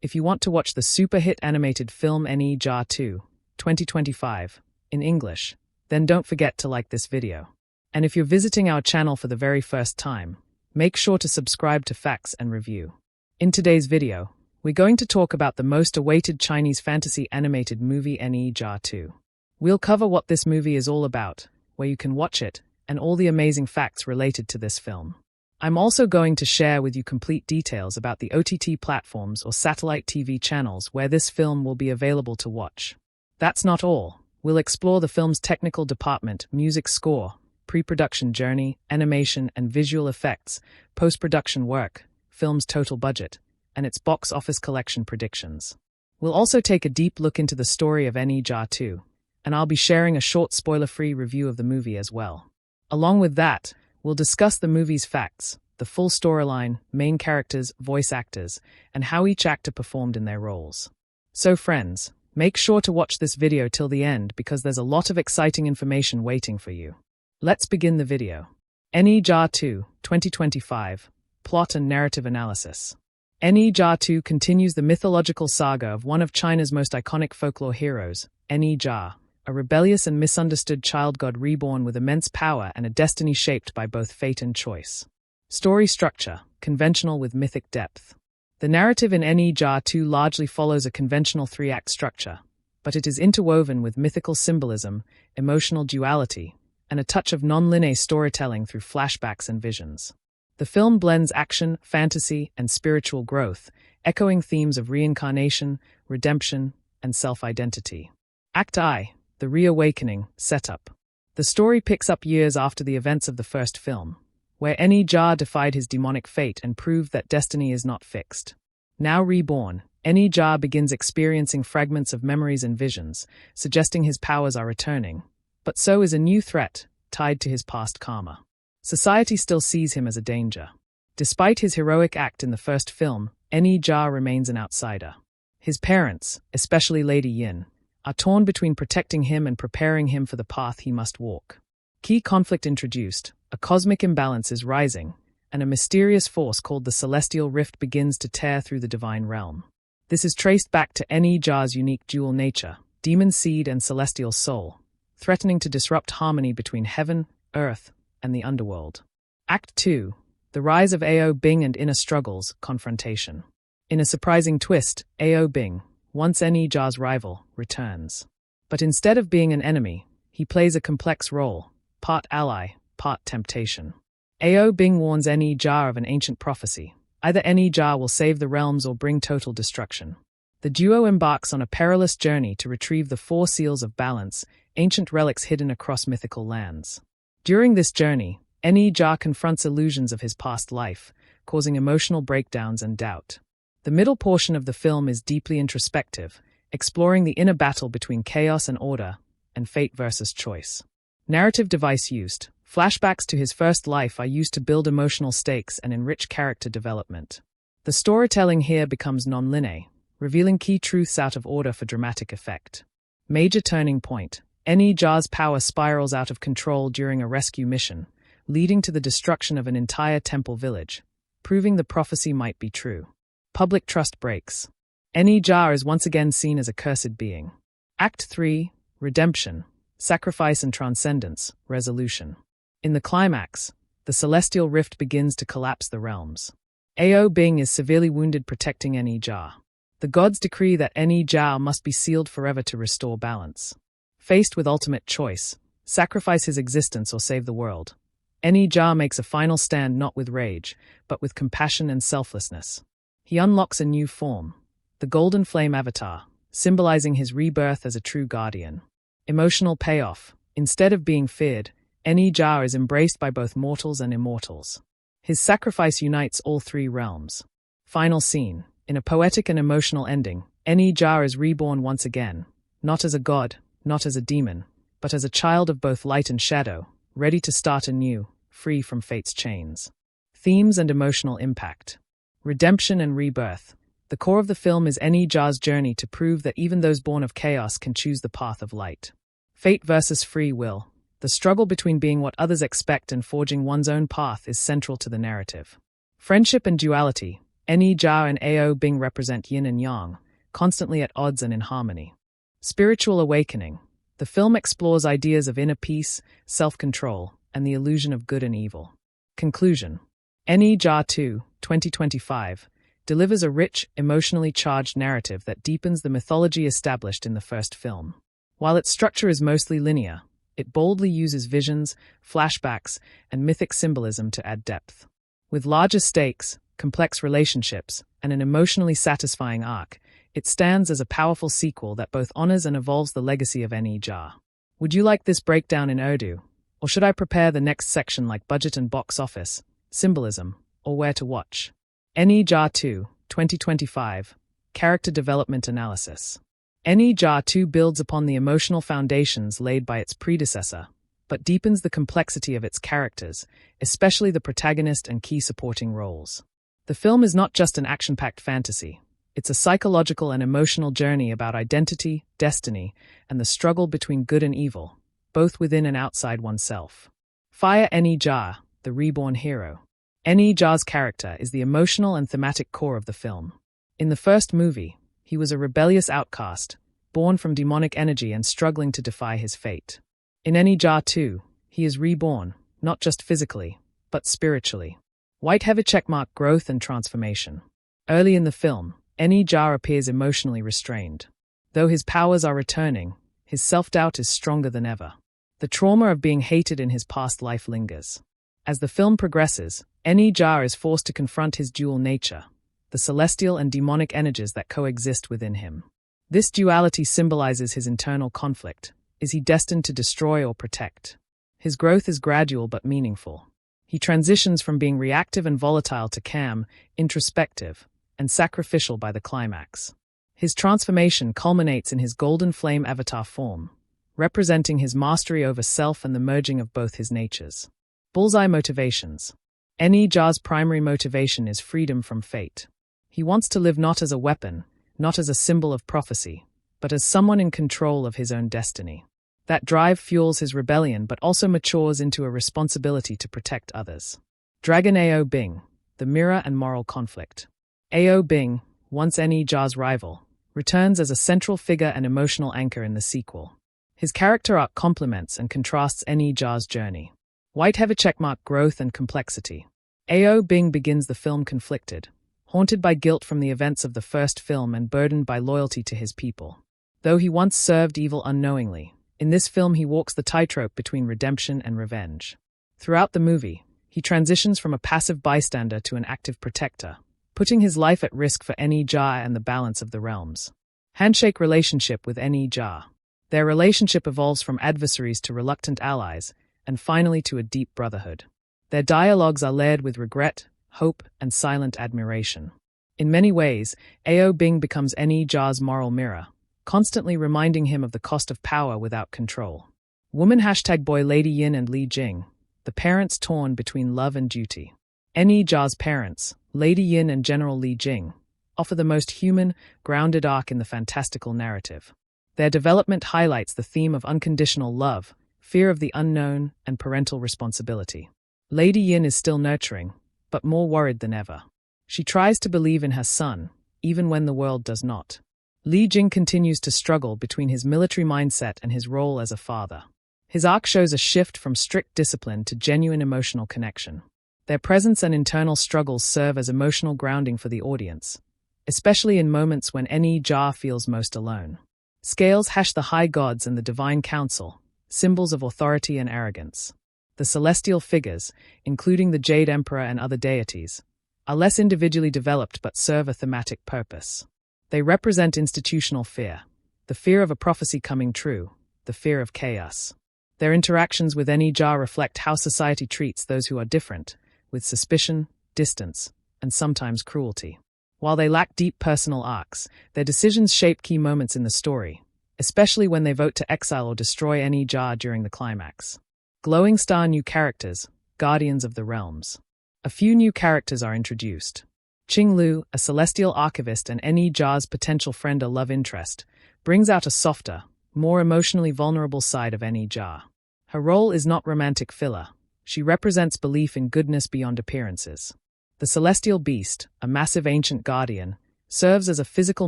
If you want to watch the super hit animated film Ne Zha 2, 2025, in English, then don't forget to like this video. And if you're visiting our channel for the very first time, make sure to subscribe to Facts and Review. In today's video, we're going to talk about the most awaited Chinese fantasy animated movie Ne Zha 2. We'll cover what this movie is all about, where you can watch it, and all the amazing facts related to this film. I'm also going to share with you complete details about the OTT platforms or satellite TV channels where this film will be available to watch. That's not all. We'll explore the film's technical department, music score, pre-production journey, animation and visual effects, post-production work, film's total budget, and its box office collection predictions. We'll also take a deep look into the story of Ne Zha 2, and I'll be sharing a short spoiler-free review of the movie as well. Along with that, we'll discuss the movie's facts, the full storyline, main characters, voice actors, and how each actor performed in their roles. So friends, make sure to watch this video till the end because there's a lot of exciting information waiting for you. Let's begin the video. Ne Zha 2, 2025, Plot and Narrative Analysis. Ne Zha 2 continues the mythological saga of one of China's most iconic folklore heroes, Ne Zha, a rebellious and misunderstood child god reborn with immense power and a destiny shaped by both fate and choice. Story structure, conventional with mythic depth. The narrative in Ne Zha 2 largely follows a conventional three-act structure, but it is interwoven with mythical symbolism, emotional duality, and a touch of non-linear storytelling through flashbacks and visions. The film blends action, fantasy, and spiritual growth, echoing themes of reincarnation, redemption, and self-identity. Act I, the reawakening, setup. The story picks up years after the events of the first film, where Ne Zha defied his demonic fate and proved that destiny is not fixed. Now reborn, Ne Zha begins experiencing fragments of memories and visions, suggesting his powers are returning. But so is a new threat, tied to his past karma. Society still sees him as a danger. Despite his heroic act in the first film, Ne Zha remains an outsider. His parents, especially Lady Yin, are torn between protecting him and preparing him for the path he must walk. Key conflict introduced, a cosmic imbalance is rising, and a mysterious force called the Celestial Rift begins to tear through the divine realm. This is traced back to Ne Zha's unique dual nature, demon seed and celestial soul, threatening to disrupt harmony between heaven, earth, and the underworld. Act 2, the rise of Ao Bing and inner struggles, confrontation. In a surprising twist, Ao Bing, once Ne Zha's rival, returns. But instead of being an enemy, he plays a complex role, part ally, part temptation. Ao Bing warns Ne Zha of an ancient prophecy. Either Ne Zha will save the realms or bring total destruction. The duo embarks on a perilous journey to retrieve the 4 seals of balance, ancient relics hidden across mythical lands. During this journey, Ne Zha confronts illusions of his past life, causing emotional breakdowns and doubt. The middle portion of the film is deeply introspective, exploring the inner battle between chaos and order, and fate versus choice. Narrative device used. Flashbacks to his first life are used to build emotional stakes and enrich character development. The storytelling here becomes non-linear, revealing key truths out of order for dramatic effect. Major turning point. Ne Zha's power spirals out of control during a rescue mission, leading to the destruction of an entire temple village, proving the prophecy might be true. Public trust breaks. Ne Zha is once again seen as a cursed being. Act 3, redemption, sacrifice and transcendence, resolution. In the climax, the celestial rift begins to collapse the realms. Ao Bing is severely wounded protecting Ne Zha. The gods decree that Ne Zha must be sealed forever to restore balance. Faced with ultimate choice, sacrifice his existence or save the world, Ne Zha makes a final stand not with rage, but with compassion and selflessness. He unlocks a new form, the Golden Flame Avatar, symbolizing his rebirth as a true guardian. Emotional payoff. Instead of being feared, Ne Zha is embraced by both mortals and immortals. His sacrifice unites all 3 realms. Final scene. In a poetic and emotional ending, Ne Zha is reborn once again, not as a god, not as a demon, but as a child of both light and shadow, ready to start anew, free from fate's chains. Themes and emotional impact. Redemption and rebirth. The core of the film is Ne Zha's journey to prove that even those born of chaos can choose the path of light. Fate versus free will. The struggle between being what others expect and forging one's own path is central to the narrative. Friendship and duality. Ne Zha and Ao Bing represent yin and yang, constantly at odds and in harmony. Spiritual awakening. The film explores ideas of inner peace, self-control, and the illusion of good and evil. Conclusion. Ne Zha 2, 2025, delivers a rich, emotionally charged narrative that deepens the mythology established in the first film. While its structure is mostly linear, it boldly uses visions, flashbacks, and mythic symbolism to add depth. With larger stakes, complex relationships, and an emotionally satisfying arc, it stands as a powerful sequel that both honors and evolves the legacy of Ne Zha. Would you like this breakdown in Urdu? Or should I prepare the next section like budget and box office, symbolism, or where to watch? Ne Zha 2, 2025, Character Development Analysis. Ne Zha 2 builds upon the emotional foundations laid by its predecessor, but deepens the complexity of its characters, especially the protagonist and key supporting roles. The film is not just an action-packed fantasy. It's a psychological and emotional journey about identity, destiny, and the struggle between good and evil, both within and outside oneself. Fire Ne Zha, the reborn hero. Ne Zha's character is the emotional and thematic core of the film. In the first movie, he was a rebellious outcast, born from demonic energy and struggling to defy his fate. In Ne Zha 2, he is reborn, not just physically, but spiritually. White heavy checkmark growth and transformation. Early in the film, Ne Zha appears emotionally restrained. Though his powers are returning, his self-doubt is stronger than ever. The trauma of being hated in his past life lingers. As the film progresses, Ne Zha is forced to confront his dual nature, the celestial and demonic energies that coexist within him. This duality symbolizes his internal conflict. Is he destined to destroy or protect? His growth is gradual but meaningful. He transitions from being reactive and volatile to calm, introspective, and sacrificial by the climax. His transformation culminates in his golden flame avatar form, representing his mastery over self and the merging of both his natures. Bullseye motivations. Ne Zha's primary motivation is freedom from fate. He wants to live not as a weapon, not as a symbol of prophecy, but as someone in control of his own destiny. That drive fuels his rebellion but also matures into a responsibility to protect others. Dragon Ao Bing, the mirror and moral conflict. Ao Bing, once Ne Zha's rival, returns as a central figure and emotional anchor in the sequel. His character arc complements and contrasts Ne Zha's journey. White heavy checkmark growth and complexity. Ao Bing begins the film conflicted, haunted by guilt from the events of the first film and burdened by loyalty to his people. Though he once served evil unknowingly, in this film he walks the tightrope between redemption and revenge. Throughout the movie, he transitions from a passive bystander to an active protector, putting his life at risk for Ne Zha and the balance of the realms. Handshake relationship with Ne Zha. Their relationship evolves from adversaries to reluctant allies, and finally to a deep brotherhood. Their dialogues are layered with regret, hope, and silent admiration. In many ways, Ao Bing becomes Ne Zha's moral mirror, constantly reminding him of the cost of power without control. Woman #boy Lady Yin and Li Jing, the parents torn between love and duty. Ne Zha's parents, Lady Yin and General Li Jing, offer the most human, grounded arc in the fantastical narrative. Their development highlights the theme of unconditional love, fear of the unknown, and parental responsibility. Lady Yin is still nurturing, but more worried than ever. She tries to believe in her son, even when the world does not. Li Jing continues to struggle between his military mindset and his role as a father. His arc shows a shift from strict discipline to genuine emotional connection. Their presence and internal struggles serve as emotional grounding for the audience, especially in moments when Ne Zha feels most alone. Scales # the high gods and the divine council, symbols of authority and arrogance. The celestial figures, including the Jade Emperor and other deities, are less individually developed but serve a thematic purpose. They represent institutional fear, the fear of a prophecy coming true, the fear of chaos. Their interactions with Ne Zha reflect how society treats those who are different, with suspicion, distance, and sometimes cruelty. While they lack deep personal arcs, their decisions shape key moments in the story, especially when they vote to exile or destroy Ne Zha during the climax. Glowing star new characters, guardians of the realms. A few new characters are introduced. Qing Lu, a celestial archivist and Ne Zha's potential friend or love interest, brings out a softer, more emotionally vulnerable side of Ne Zha. Her role is not romantic filler. She represents belief in goodness beyond appearances. The celestial beast, a massive ancient guardian, serves as a physical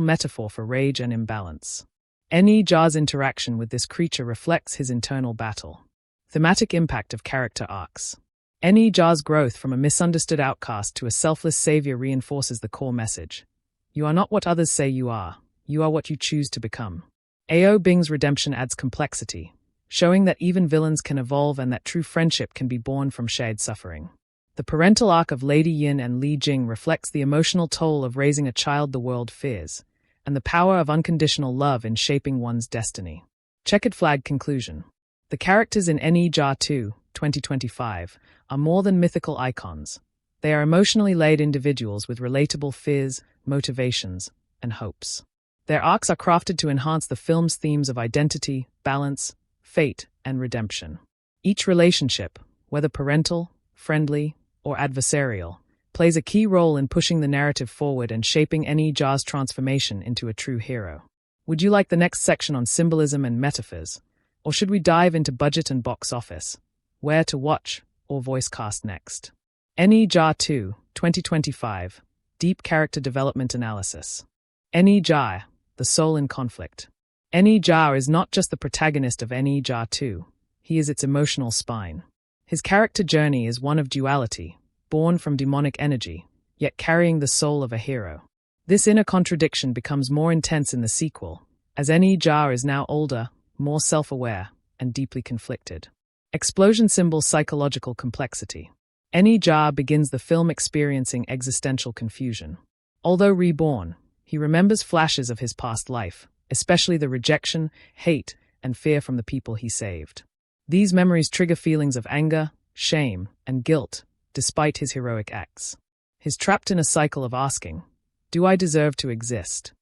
metaphor for rage and imbalance. Ne Zha's interaction with this creature reflects his internal battle. Thematic impact of character arcs. Ne Zha's growth from a misunderstood outcast to a selfless savior reinforces the core message. You are not what others say you are what you choose to become. Ao Bing's redemption adds complexity, showing that even villains can evolve and that true friendship can be born from shared suffering. The parental arc of Lady Yin and Li Jing reflects the emotional toll of raising a child the world fears, and the power of unconditional love in shaping one's destiny. Checkered flag conclusion. The characters in Ne Zha 2, 2025, are more than mythical icons. They are emotionally layered individuals with relatable fears, motivations, and hopes. Their arcs are crafted to enhance the film's themes of identity, balance, fate, and redemption. Each relationship, whether parental, friendly, or adversarial, plays a key role in pushing the narrative forward and shaping Ne Zha's transformation into a true hero. Would you like the next section on symbolism and metaphors? Or should we dive into budget and box office? Where to watch or voice cast next? Ne Zha 2, 2025, Deep Character Development Analysis. Ne Zha, the soul in conflict. Ne Zha is not just the protagonist of Ne Zha 2, he is its emotional spine. His character journey is one of duality, born from demonic energy, yet carrying the soul of a hero. This inner contradiction becomes more intense in the sequel, as Ne Zha is now older, more self-aware, and deeply conflicted. Explosion symbols psychological complexity. Ne Zha begins the film experiencing existential confusion. Although reborn, he remembers flashes of his past life, especially the rejection, hate, and fear from the people he saved. These memories trigger feelings of anger, shame, and guilt, despite his heroic acts. He's trapped in a cycle of asking, "Do I deserve to exist?"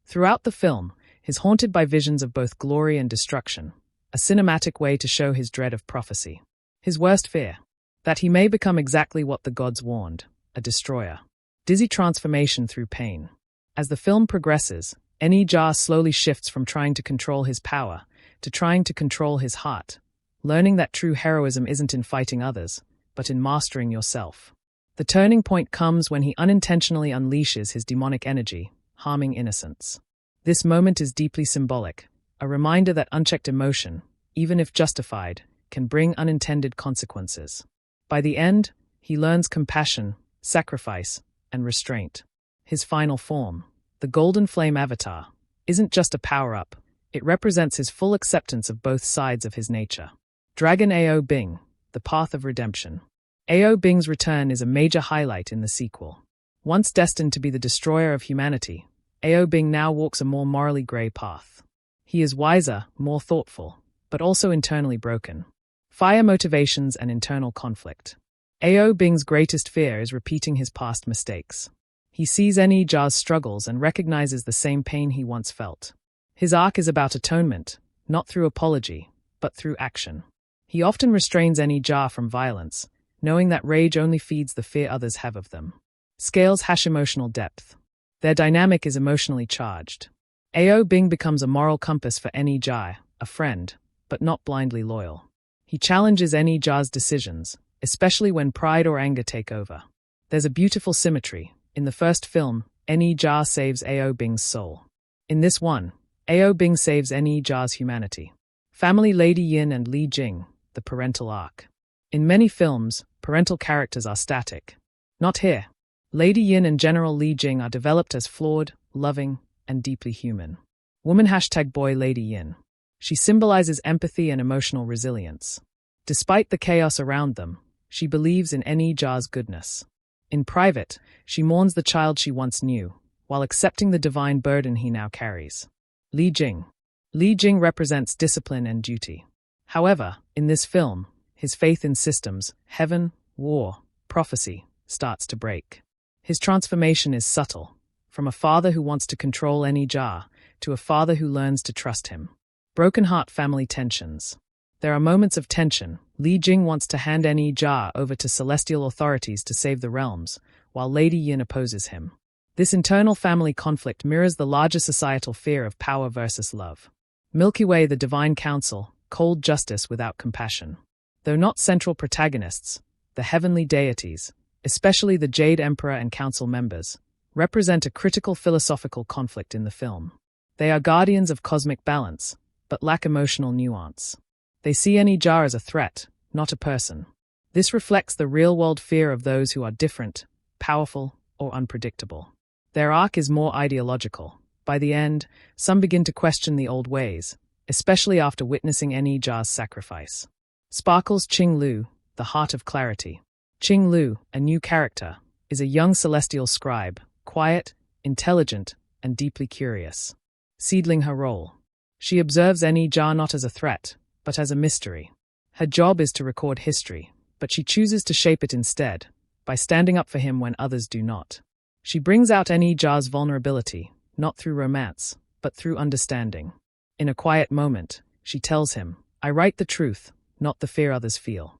Throughout the film, he's haunted by visions of both glory and destruction, a cinematic way to show his dread of prophecy. His worst fear, that he may become exactly what the gods warned, a destroyer. Dizzy transformation through pain. As the film progresses, Ne Zha slowly shifts from trying to control his power to trying to control his heart, learning that true heroism isn't in fighting others, but in mastering yourself. The turning point comes when he unintentionally unleashes his demonic energy, harming innocents. This moment is deeply symbolic, a reminder that unchecked emotion, even if justified, can bring unintended consequences. By the end, he learns compassion, sacrifice, and restraint. His final form, the Golden Flame Avatar, isn't just a power-up, it represents his full acceptance of both sides of his nature. Dragon Ao Bing, the Path of Redemption. Ao Bing's return is a major highlight in the sequel. Once destined to be the destroyer of humanity, Ao Bing now walks a more morally grey path. He is wiser, more thoughtful, but also internally broken. Fire motivations and internal conflict. Ao Bing's greatest fear is repeating his past mistakes. He sees Ne Zha's struggles and recognizes the same pain he once felt. His arc is about atonement, not through apology, but through action. He often restrains Ne Zha from violence, knowing that rage only feeds the fear others have of them. Scales hash emotional depth. Their dynamic is emotionally charged. Ao Bing becomes a moral compass for Ne Zha, a friend, but not blindly loyal. He challenges Ne Zha's decisions, especially when pride or anger take over. There's a beautiful symmetry. In the first film, Ne Zha saves Ao Bing's soul. In this one, Ao Bing saves Ne Zha's humanity. Family Lady Yin and Li Jing, the parental arc. In many films, parental characters are static. Not here. Lady Yin and General Li Jing are developed as flawed, loving, and deeply human. Woman #boy Lady Yin. She symbolizes empathy and emotional resilience. Despite the chaos around them, she believes in Ne Zha's goodness. In private, she mourns the child she once knew, while accepting the divine burden he now carries. Li Jing. Li Jing represents discipline and duty. However, in this film, his faith in systems, heaven, war, prophecy, starts to break. His transformation is subtle, from a father who wants to control Ne Zha to a father who learns to trust him. Broken heart family tensions. There are moments of tension. Li Jing wants to hand Ne Zha over to celestial authorities to save the realms, while Lady Yin opposes him. This internal family conflict mirrors the larger societal fear of power versus love. Milky Way, the Divine Council, cold justice without compassion. Though not central protagonists, the heavenly deities, especially the Jade Emperor and council members, represent a critical philosophical conflict in the film. They are guardians of cosmic balance, but lack emotional nuance. They see Ne Zha as a threat, not a person. This reflects the real-world fear of those who are different, powerful, or unpredictable. Their arc is more ideological. By the end, some begin to question the old ways, especially after witnessing Ne Zha's sacrifice. Sparkles Qing Lu, the Heart of Clarity. Qing Lu, a new character, is a young celestial scribe, quiet, intelligent, and deeply curious. Seedling her role. She observes Ne Zha not as a threat, but as a mystery. Her job is to record history, but she chooses to shape it instead, by standing up for him when others do not. She brings out Ne Zha's vulnerability, not through romance, but through understanding. In a quiet moment, she tells him, "I write the truth, not the fear others feel."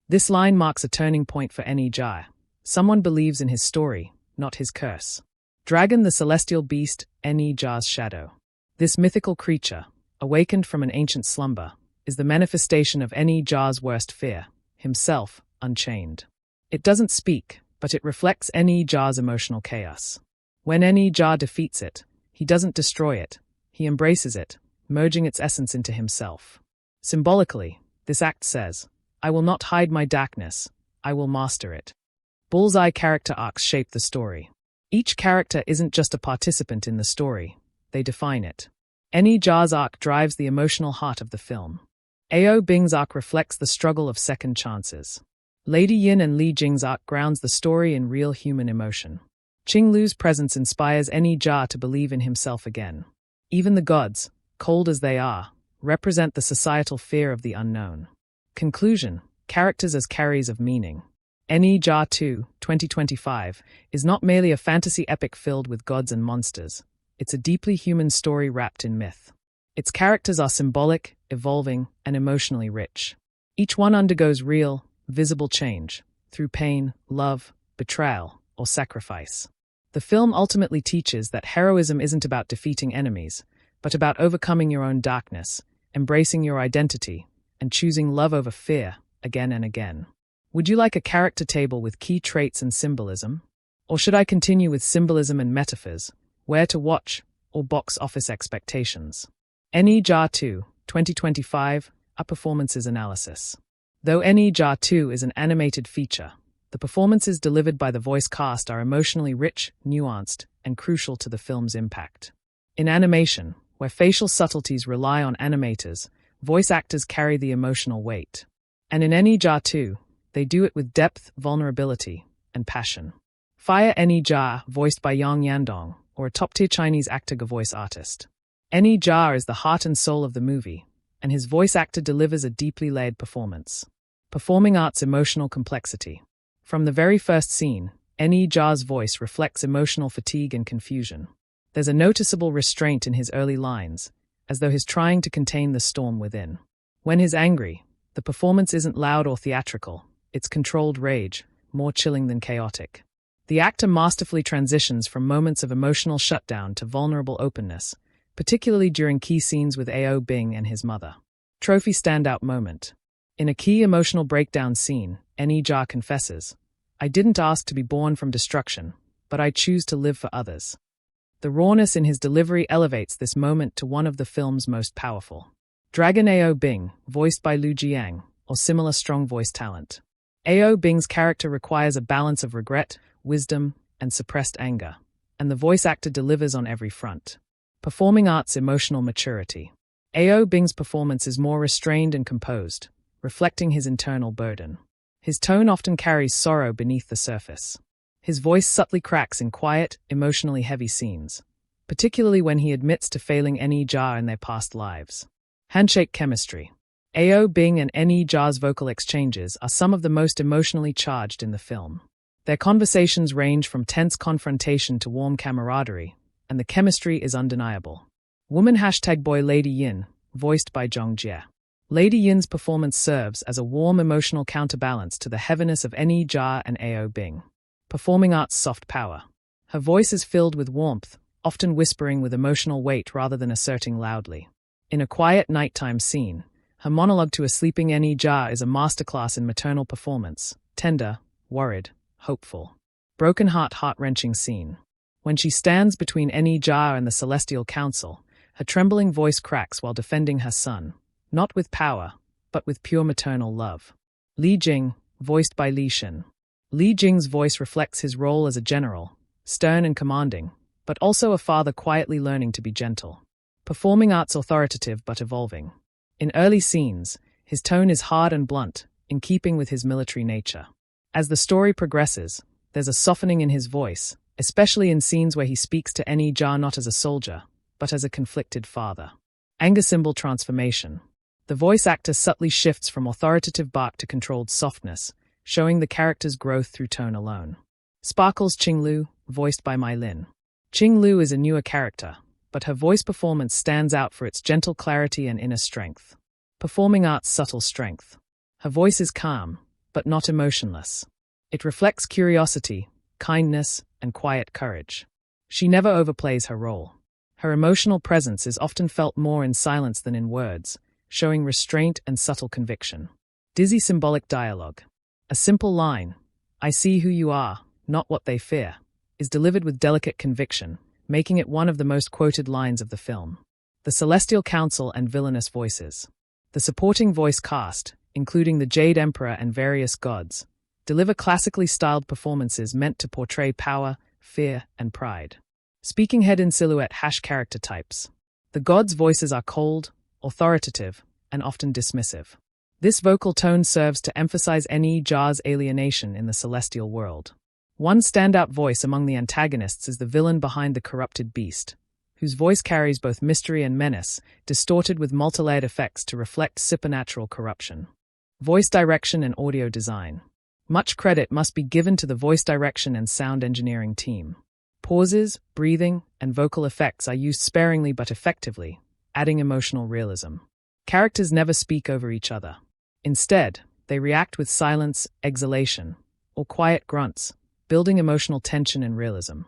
This line marks a turning point for Ne Zha. Someone believes in his story, not his curse. Dragon, the celestial beast, Ne Zha's shadow. This mythical creature, awakened from an ancient slumber, is the manifestation of Ne Zha's worst fear, himself unchained. It doesn't speak, but it reflects Ne Zha's emotional chaos. When Ne Zha defeats it, he doesn't destroy it, he embraces it, merging its essence into himself. Symbolically, this act says, "I will not hide my darkness, I will master it." Bullseye character arcs shape the story. Each character isn't just a participant in the story, they define it. Ne Zha's arc drives the emotional heart of the film. Ao Bing's arc reflects the struggle of second chances. Lady Yin and Li Jing's arc grounds the story in real human emotion. Qing Lu's presence inspires Ne Zha to believe in himself again. Even the gods, cold as they are, represent the societal fear of the unknown. Conclusion: characters as carriers of meaning. Ne Zha 2, 2025, is not merely a fantasy epic filled with gods and monsters. It's a deeply human story wrapped in myth. Its characters are symbolic, evolving, and emotionally rich. Each one undergoes real, visible change, through pain, love, betrayal, or sacrifice. The film ultimately teaches that heroism isn't about defeating enemies, but about overcoming your own darkness, embracing your identity, and choosing love over fear, again and again. Would you like a character table with key traits and symbolism? Or should I continue with symbolism and metaphors, where to watch, or box office expectations? Ne Zha 2, 2025, a performances analysis. Though Ne Zha 2 is an animated feature, the performances delivered by the voice cast are emotionally rich, nuanced, and crucial to the film's impact. In animation, where facial subtleties rely on animators, voice actors carry the emotional weight. And in Ne Zha 2, they do it with depth, vulnerability, and passion. Fire Ne Zha, voiced by Yang Yandong, or a top-tier Chinese actor voice artist. Ne Zha is the heart and soul of the movie, and his voice actor delivers a deeply layered performance. Performing art's emotional complexity. From the very first scene, Ne Zha's voice reflects emotional fatigue and confusion. There's a noticeable restraint in his early lines, as though he's trying to contain the storm within. When he's angry, the performance isn't loud or theatrical, it's controlled rage, more chilling than chaotic. The actor masterfully transitions from moments of emotional shutdown to vulnerable openness, particularly during key scenes with Ao Bing and his mother. Trophy standout moment. In a key emotional breakdown scene, Ne Zha confesses, "I didn't ask to be born from destruction, but I choose to live for others." The rawness in his delivery elevates this moment to one of the film's most powerful. Dragon Ao Bing, voiced by Lu Jiang, or similar strong voice talent. Ao Bing's character requires a balance of regret, wisdom, and suppressed anger, and the voice actor delivers on every front. Performing art's emotional maturity. Ao Bing's performance is more restrained and composed, reflecting his internal burden. His tone often carries sorrow beneath the surface. His voice subtly cracks in quiet, emotionally heavy scenes, particularly when he admits to failing Ne Zha in their past lives. Handshake chemistry. Ao Bing and Ne Zha's vocal exchanges are some of the most emotionally charged in the film. Their conversations range from tense confrontation to warm camaraderie, and the chemistry is undeniable. Woman #boy Lady Yin, voiced by Zhong Jie. Lady Yin's performance serves as a warm emotional counterbalance to the heaviness of Ne Zha and Ao Bing. Performing art's soft power. Her voice is filled with warmth, often whispering with emotional weight rather than asserting loudly. In a quiet nighttime scene, her monologue to a sleeping Ne Zha is a masterclass in maternal performance, tender, worried, hopeful. Broken heart, heart-wrenching scene. When she stands between Ne Zha and the Celestial Council, her trembling voice cracks while defending her son, not with power, but with pure maternal love. Li Jing, voiced by Li Shen. Li Jing's voice reflects his role as a general, stern and commanding, but also a father quietly learning to be gentle. Performing arts authoritative but evolving. In early scenes, his tone is hard and blunt, in keeping with his military nature. As the story progresses, there's a softening in his voice, especially in scenes where he speaks to Ne Zha not as a soldier, but as a conflicted father. Anger symbol transformation. The voice actor subtly shifts from authoritative bark to controlled softness, showing the character's growth through tone alone. Sparkles Qinglu, voiced by Mai Lin. Qinglu is a newer character, but her voice performance stands out for its gentle clarity and inner strength. Performing arts subtle strength. Her voice is calm, but not emotionless. It reflects curiosity, kindness, and quiet courage. She never overplays her role. Her emotional presence is often felt more in silence than in words, showing restraint and subtle conviction. Dizzy symbolic dialogue. A simple line, "I see who you are, not what they fear," is delivered with delicate conviction, making it one of the most quoted lines of the film. The Celestial Council and villainous voices. The supporting voice cast, including the Jade Emperor and various gods, deliver classically styled performances meant to portray power, fear, and pride. Speaking head in silhouette character types. The gods' voices are cold, authoritative, and often dismissive. This vocal tone serves to emphasize Ne Zha's alienation in the celestial world. One standout voice among the antagonists is the villain behind the corrupted beast, whose voice carries both mystery and menace, distorted with multi-layered effects to reflect supernatural corruption. Voice direction and audio design. Much credit must be given to the voice direction and sound engineering team. Pauses, breathing, and vocal effects are used sparingly but effectively, adding emotional realism. Characters never speak over each other. Instead, they react with silence, exhalation, or quiet grunts, building emotional tension and realism.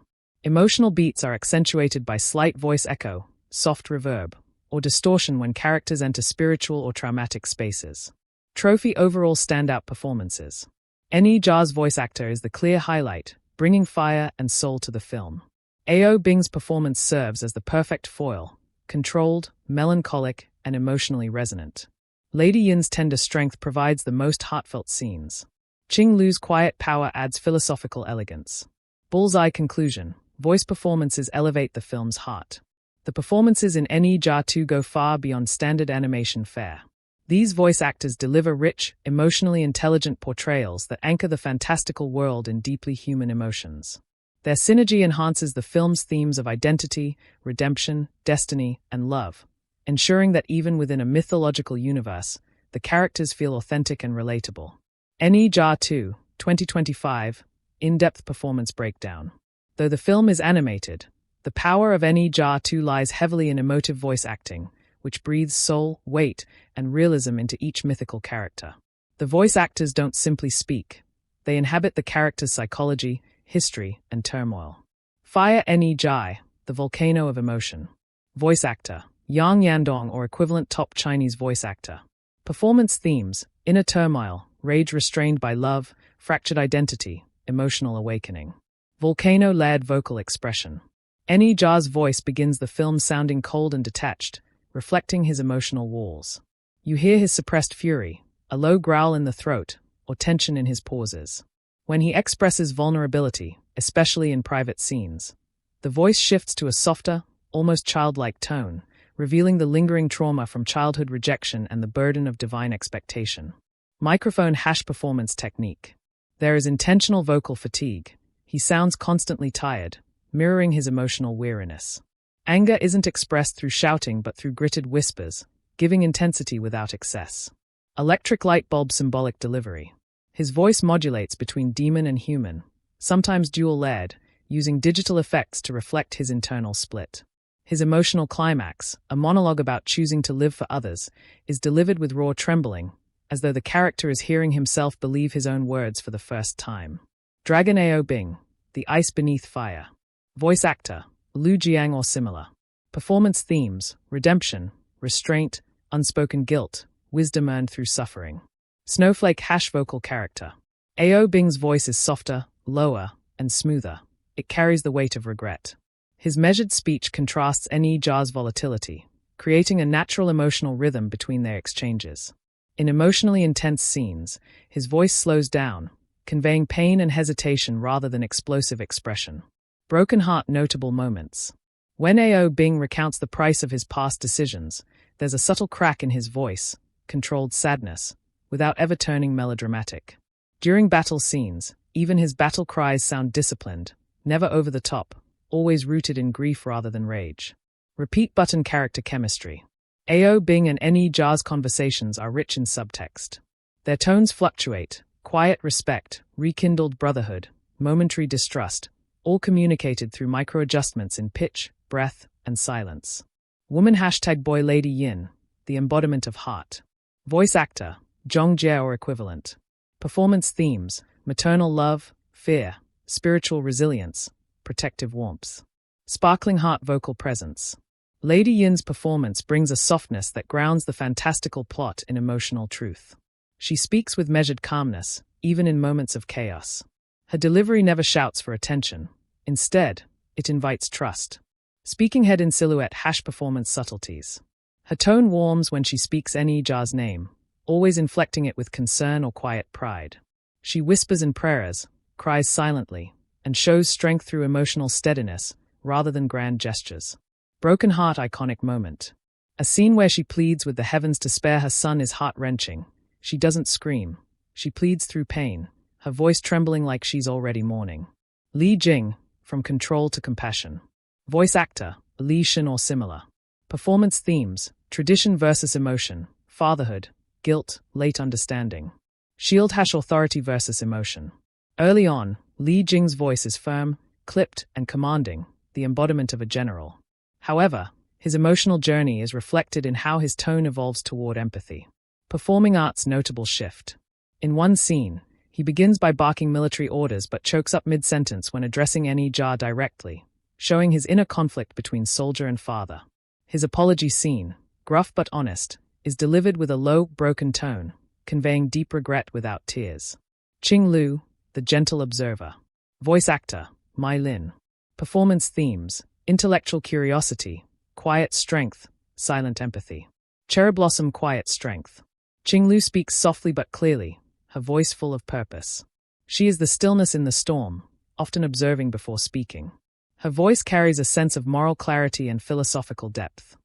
Emotional beats are accentuated by slight voice echo, soft reverb, or distortion when characters enter spiritual or traumatic spaces. Trophy overall standout performances. Ne Zha's voice actor is the clear highlight, bringing fire and soul to the film. Ao Bing's performance serves as the perfect foil, controlled, melancholic, and emotionally resonant. Lady Yin's tender strength provides the most heartfelt scenes. Qinglu's quiet power adds philosophical elegance. Bullseye conclusion. Voice performances elevate the film's heart. The performances in Ne Zha 2 go far beyond standard animation fare. These voice actors deliver rich, emotionally intelligent portrayals that anchor the fantastical world in deeply human emotions. Their synergy enhances the film's themes of identity, redemption, destiny, and love, ensuring that even within a mythological universe, the characters feel authentic and relatable. Ne Zha 2, 2025, in-depth performance breakdown. Though the film is animated, the power of Ne Zha 2 lies heavily in emotive voice acting, which breathes soul, weight, and realism into each mythical character. The voice actors don't simply speak. They inhabit the character's psychology, history, and turmoil. Fire Ne Zha, the volcano of emotion. Voice actor, Yang Yandong or equivalent top Chinese voice actor. Performance themes, inner turmoil, rage restrained by love, fractured identity, emotional awakening. Volcano-layered vocal expression. Ne Zha's voice begins the film sounding cold and detached, reflecting his emotional walls. You hear his suppressed fury, a low growl in the throat, or tension in his pauses. When he expresses vulnerability, especially in private scenes, the voice shifts to a softer, almost childlike tone, revealing the lingering trauma from childhood rejection and the burden of divine expectation. Microphone performance technique. There is intentional vocal fatigue. He sounds constantly tired, mirroring his emotional weariness. Anger isn't expressed through shouting but through gritted whispers, giving intensity without excess. Electric light bulb symbolic delivery. His voice modulates between demon and human, sometimes dual-layered, using digital effects to reflect his internal split. His emotional climax, a monologue about choosing to live for others, is delivered with raw trembling, as though the character is hearing himself believe his own words for the first time. Dragon Ao Bing, the ice beneath fire. Voice actor, Lu Jiang or similar. Performance themes, redemption, restraint, unspoken guilt, wisdom earned through suffering. Snowflake vocal character. Ao Bing's voice is softer, lower, and smoother. It carries the weight of regret. His measured speech contrasts Ne Zha's volatility, creating a natural emotional rhythm between their exchanges. In emotionally intense scenes, his voice slows down, conveying pain and hesitation rather than explosive expression. Broken heart notable moments. When Ao Bing recounts the price of his past decisions, there's a subtle crack in his voice, controlled sadness, without ever turning melodramatic. During battle scenes, even his battle cries sound disciplined, never over the top, always rooted in grief rather than rage. Repeat button character chemistry. Ao Bing and Ne Zha's conversations are rich in subtext. Their tones fluctuate, quiet respect, rekindled brotherhood, momentary distrust, all communicated through micro-adjustments in pitch, breath, and silence. Woman #boy Lady Yin, the embodiment of heart. Voice actor, Zhong Jie or equivalent. Performance themes, maternal love, fear, spiritual resilience, protective warmth. Sparkling heart vocal presence. Lady Yin's performance brings a softness that grounds the fantastical plot in emotional truth. She speaks with measured calmness, even in moments of chaos. Her delivery never shouts for attention. Instead, it invites trust. Speaking head in silhouette #performance subtleties. Her tone warms when she speaks Ne Zha's name, always inflecting it with concern or quiet pride. She whispers in prayers, cries silently, and shows strength through emotional steadiness, rather than grand gestures. Broken heart iconic moment. A scene where she pleads with the heavens to spare her son is heart-wrenching. She doesn't scream. She pleads through pain, her voice trembling like she's already mourning. Li Jing, from control to compassion. Voice actor, Li Shen or similar. Performance themes, tradition versus emotion, fatherhood, guilt, late understanding. Shield #authority versus emotion. Early on, Li Jing's voice is firm, clipped, and commanding, the embodiment of a general. However, his emotional journey is reflected in how his tone evolves toward empathy. Performing arts notable shift. In one scene, he begins by barking military orders but chokes up mid-sentence when addressing Ne Zha directly, showing his inner conflict between soldier and father. His apology scene, gruff but honest, is delivered with a low, broken tone, conveying deep regret without tears. Qing Lu, the gentle observer. Voice actor, Mai Lin. Performance themes, intellectual curiosity, quiet strength, silent empathy. Cherry Blossom quiet strength. Qing Lu speaks softly but clearly, her voice full of purpose. She is the stillness in the storm, often observing before speaking. Her voice carries a sense of moral clarity and philosophical depth.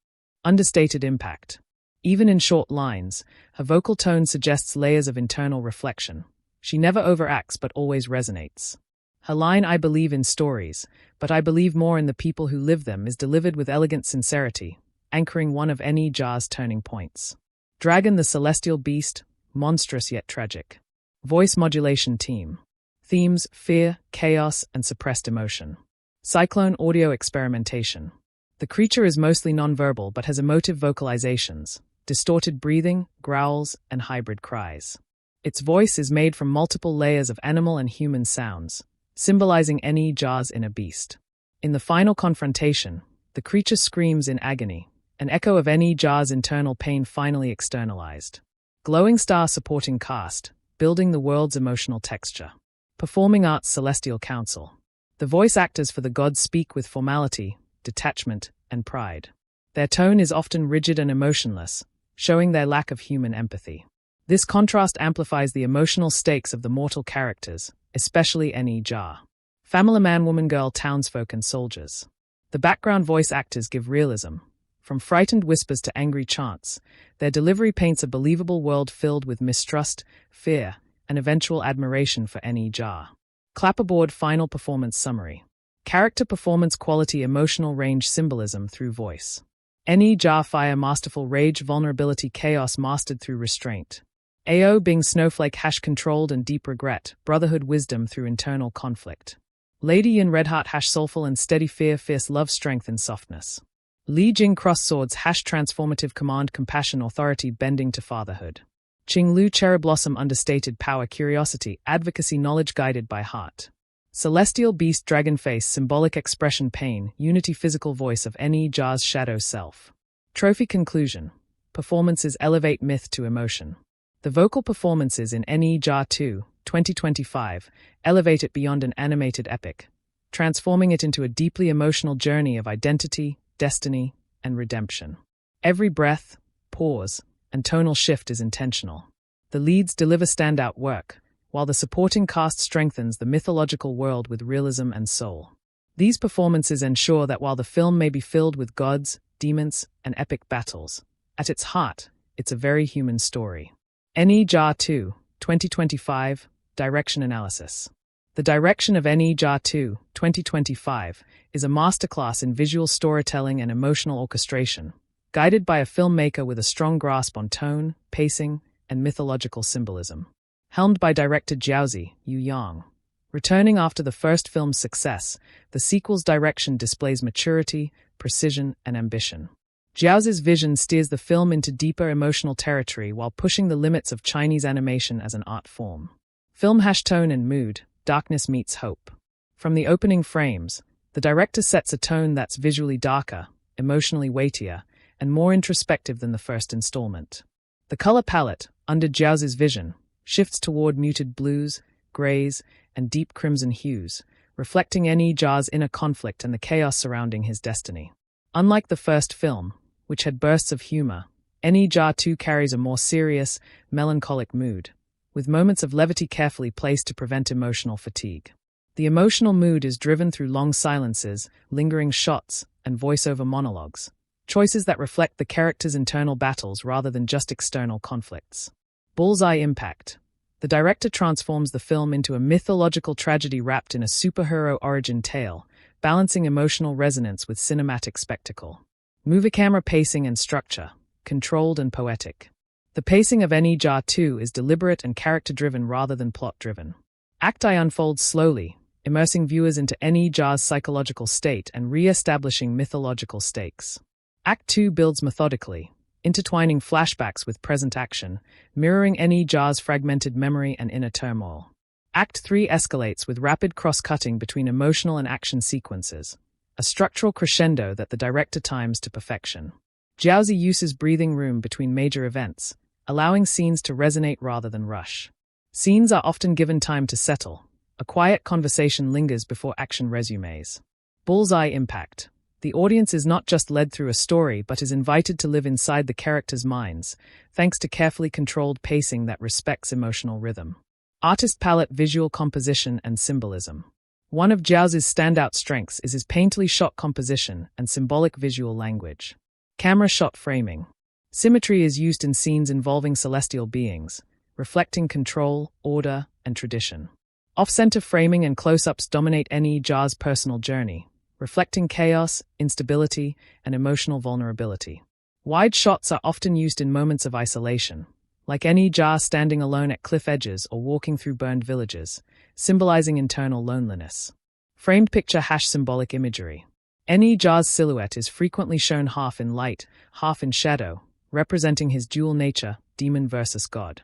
Understated impact. Even in short lines, her vocal tone suggests layers of internal reflection. She never overacts but always resonates. Her line "I believe in stories, but I believe more in the people who live them" is delivered with elegant sincerity, anchoring one of Ne Zha's turning points. Dragon the celestial beast, monstrous yet tragic. Voice modulation team. Themes, fear, chaos, and suppressed emotion. Cyclone audio experimentation. The creature is mostly nonverbal but has emotive vocalizations, distorted breathing, growls, and hybrid cries. Its voice is made from multiple layers of animal and human sounds, symbolizing Ne Zha's inner beast. In the final confrontation, the creature screams in agony, an echo of Ne Zha's internal pain finally externalized. Glowing star supporting cast, building the world's emotional texture. Performing arts celestial council. The voice actors for the gods speak with formality, detachment, and pride. Their tone is often rigid and emotionless, showing their lack of human empathy. This contrast amplifies the emotional stakes of the mortal characters, especially Ne Zha. Family man, woman, girl, townsfolk, and soldiers. The background voice actors give realism. From frightened whispers to angry chants, their delivery paints a believable world filled with mistrust, fear, and eventual admiration for Ne Zha. Clapperboard final performance summary. Character performance quality emotional range symbolism through voice. Ne Zha fire masterful rage vulnerability chaos mastered through restraint. Ao Bing snowflake controlled and deep regret, brotherhood wisdom through internal conflict. Lady Yin redheart soulful and steady fear fierce love strength and softness. Li Jing cross swords transformative command compassion authority bending to fatherhood. Qing Lu cherry blossom understated power curiosity advocacy knowledge guided by heart. Celestial beast dragon face symbolic expression pain unity physical voice of Ne Zha's shadow self. Trophy conclusion. Performances elevate myth to emotion. The vocal performances in Ne Zha 2, 2025, elevate it beyond an animated epic, transforming it into a deeply emotional journey of identity, destiny, and redemption. Every breath, pause, and tonal shift is intentional. The leads deliver standout work, while the supporting cast strengthens the mythological world with realism and soul. These performances ensure that while the film may be filled with gods, demons, and epic battles, at its heart, it's a very human story. Ne Zha 2, 2025, Direction Analysis. The direction of Ne Zha 2, 2025, is a masterclass in visual storytelling and emotional orchestration, guided by a filmmaker with a strong grasp on tone, pacing, and mythological symbolism. Helmed by director Jiaozi, Yu Yang. Returning after the first film's success, the sequel's direction displays maturity, precision, and ambition. Jiaozi's vision steers the film into deeper emotional territory while pushing the limits of Chinese animation as an art form. Film tone and mood, darkness meets hope. From the opening frames, the director sets a tone that's visually darker, emotionally weightier, and more introspective than the first installment. The color palette, under Jiaozi's vision, shifts toward muted blues, grays, and deep crimson hues, reflecting Ne Zha's inner conflict and the chaos surrounding his destiny. Unlike the first film, which had bursts of humor, Ne Zha 2 carries a more serious, melancholic mood, with moments of levity carefully placed to prevent emotional fatigue. The emotional mood is driven through long silences, lingering shots, and voiceover monologues, choices that reflect the character's internal battles rather than just external conflicts. Bullseye impact. The director transforms the film into a mythological tragedy wrapped in a superhero origin tale, balancing emotional resonance with cinematic spectacle. Movie camera pacing and structure, controlled and poetic. The pacing of Ne Zha 2 is deliberate and character-driven rather than plot-driven. Act I unfolds slowly, immersing viewers into Ne Zha's psychological state and re-establishing mythological stakes. Act 2 builds methodically, intertwining flashbacks with present action, mirroring Ne Zha's fragmented memory and inner turmoil. Act 3 escalates with rapid cross-cutting between emotional and action sequences, a structural crescendo that the director times to perfection. Jiaozi uses breathing room between major events, allowing scenes to resonate rather than rush. Scenes are often given time to settle. A quiet conversation lingers before action resumes. Bullseye impact. The audience is not just led through a story but is invited to live inside the characters' minds, thanks to carefully controlled pacing that respects emotional rhythm. Artist palette, visual composition, and symbolism. One of Jiaozi's standout strengths is his painterly shot composition and symbolic visual language. Camera shot framing. Symmetry is used in scenes involving celestial beings, reflecting control, order, and tradition. Off-center framing and close-ups dominate Ne Zha's personal journey, reflecting chaos, instability, and emotional vulnerability. Wide shots are often used in moments of isolation, like Ne Zha standing alone at cliff edges or walking through burned villages, symbolizing internal loneliness. Framed picture symbolic imagery. Ne Zha's silhouette is frequently shown half in light, half in shadow, representing his dual nature, demon versus god.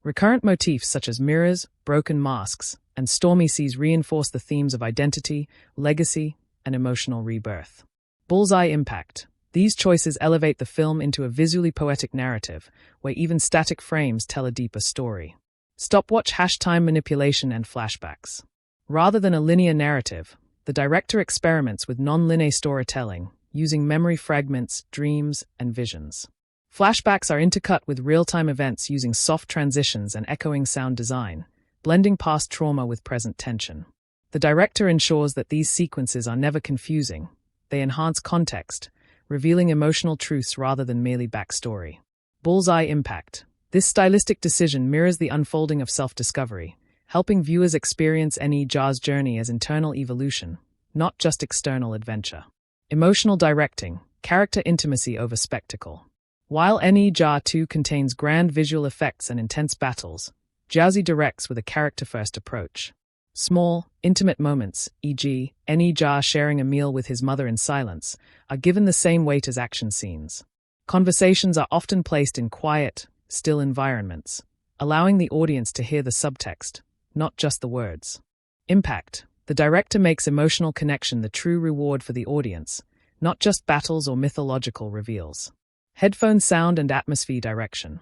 Recurrent motifs such as mirrors, broken masks, and stormy seas reinforce the themes of identity, legacy, and emotional rebirth. Bullseye impact. These choices elevate the film into a visually poetic narrative, where even static frames tell a deeper story. Stopwatch time manipulation and flashbacks. Rather than a linear narrative, the director experiments with non-linear storytelling, using memory fragments, dreams, and visions. Flashbacks are intercut with real-time events using soft transitions and echoing sound design, blending past trauma with present tension. The director ensures that these sequences are never confusing. They enhance context, revealing emotional truths rather than merely backstory. Bullseye impact. This stylistic decision mirrors the unfolding of self-discovery, helping viewers experience Ne Zha's journey as internal evolution, not just external adventure. Emotional directing. Character intimacy over spectacle. While Ne Zha 2 contains grand visual effects and intense battles, Jiaozi directs with a character-first approach. Small, intimate moments, e.g., Ne Zha sharing a meal with his mother in silence, are given the same weight as action scenes. Conversations are often placed in quiet, still environments, allowing the audience to hear the subtext, not just the words. Impact. The director makes emotional connection the true reward for the audience, not just battles or mythological reveals. Headphone sound and atmosphere direction.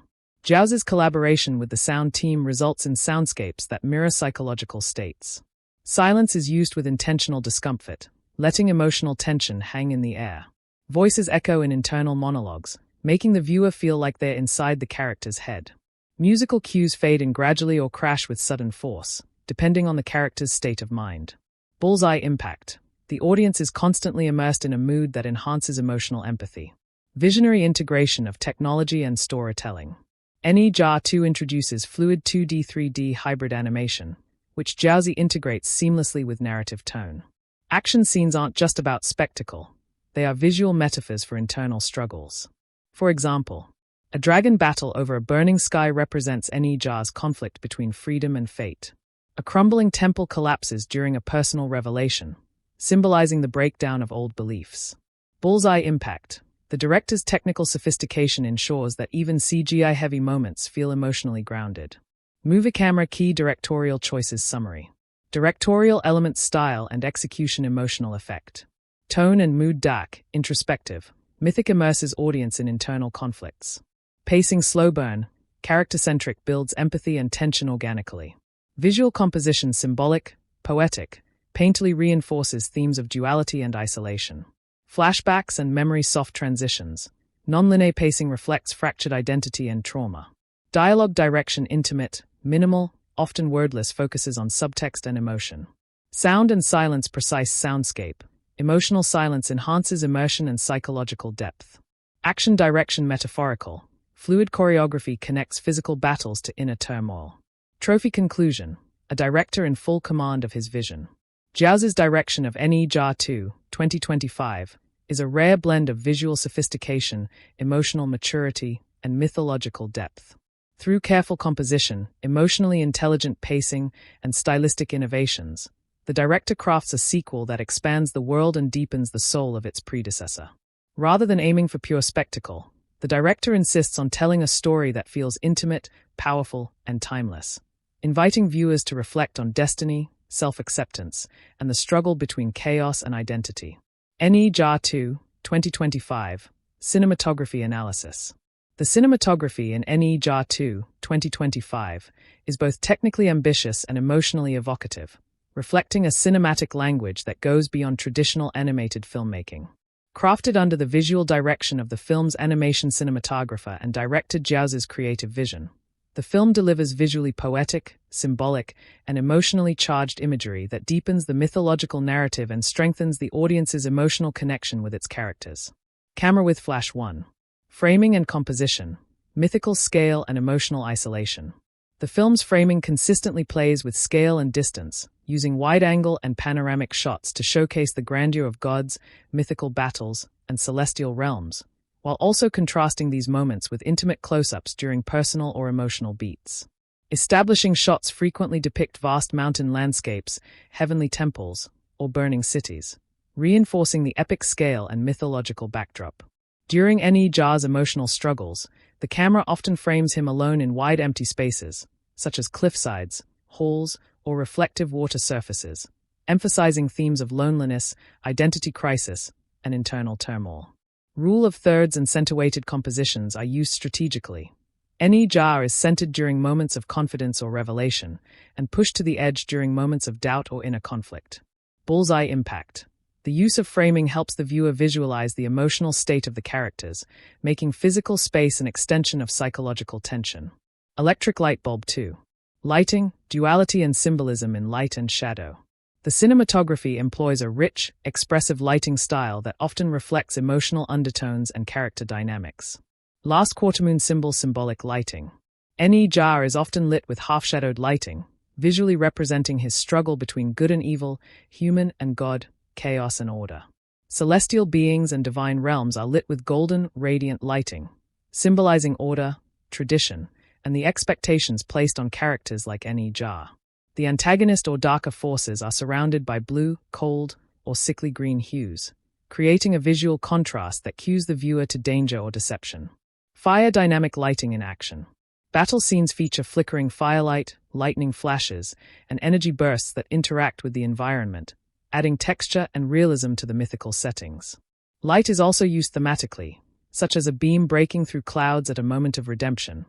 Jiaozi's collaboration with the sound team results in soundscapes that mirror psychological states. Silence is used with intentional discomfort, letting emotional tension hang in the air. Voices echo in internal monologues, making the viewer feel like they're inside the character's head. Musical cues fade in gradually or crash with sudden force, depending on the character's state of mind. Bullseye impact. The audience is constantly immersed in a mood that enhances emotional empathy. Visionary integration of technology and storytelling. Ne Zha 2 introduces fluid 2D-3D hybrid animation, which Jiaozi integrates seamlessly with narrative tone. Action scenes aren't just about spectacle. They are visual metaphors for internal struggles. For example, a dragon battle over a burning sky represents Ne Zha's conflict between freedom and fate. A crumbling temple collapses during a personal revelation, symbolizing the breakdown of old beliefs. Bullseye impact. The director's technical sophistication ensures that even CGI-heavy moments feel emotionally grounded. Movie camera key directorial choices summary. Directorial element style and execution emotional effect. Tone and mood dark, introspective. Mythic immerses audience in internal conflicts. Pacing slow burn, character-centric builds empathy and tension organically. Visual composition symbolic, poetic, painterly reinforces themes of duality and isolation. Flashbacks and memory soft transitions. Non-linear pacing reflects fractured identity and trauma. Dialogue direction intimate, minimal, often wordless focuses on subtext and emotion. Sound and silence precise soundscape. Emotional silence enhances immersion and psychological depth. Action direction metaphorical. Fluid choreography connects physical battles to inner turmoil. Trophy conclusion. A director in full command of his vision. Jiaozi's direction of Ne Zha 2, 2025, is a rare blend of visual sophistication, emotional maturity, and mythological depth. Through careful composition, emotionally intelligent pacing, and stylistic innovations, the director crafts a sequel that expands the world and deepens the soul of its predecessor. Rather than aiming for pure spectacle, the director insists on telling a story that feels intimate, powerful, and timeless, inviting viewers to reflect on destiny, self-acceptance, and the struggle between chaos and identity. Ne Zha 2, 2025, Cinematography Analysis. The cinematography in Ne Zha 2, 2025, is both technically ambitious and emotionally evocative, reflecting a cinematic language that goes beyond traditional animated filmmaking. Crafted under the visual direction of the film's animation cinematographer and director Jiaozi's creative vision, the film delivers visually poetic, symbolic, and emotionally charged imagery that deepens the mythological narrative and strengthens the audience's emotional connection with its characters. Camera with Flash 1. Framing and composition, mythical scale and emotional isolation. The film's framing consistently plays with scale and distance, using wide-angle and panoramic shots to showcase the grandeur of gods, mythical battles, and celestial realms, while also contrasting these moments with intimate close-ups during personal or emotional beats. Establishing shots frequently depict vast mountain landscapes, heavenly temples, or burning cities, reinforcing the epic scale and mythological backdrop. During Ne Zha's emotional struggles, the camera often frames him alone in wide empty spaces, such as cliffsides, halls, or reflective water surfaces, emphasizing themes of loneliness, identity crisis, and internal turmoil. Rule of thirds and center-weighted compositions are used strategically. Ne Zha is centered during moments of confidence or revelation, and pushed to the edge during moments of doubt or inner conflict. Bullseye impact. The use of framing helps the viewer visualize the emotional state of the characters, making physical space an extension of psychological tension. Electric light bulb 2. Lighting, duality and symbolism in light and shadow. The cinematography employs a rich, expressive lighting style that often reflects emotional undertones and character dynamics. Last quartermoon symbolic lighting. Ne Zha is often lit with half-shadowed lighting, visually representing his struggle between good and evil, human and god, chaos and order. Celestial beings and divine realms are lit with golden, radiant lighting, symbolizing order, tradition, and the expectations placed on characters like Ne Zha. The antagonist or darker forces are surrounded by blue, cold, or sickly green hues, creating a visual contrast that cues the viewer to danger or deception. Fire dynamic lighting in action. Battle scenes feature flickering firelight, lightning flashes, and energy bursts that interact with the environment, adding texture and realism to the mythical settings. Light is also used thematically, such as a beam breaking through clouds at a moment of redemption,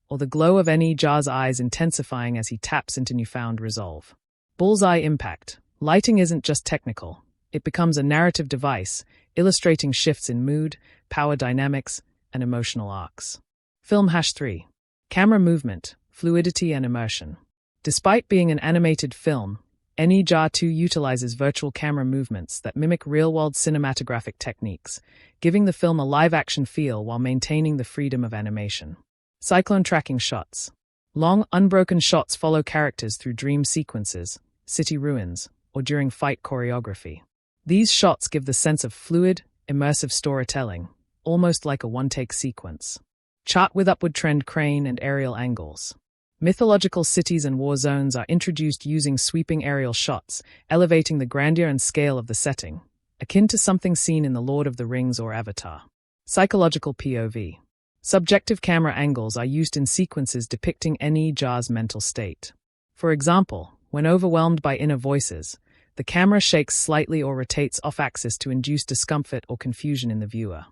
or the glow of Ne Zha's eyes intensifying as he taps into newfound resolve. Bullseye impact. Lighting isn't just technical. It becomes a narrative device, illustrating shifts in mood, power dynamics, and emotional arcs. Film #3. Camera movement, fluidity and immersion. Despite being an animated film, Ne Zha 2 utilizes virtual camera movements that mimic real-world cinematographic techniques, giving the film a live-action feel while maintaining the freedom of animation. Cyclone tracking shots. Long, unbroken shots follow characters through dream sequences, city ruins, or during fight choreography. These shots give the sense of fluid, immersive storytelling, almost like a one-take sequence. Chart with upward trend crane and aerial angles. Mythological cities and war zones are introduced using sweeping aerial shots, elevating the grandeur and scale of the setting, akin to something seen in The Lord of the Rings or Avatar. Psychological POV. Subjective camera angles are used in sequences depicting Ne Zha's mental state. For example, when overwhelmed by inner voices, the camera shakes slightly or rotates off-axis to induce discomfort or confusion in the viewer.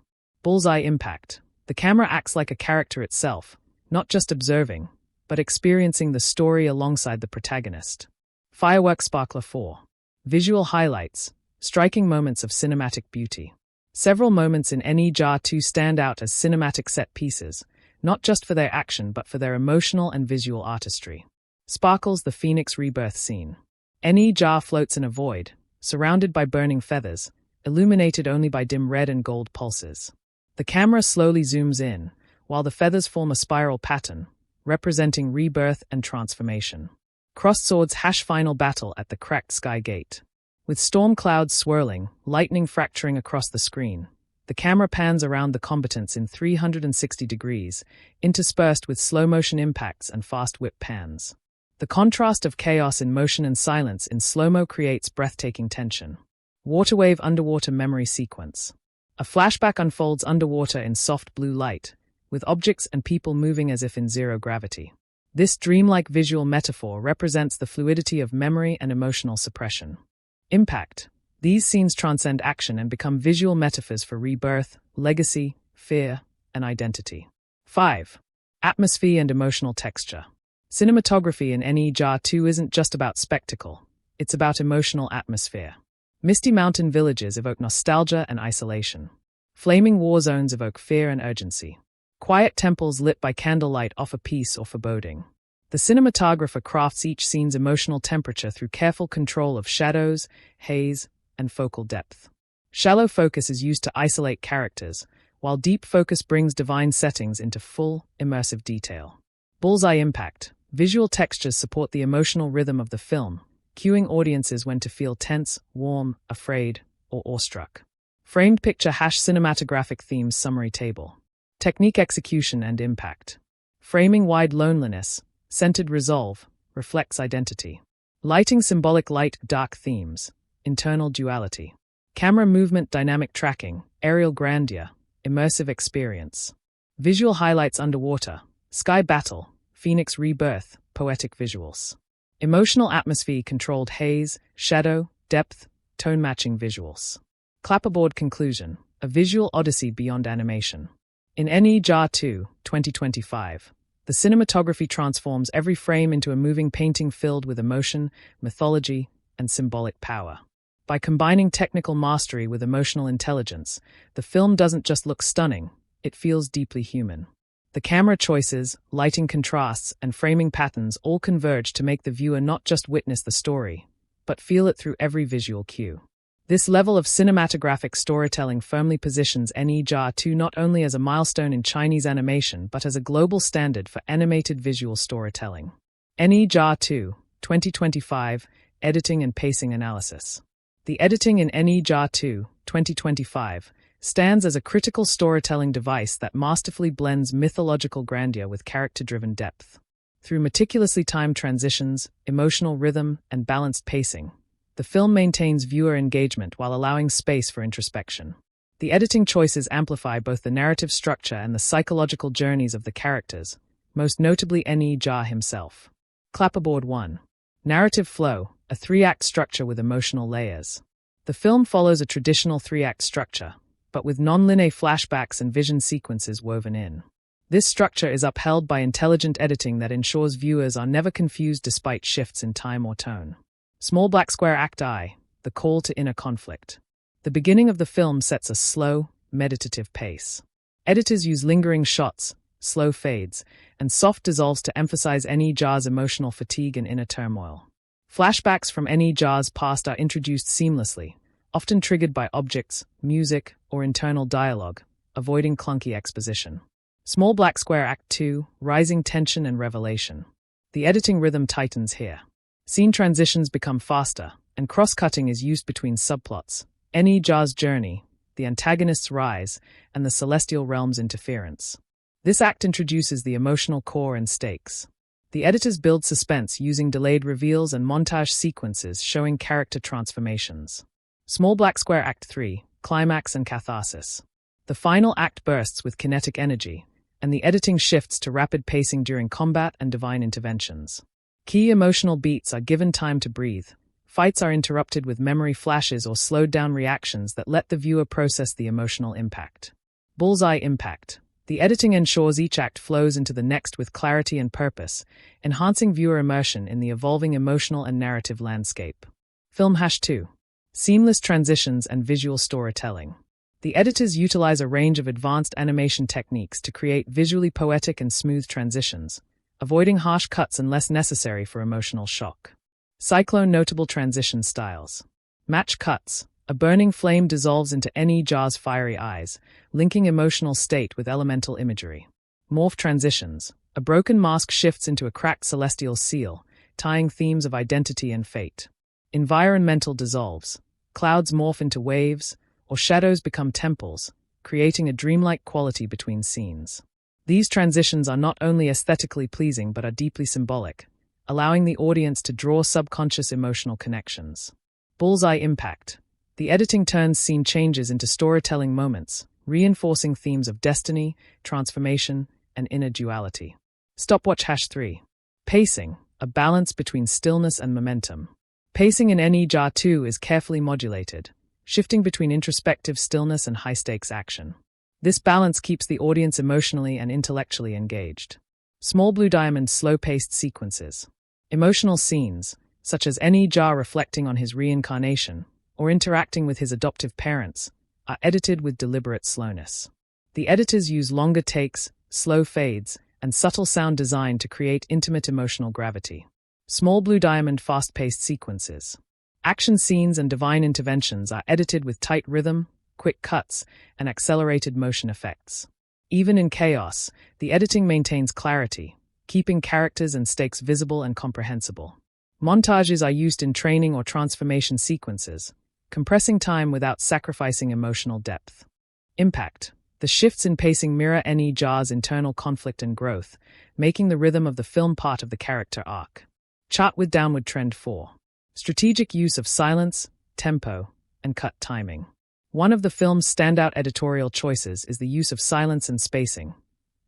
Bullseye impact. The camera acts like a character itself, not just observing, but experiencing the story alongside the protagonist. Fireworks sparkler 4. Visual highlights, striking moments of cinematic beauty. Several moments in Ne Zha 2 stand out as cinematic set pieces, not just for their action but for their emotional and visual artistry. Sparkles the Phoenix rebirth scene. Ne Zha floats in a void, surrounded by burning feathers, illuminated only by dim red and gold pulses. The camera slowly zooms in, while the feathers form a spiral pattern, representing rebirth and transformation. Crossed swords final battle at the cracked sky gate. With storm clouds swirling, lightning fracturing across the screen, the camera pans around the combatants in 360 degrees, interspersed with slow-motion impacts and fast whip pans. The contrast of chaos in motion and silence in slow-mo creates breathtaking tension. Waterwave underwater memory sequence. A flashback unfolds underwater in soft blue light, with objects and people moving as if in zero gravity. This dreamlike visual metaphor represents the fluidity of memory and emotional suppression. Impact. These scenes transcend action and become visual metaphors for rebirth, legacy, fear, and identity. 5. Atmosphere and emotional texture. Cinematography in Ne Zha 2 isn't just about spectacle, it's about emotional atmosphere. Misty mountain villages evoke nostalgia and isolation. Flaming war zones evoke fear and urgency. Quiet temples lit by candlelight offer peace or foreboding. The cinematographer crafts each scene's emotional temperature through careful control of shadows, haze, and focal depth. Shallow focus is used to isolate characters, while deep focus brings divine settings into full, immersive detail. Bullseye impact. Visual textures support the emotional rhythm of the film, cueing audiences when to feel tense, warm, afraid, or awestruck. Framed picture cinematographic themes summary table. Technique execution and impact. Framing wide loneliness, centered resolve, reflects identity. Lighting symbolic light-dark themes, internal duality. Camera movement dynamic tracking, aerial grandeur, immersive experience. Visual highlights underwater, sky battle, Phoenix rebirth, poetic visuals. Emotional atmosphere controlled haze, shadow, depth, tone-matching visuals. Clapperboard conclusion, a visual odyssey beyond animation. In Ne Zha 2, 2025, the cinematography transforms every frame into a moving painting filled with emotion, mythology, and symbolic power. By combining technical mastery with emotional intelligence, the film doesn't just look stunning, it feels deeply human. The camera choices, lighting contrasts, and framing patterns all converge to make the viewer not just witness the story, but feel it through every visual cue. This level of cinematographic storytelling firmly positions Ne Zha 2 not only as a milestone in Chinese animation but as a global standard for animated visual storytelling. Ne Zha 2, 2025, Editing and Pacing Analysis. The editing in Ne Zha 2, 2025, stands as a critical storytelling device that masterfully blends mythological grandeur with character-driven depth. Through meticulously timed transitions, emotional rhythm, and balanced pacing, the film maintains viewer engagement while allowing space for introspection. The editing choices amplify both the narrative structure and the psychological journeys of the characters, most notably Ne Zha himself. Clapperboard 1. Narrative flow, a 3-act structure with emotional layers. The film follows a traditional 3-act structure, but with non-linear flashbacks and vision sequences woven in. This structure is upheld by intelligent editing that ensures viewers are never confused despite shifts in time or tone. Small black square Act I, the call to inner conflict. The beginning of the film sets a slow, meditative pace. Editors use lingering shots, slow fades, and soft dissolves to emphasize Ne Zha's emotional fatigue and inner turmoil. Flashbacks from Ne Zha's past are introduced seamlessly, often triggered by objects, music, or internal dialogue, avoiding clunky exposition. Small black square Act II, rising tension and revelation. The editing rhythm tightens here. Scene transitions become faster, and cross-cutting is used between subplots. Ne Zha's journey, the antagonist's rise, and the celestial realm's interference. This act introduces the emotional core and stakes. The editors build suspense using delayed reveals and montage sequences showing character transformations. Small black square Act III, climax and catharsis. The final act bursts with kinetic energy, and the editing shifts to rapid pacing during combat and divine interventions. Key emotional beats are given time to breathe. Fights are interrupted with memory flashes or slowed-down reactions that let the viewer process the emotional impact. Bullseye impact. The editing ensures each act flows into the next with clarity and purpose, enhancing viewer immersion in the evolving emotional and narrative landscape. Film #2. Seamless transitions and visual storytelling. The editors utilize a range of advanced animation techniques to create visually poetic and smooth transitions, avoiding harsh cuts unless necessary for emotional shock. Cyclone notable transition styles. Match cuts. A burning flame dissolves into Ne Zha's fiery eyes, linking emotional state with elemental imagery. Morph transitions. A broken mask shifts into a cracked celestial seal, tying themes of identity and fate. Environmental dissolves. Clouds morph into waves, or shadows become temples, creating a dreamlike quality between scenes. These transitions are not only aesthetically pleasing but are deeply symbolic, allowing the audience to draw subconscious emotional connections. Bullseye impact. The editing turns scene changes into storytelling moments, reinforcing themes of destiny, transformation, and inner duality. Stopwatch #3. Pacing, a balance between stillness and momentum. Pacing in Ne Zha 2 is carefully modulated, shifting between introspective stillness and high-stakes action. This balance keeps the audience emotionally and intellectually engaged. Small blue diamond slow-paced sequences. Emotional scenes, such as Ne Zha reflecting on his reincarnation, or interacting with his adoptive parents, are edited with deliberate slowness. The editors use longer takes, slow fades, and subtle sound design to create intimate emotional gravity. Small blue diamond fast-paced sequences. Action scenes and divine interventions are edited with tight rhythm, quick cuts, and accelerated motion effects. Even in chaos, the editing maintains clarity, keeping characters and stakes visible and comprehensible. Montages are used in training or transformation sequences, compressing time without sacrificing emotional depth. Impact. The shifts in pacing mirror Ne Zha's internal conflict and growth, making the rhythm of the film part of the character arc. Chart with downward trend 4. Strategic use of silence, tempo, and cut timing. One of the film's standout editorial choices is the use of silence and spacing,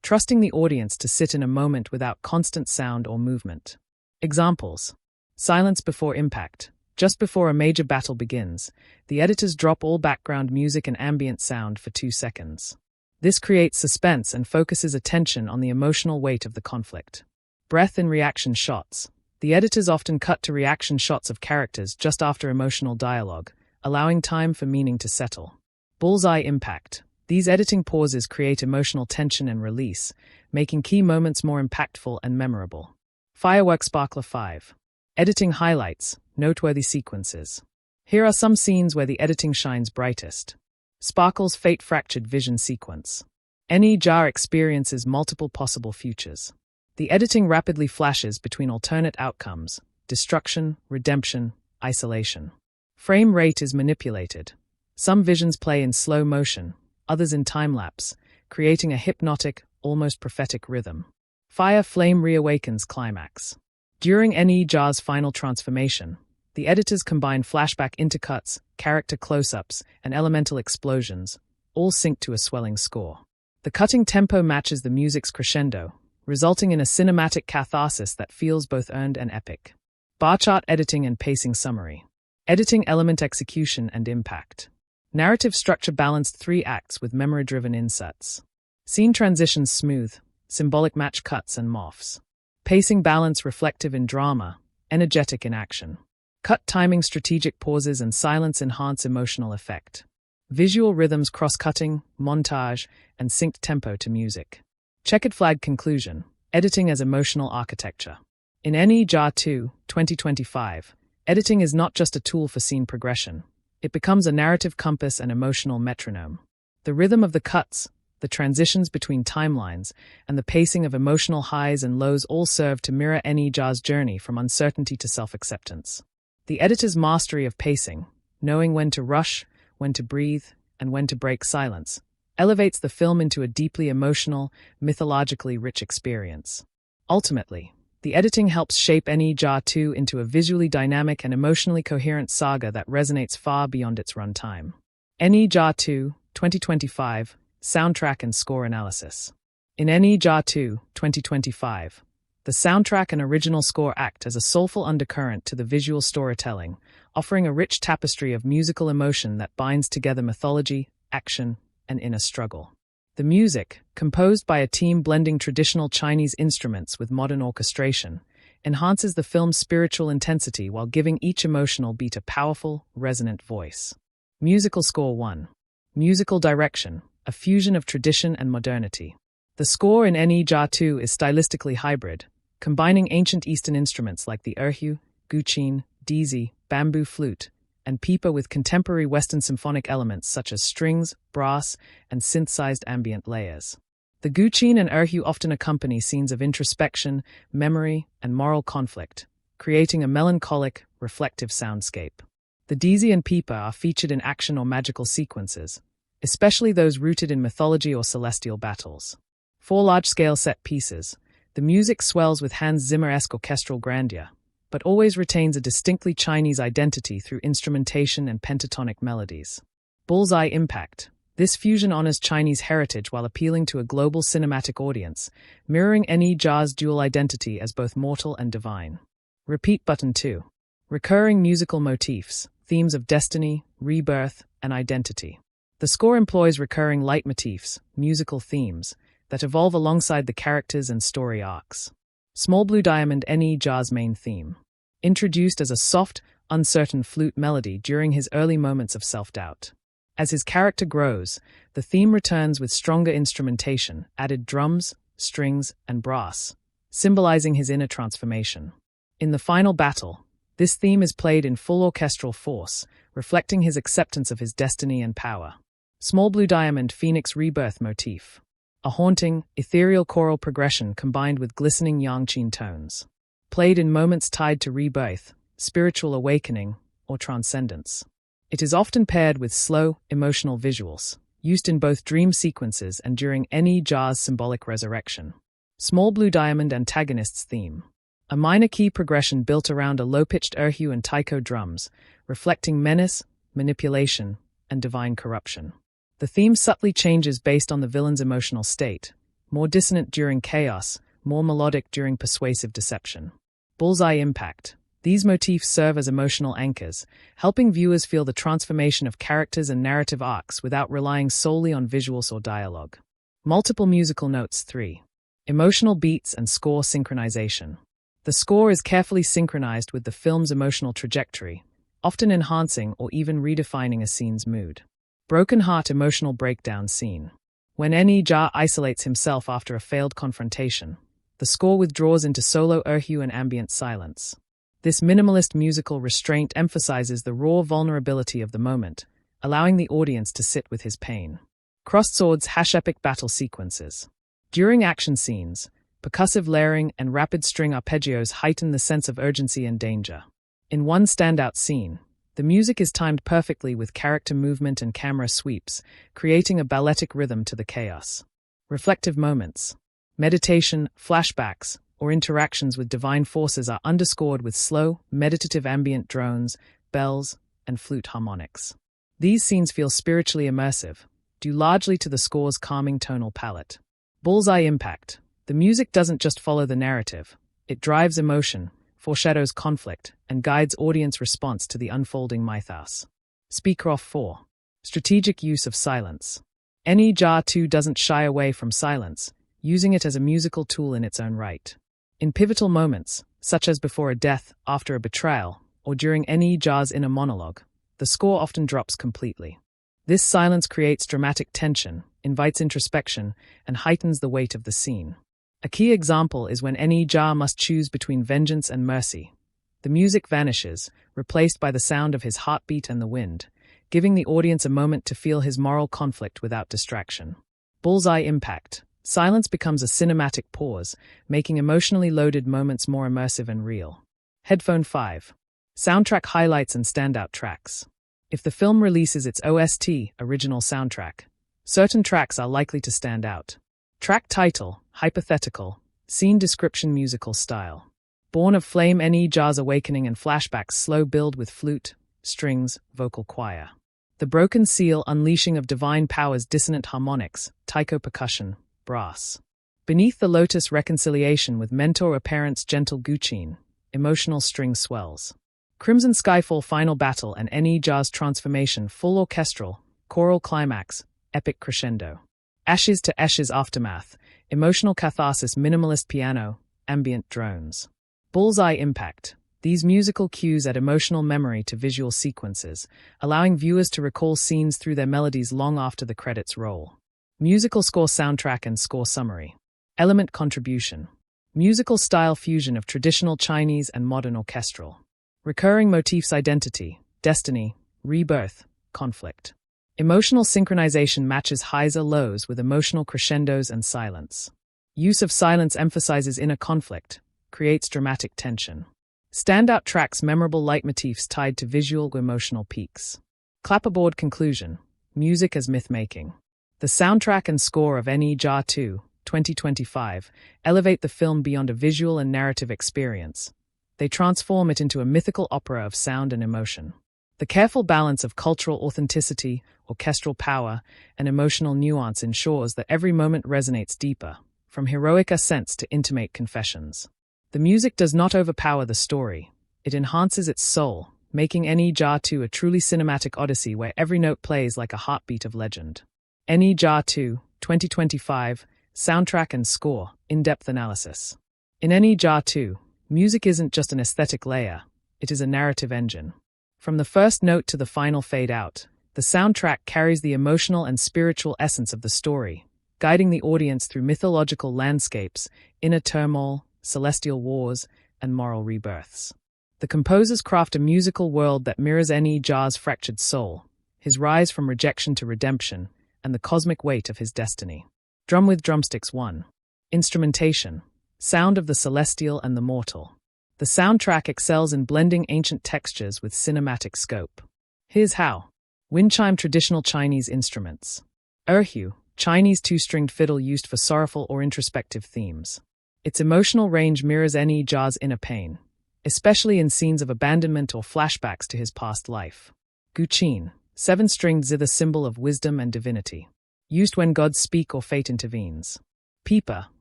trusting the audience to sit in a moment without constant sound or movement. Examples. Silence before impact. Just before a major battle begins, the editors drop all background music and ambient sound for 2 seconds. This creates suspense and focuses attention on the emotional weight of the conflict. Breath in reaction shots. The editors often cut to reaction shots of characters just after emotional dialogue, allowing time for meaning to settle. Bullseye impact. These editing pauses create emotional tension and release, making key moments more impactful and memorable. Firework Sparkler 5. Editing highlights, noteworthy sequences. Here are some scenes where the editing shines brightest. Sparkle's fate-fractured vision sequence. Ne Zha experiences multiple possible futures. The editing rapidly flashes between alternate outcomes: destruction, redemption, isolation. Frame rate is manipulated. Some visions play in slow motion, others in time-lapse, creating a hypnotic, almost prophetic rhythm. Fire Flame reawakens climax. During Ne Zha's final transformation, the editors combine flashback intercuts, character close-ups, and elemental explosions, all synced to a swelling score. The cutting tempo matches the music's crescendo, resulting in a cinematic catharsis that feels both earned and epic. Bar chart editing and pacing summary. Editing element execution and impact. Narrative structure balanced 3 acts with memory-driven inserts. Scene transitions smooth, symbolic match cuts and moffs. Pacing balance reflective in drama, energetic in action. Cut timing strategic pauses and silence enhance emotional effect. Visual rhythms cross-cutting, montage, and synced tempo to music. Checkered flag conclusion, editing as emotional architecture. In Ne Zha 2, 2025, editing is not just a tool for scene progression. It becomes a narrative compass and emotional metronome. The rhythm of the cuts, the transitions between timelines, and the pacing of emotional highs and lows all serve to mirror Ne Zha's journey from uncertainty to self-acceptance. The editor's mastery of pacing, knowing when to rush, when to breathe, and when to break silence, elevates the film into a deeply emotional, mythologically rich experience. Ultimately, the editing helps shape Ne Zha 2 into a visually dynamic and emotionally coherent saga that resonates far beyond its runtime. Ne Zha 2, 2025, Soundtrack and Score Analysis. In Ne Zha 2, 2025, the soundtrack and original score act as a soulful undercurrent to the visual storytelling, offering a rich tapestry of musical emotion that binds together mythology, action, and inner struggle. The music, composed by a team blending traditional Chinese instruments with modern orchestration, enhances the film's spiritual intensity while giving each emotional beat a powerful, resonant voice. Musical Score 1. Musical Direction, a fusion of tradition and modernity. The score in Ne Zha 2 is stylistically hybrid, combining ancient Eastern instruments like the erhu, guqin, dizi, bamboo flute, and pipa with contemporary Western symphonic elements such as strings, brass, and synthesized ambient layers. The guqin and erhu often accompany scenes of introspection, memory, and moral conflict, creating a melancholic, reflective soundscape. The dizi and pipa are featured in action or magical sequences, especially those rooted in mythology or celestial battles. For large-scale set pieces, the music swells with Hans Zimmer-esque orchestral grandeur, but always retains a distinctly Chinese identity through instrumentation and pentatonic melodies. Bullseye Impact. This fusion honors Chinese heritage while appealing to a global cinematic audience, mirroring Ne Zha's dual identity as both mortal and divine. Repeat Button 2. Recurring musical motifs, themes of destiny, rebirth, and identity. The score employs recurring leitmotifs, musical themes, that evolve alongside the characters and story arcs. Small Blue Diamond, Ne Zha's main theme. Introduced as a soft, uncertain flute melody during his early moments of self-doubt. As his character grows, the theme returns with stronger instrumentation, added drums, strings, and brass, symbolizing his inner transformation. In the final battle, this theme is played in full orchestral force, reflecting his acceptance of his destiny and power. Small Blue Diamond, Phoenix Rebirth motif. A haunting, ethereal choral progression combined with glistening yangqin tones. Played in moments tied to rebirth, spiritual awakening, or transcendence. It is often paired with slow, emotional visuals, used in both dream sequences and during Ne Zha's symbolic resurrection. Small Blue Diamond Antagonist's theme. A minor key progression built around a low-pitched erhu and taiko drums, reflecting menace, manipulation, and divine corruption. The theme subtly changes based on the villain's emotional state, more dissonant during chaos, more melodic during persuasive deception. Bullseye Impact. These motifs serve as emotional anchors, helping viewers feel the transformation of characters and narrative arcs without relying solely on visuals or dialogue. Multiple musical notes 3. Emotional beats and score synchronization. The score is carefully synchronized with the film's emotional trajectory, often enhancing or even redefining a scene's mood. Broken Heart Emotional Breakdown Scene. When Ne Zha isolates himself after a failed confrontation, the score withdraws into solo erhu and ambient silence. This minimalist musical restraint emphasizes the raw vulnerability of the moment, allowing the audience to sit with his pain. Crossed Swords Epic Battle Sequences. During action scenes, percussive layering and rapid string arpeggios heighten the sense of urgency and danger. In one standout scene, the music is timed perfectly with character movement and camera sweeps, creating a balletic rhythm to the chaos. Reflective moments. Meditation, flashbacks, or interactions with divine forces are underscored with slow, meditative ambient drones, bells, and flute harmonics. These scenes feel spiritually immersive, due largely to the score's calming tonal palette. Bullseye Impact. The music doesn't just follow the narrative. It drives emotion, foreshadows conflict, and guides audience response to the unfolding mythos. Speaker Off 4. Strategic use of silence. Ne Zha 2 doesn't shy away from silence, using it as a musical tool in its own right. In pivotal moments, such as before a death, after a betrayal, or during Ne Zha's inner monologue, the score often drops completely. This silence creates dramatic tension, invites introspection, and heightens the weight of the scene. A key example is when Ne Zha must choose between vengeance and mercy. The music vanishes, replaced by the sound of his heartbeat and the wind, giving the audience a moment to feel his moral conflict without distraction. Bullseye impact. Silence becomes a cinematic pause, making emotionally loaded moments more immersive and real. Headphone 5. Soundtrack highlights and standout tracks. If the film releases its OST, original soundtrack, certain tracks are likely to stand out. Track title, hypothetical, scene description musical style. Born of Flame Ne Zha's awakening and flashbacks slow build with flute, strings, vocal choir. The Broken Seal unleashing of divine powers dissonant harmonics, taiko percussion, brass. Beneath the Lotus reconciliation with mentor apparent's gentle guqin, emotional string swells. Crimson Skyfall final battle and Ne Zha's transformation full orchestral, choral climax, epic crescendo. Ashes to Ashes aftermath, emotional catharsis minimalist piano, ambient drones. Bullseye impact. These musical cues add emotional memory to visual sequences, allowing viewers to recall scenes through their melodies long after the credits roll. Musical score soundtrack and score summary. Element contribution. Musical style fusion of traditional Chinese and modern orchestral. Recurring motifs identity, destiny, rebirth, conflict. Emotional synchronization matches highs or lows with emotional crescendos and silence. Use of silence emphasizes inner conflict, creates dramatic tension. Standout tracks memorable leitmotifs tied to visual or emotional peaks. Clapperboard conclusion. Music as myth-making. The soundtrack and score of Ne Zha 2, 2025, elevate the film beyond a visual and narrative experience. They transform it into a mythical opera of sound and emotion. The careful balance of cultural authenticity, orchestral power, and emotional nuance ensures that every moment resonates deeper, from heroic ascents to intimate confessions. The music does not overpower the story. It enhances its soul, making Ne Zha 2 a truly cinematic odyssey where every note plays like a heartbeat of legend. Ne Zha 2, 2025, soundtrack and score, in-depth analysis. In Ne Zha 2, music isn't just an aesthetic layer, it is a narrative engine. From the first note to the final fade-out, the soundtrack carries the emotional and spiritual essence of the story, guiding the audience through mythological landscapes, inner turmoil, celestial wars, and moral rebirths. The composers craft a musical world that mirrors Ne Zha's fractured soul, his rise from rejection to redemption, and the cosmic weight of his destiny. Drum with Drumsticks 1. Instrumentation. Sound of the celestial and the mortal. The soundtrack excels in blending ancient textures with cinematic scope. Here's how. Wind chime traditional Chinese instruments. Erhu, Chinese two-stringed fiddle used for sorrowful or introspective themes. Its emotional range mirrors Ne Zha's inner pain, especially in scenes of abandonment or flashbacks to his past life. Guqin, seven-stringed zither symbol of wisdom and divinity. Used when gods speak or fate intervenes. Pipa,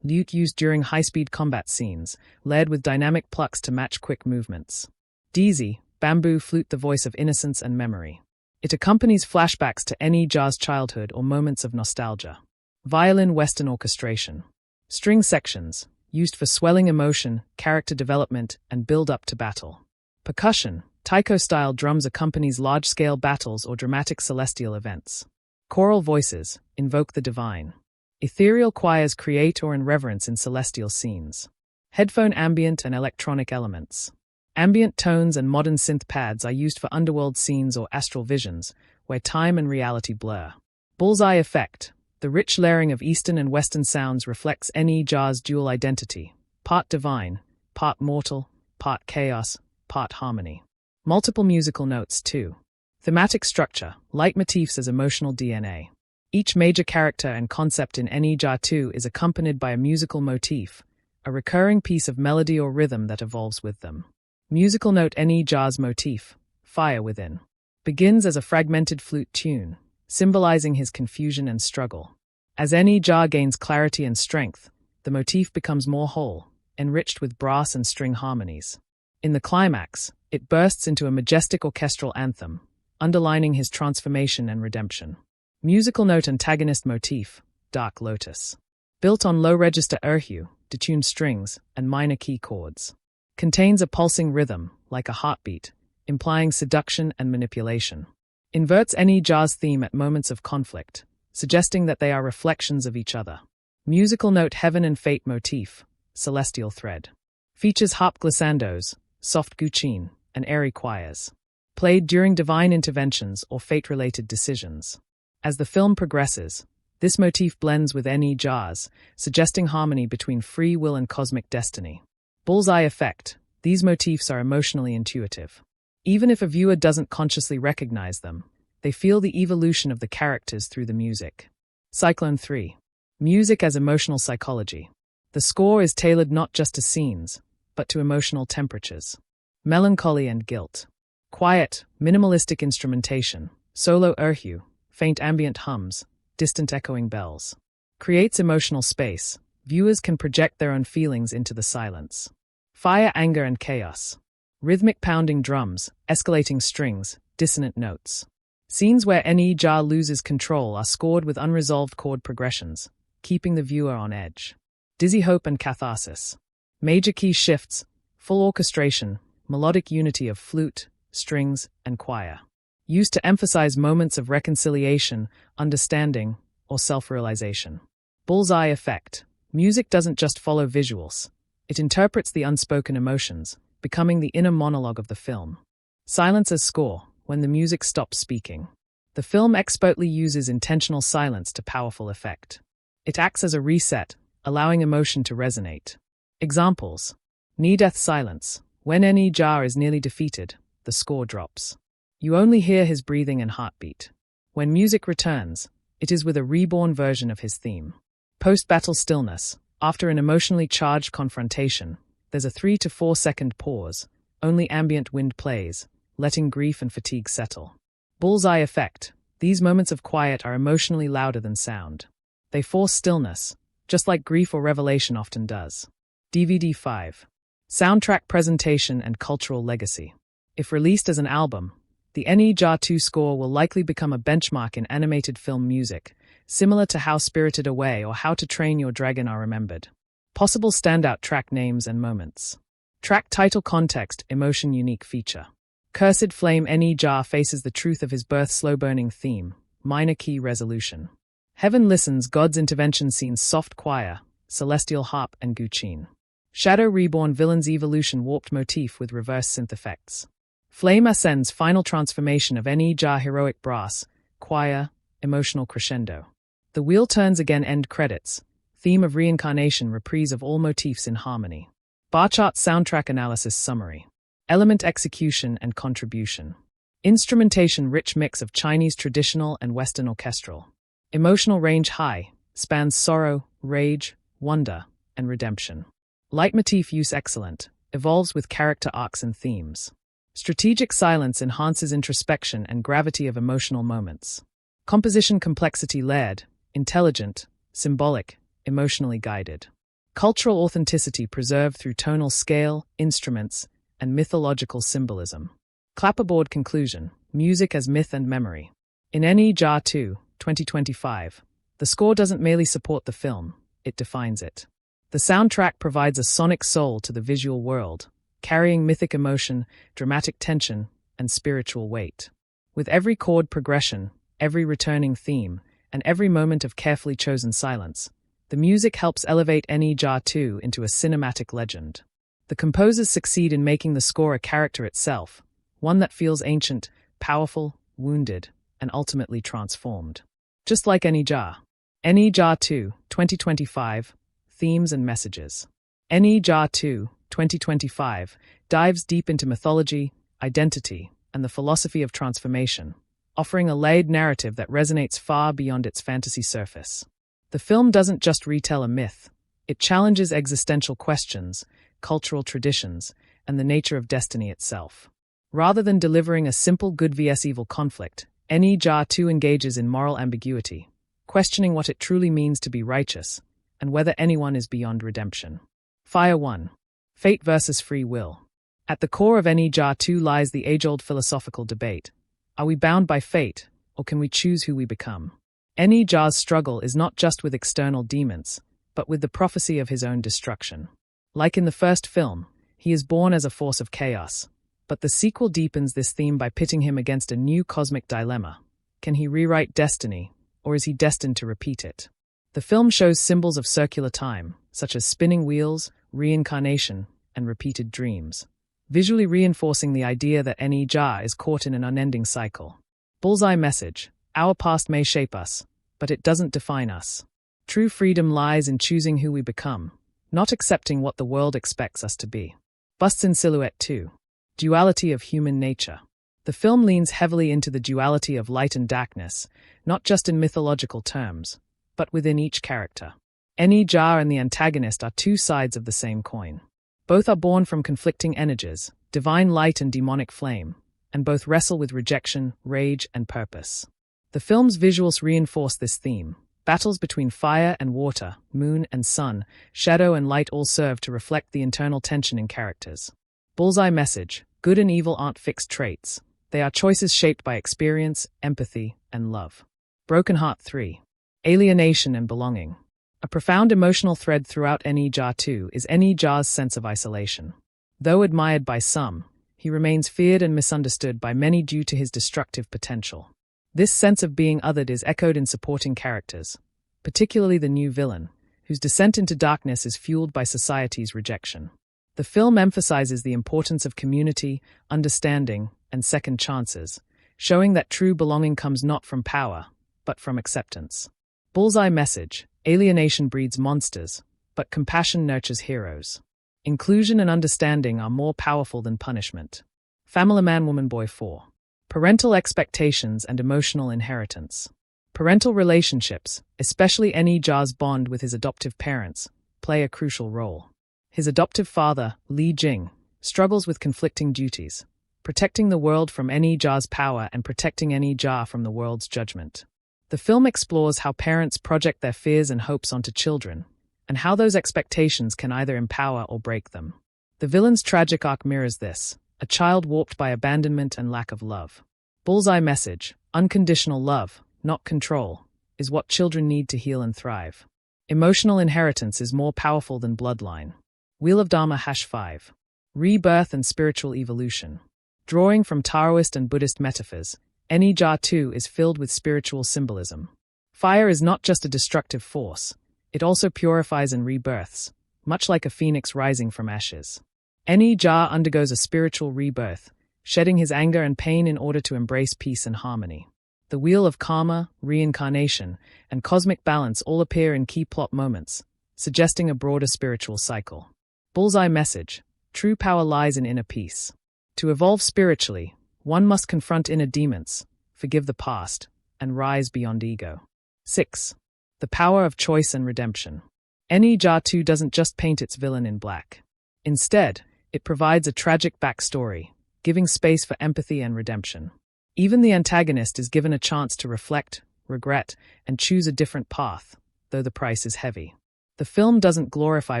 lute used during high-speed combat scenes, layered with dynamic plucks to match quick movements. Dizi, bamboo flute the voice of innocence and memory. It accompanies flashbacks to Ne Zha's childhood or moments of nostalgia. Violin Western orchestration. String sections, used for swelling emotion, character development, and build-up to battle. Percussion, taiko-style drums accompanies large-scale battles or dramatic celestial events. Choral voices, invoke the divine. Ethereal choirs create or in reverence in celestial scenes. Headphone ambient and electronic elements. Ambient tones and modern synth pads are used for underworld scenes or astral visions, where time and reality blur. Bullseye effect. The rich layering of Eastern and Western sounds reflects Ne Zha's dual identity, part divine, part mortal, part chaos, part harmony. Multiple musical notes, too. Thematic structure, leitmotifs as emotional DNA. Each major character and concept in Ne Zha 2 is accompanied by a musical motif, a recurring piece of melody or rhythm that evolves with them. Musical note Ne Zha's motif, Fire Within, begins as a fragmented flute tune, symbolizing his confusion and struggle. As Ne Zha gains clarity and strength, the motif becomes more whole, enriched with brass and string harmonies. In the climax, it bursts into a majestic orchestral anthem, underlining his transformation and redemption. Musical note antagonist motif, Dark Lotus. Built on low-register erhu, detuned strings, and minor key chords. Contains a pulsing rhythm, like a heartbeat, implying seduction and manipulation. Inverts Ne Zha's theme at moments of conflict, suggesting that they are reflections of each other. Musical note heaven and fate motif, celestial thread. Features harp glissandos, soft guqin, and airy choirs. Played during divine interventions or fate-related decisions. As the film progresses, this motif blends with Ne Zha's, suggesting harmony between free will and cosmic destiny. Bullseye effect. These motifs are emotionally intuitive. Even if a viewer doesn't consciously recognize them, they feel the evolution of the characters through the music. Cyclone 3. Music as emotional psychology. The score is tailored not just to scenes, but to emotional temperatures. Melancholy and guilt. Quiet, minimalistic instrumentation, solo erhu, faint ambient hums, distant echoing bells. Creates emotional space. Viewers can project their own feelings into the silence. Fire, anger, and chaos. Rhythmic pounding drums, escalating strings, dissonant notes. Scenes where Ne Zha loses control are scored with unresolved chord progressions, keeping the viewer on edge. Dizzy hope and catharsis. Major key shifts, full orchestration, melodic unity of flute, strings, and choir. Used to emphasize moments of reconciliation, understanding, or self-realization. Bullseye effect. Music doesn't just follow visuals. It interprets the unspoken emotions, becoming the inner monologue of the film. Silence as score, when the music stops speaking. The film expertly uses intentional silence to powerful effect. It acts as a reset, allowing emotion to resonate. Examples. Death silence. When Ne Zha is nearly defeated, the score drops. You only hear his breathing and heartbeat. When music returns, it is with a reborn version of his theme. Post-battle stillness. After an emotionally charged confrontation, there's a 3 to 4 second pause, only ambient wind plays, letting grief and fatigue settle. Bullseye effect. These moments of quiet are emotionally louder than sound. They force stillness, just like grief or revelation often does. DVD 5. Soundtrack presentation and cultural legacy. If released as an album, the Ne Zha 2 score will likely become a benchmark in animated film music, similar to how Spirited Away or How to Train Your Dragon are remembered. Possible standout track names and moments. Track title context, emotion unique feature. Cursed Flame. Ne Zha faces the truth of his birth slow-burning theme, minor key resolution. Heaven listens, God's intervention scenes, soft choir, celestial harp and guqin. Shadow Reborn, villain's evolution, warped motif with reverse synth effects. Flame ascends, final transformation of Ne Zha, heroic brass, choir, emotional crescendo. The wheel turns again, end credits. Theme of reincarnation, reprise of all motifs in harmony. Bar chart soundtrack analysis summary. Element execution and contribution. Instrumentation, rich mix of Chinese traditional and Western orchestral. Emotional range high, spans sorrow, rage, wonder, and redemption. Leitmotif use excellent, evolves with character arcs and themes. Strategic silence enhances introspection and gravity of emotional moments. Composition complexity layered, intelligent, symbolic, emotionally guided. Cultural authenticity preserved through tonal scale, instruments, and mythological symbolism. Clapperboard conclusion, music as myth and memory. In Ne Zha 2, 2025, the score doesn't merely support the film, it defines it. The soundtrack provides a sonic soul to the visual world, carrying mythic emotion, dramatic tension, and spiritual weight. With every chord progression, every returning theme, and every moment of carefully chosen silence, the music helps elevate Ne Zha 2 into a cinematic legend. The composers succeed in making the score a character itself, one that feels ancient, powerful, wounded, and ultimately transformed. Just like Ne Zha. Ne Zha 2, 2025, Themes and Messages. Ne Zha 2, 2025, dives deep into mythology, identity, and the philosophy of transformation, offering a layered narrative that resonates far beyond its fantasy surface. The film doesn't just retell a myth, it challenges existential questions, cultural traditions, and the nature of destiny itself. Rather than delivering a simple good vs evil conflict, Ne Zha 2 engages in moral ambiguity, questioning what it truly means to be righteous, and whether anyone is beyond redemption. Fire 1. Fate versus free will. At the core of Ne Zha 2 lies the age-old philosophical debate. Are we bound by fate, or can we choose who we become? Ne Zha's struggle is not just with external demons, but with the prophecy of his own destruction. Like in the first film, he is born as a force of chaos, but the sequel deepens this theme by pitting him against a new cosmic dilemma. Can he rewrite destiny, or is he destined to repeat it? The film shows symbols of circular time, such as spinning wheels, reincarnation, and repeated dreams, visually reinforcing the idea that Ne Zha is caught in an unending cycle. Bullseye message: our past may shape us, but it doesn't define us. True freedom lies in choosing who we become, not accepting what the world expects us to be. Busts in Silhouette 2. Duality of human nature. The film leans heavily into the duality of light and darkness, not just in mythological terms, but within each character. Ne Zha and the antagonist are two sides of the same coin. Both are born from conflicting energies, divine light and demonic flame, and both wrestle with rejection, rage, and purpose. The film's visuals reinforce this theme. Battles between fire and water, moon and sun, shadow and light all serve to reflect the internal tension in characters. Bullseye message: good and evil aren't fixed traits. They are choices shaped by experience, empathy, and love. Broken Heart 3. Alienation and belonging. A profound emotional thread throughout Ne Zha 2 is Ne Zha's sense of isolation. Though admired by some, he remains feared and misunderstood by many due to his destructive potential. This sense of being othered is echoed in supporting characters, particularly the new villain, whose descent into darkness is fueled by society's rejection. The film emphasizes the importance of community, understanding, and second chances, showing that true belonging comes not from power, but from acceptance. Bullseye message: alienation breeds monsters, but compassion nurtures heroes. Inclusion and understanding are more powerful than punishment. Family Man Woman Boy 4. Parental expectations and emotional inheritance. Parental relationships, especially Ne Zha's bond with his adoptive parents, play a crucial role. His adoptive father, Li Jing, struggles with conflicting duties, protecting the world from Ne Zha's power and protecting Ne Zha from the world's judgment. The film explores how parents project their fears and hopes onto children, and how those expectations can either empower or break them. The villain's tragic arc mirrors this: a child warped by abandonment and lack of love. Bullseye message: unconditional love, not control, is what children need to heal and thrive. Emotional inheritance is more powerful than bloodline. Wheel of Dharma #5. Rebirth and spiritual evolution. Drawing from Taoist and Buddhist metaphors, Ne Zha 2 is filled with spiritual symbolism. Fire is not just a destructive force, it also purifies and rebirths, much like a phoenix rising from ashes. Ne Zha undergoes a spiritual rebirth, shedding his anger and pain in order to embrace peace and harmony. The wheel of karma, reincarnation, and cosmic balance all appear in key plot moments, suggesting a broader spiritual cycle. Bullseye message: true power lies in inner peace. To evolve spiritually, one must confront inner demons, forgive the past, and rise beyond ego. 6. The power of choice and redemption. Ne Zha 2 doesn't just paint its villain in black. Instead, it provides a tragic backstory, giving space for empathy and redemption. Even the antagonist is given a chance to reflect, regret, and choose a different path, though the price is heavy. The film doesn't glorify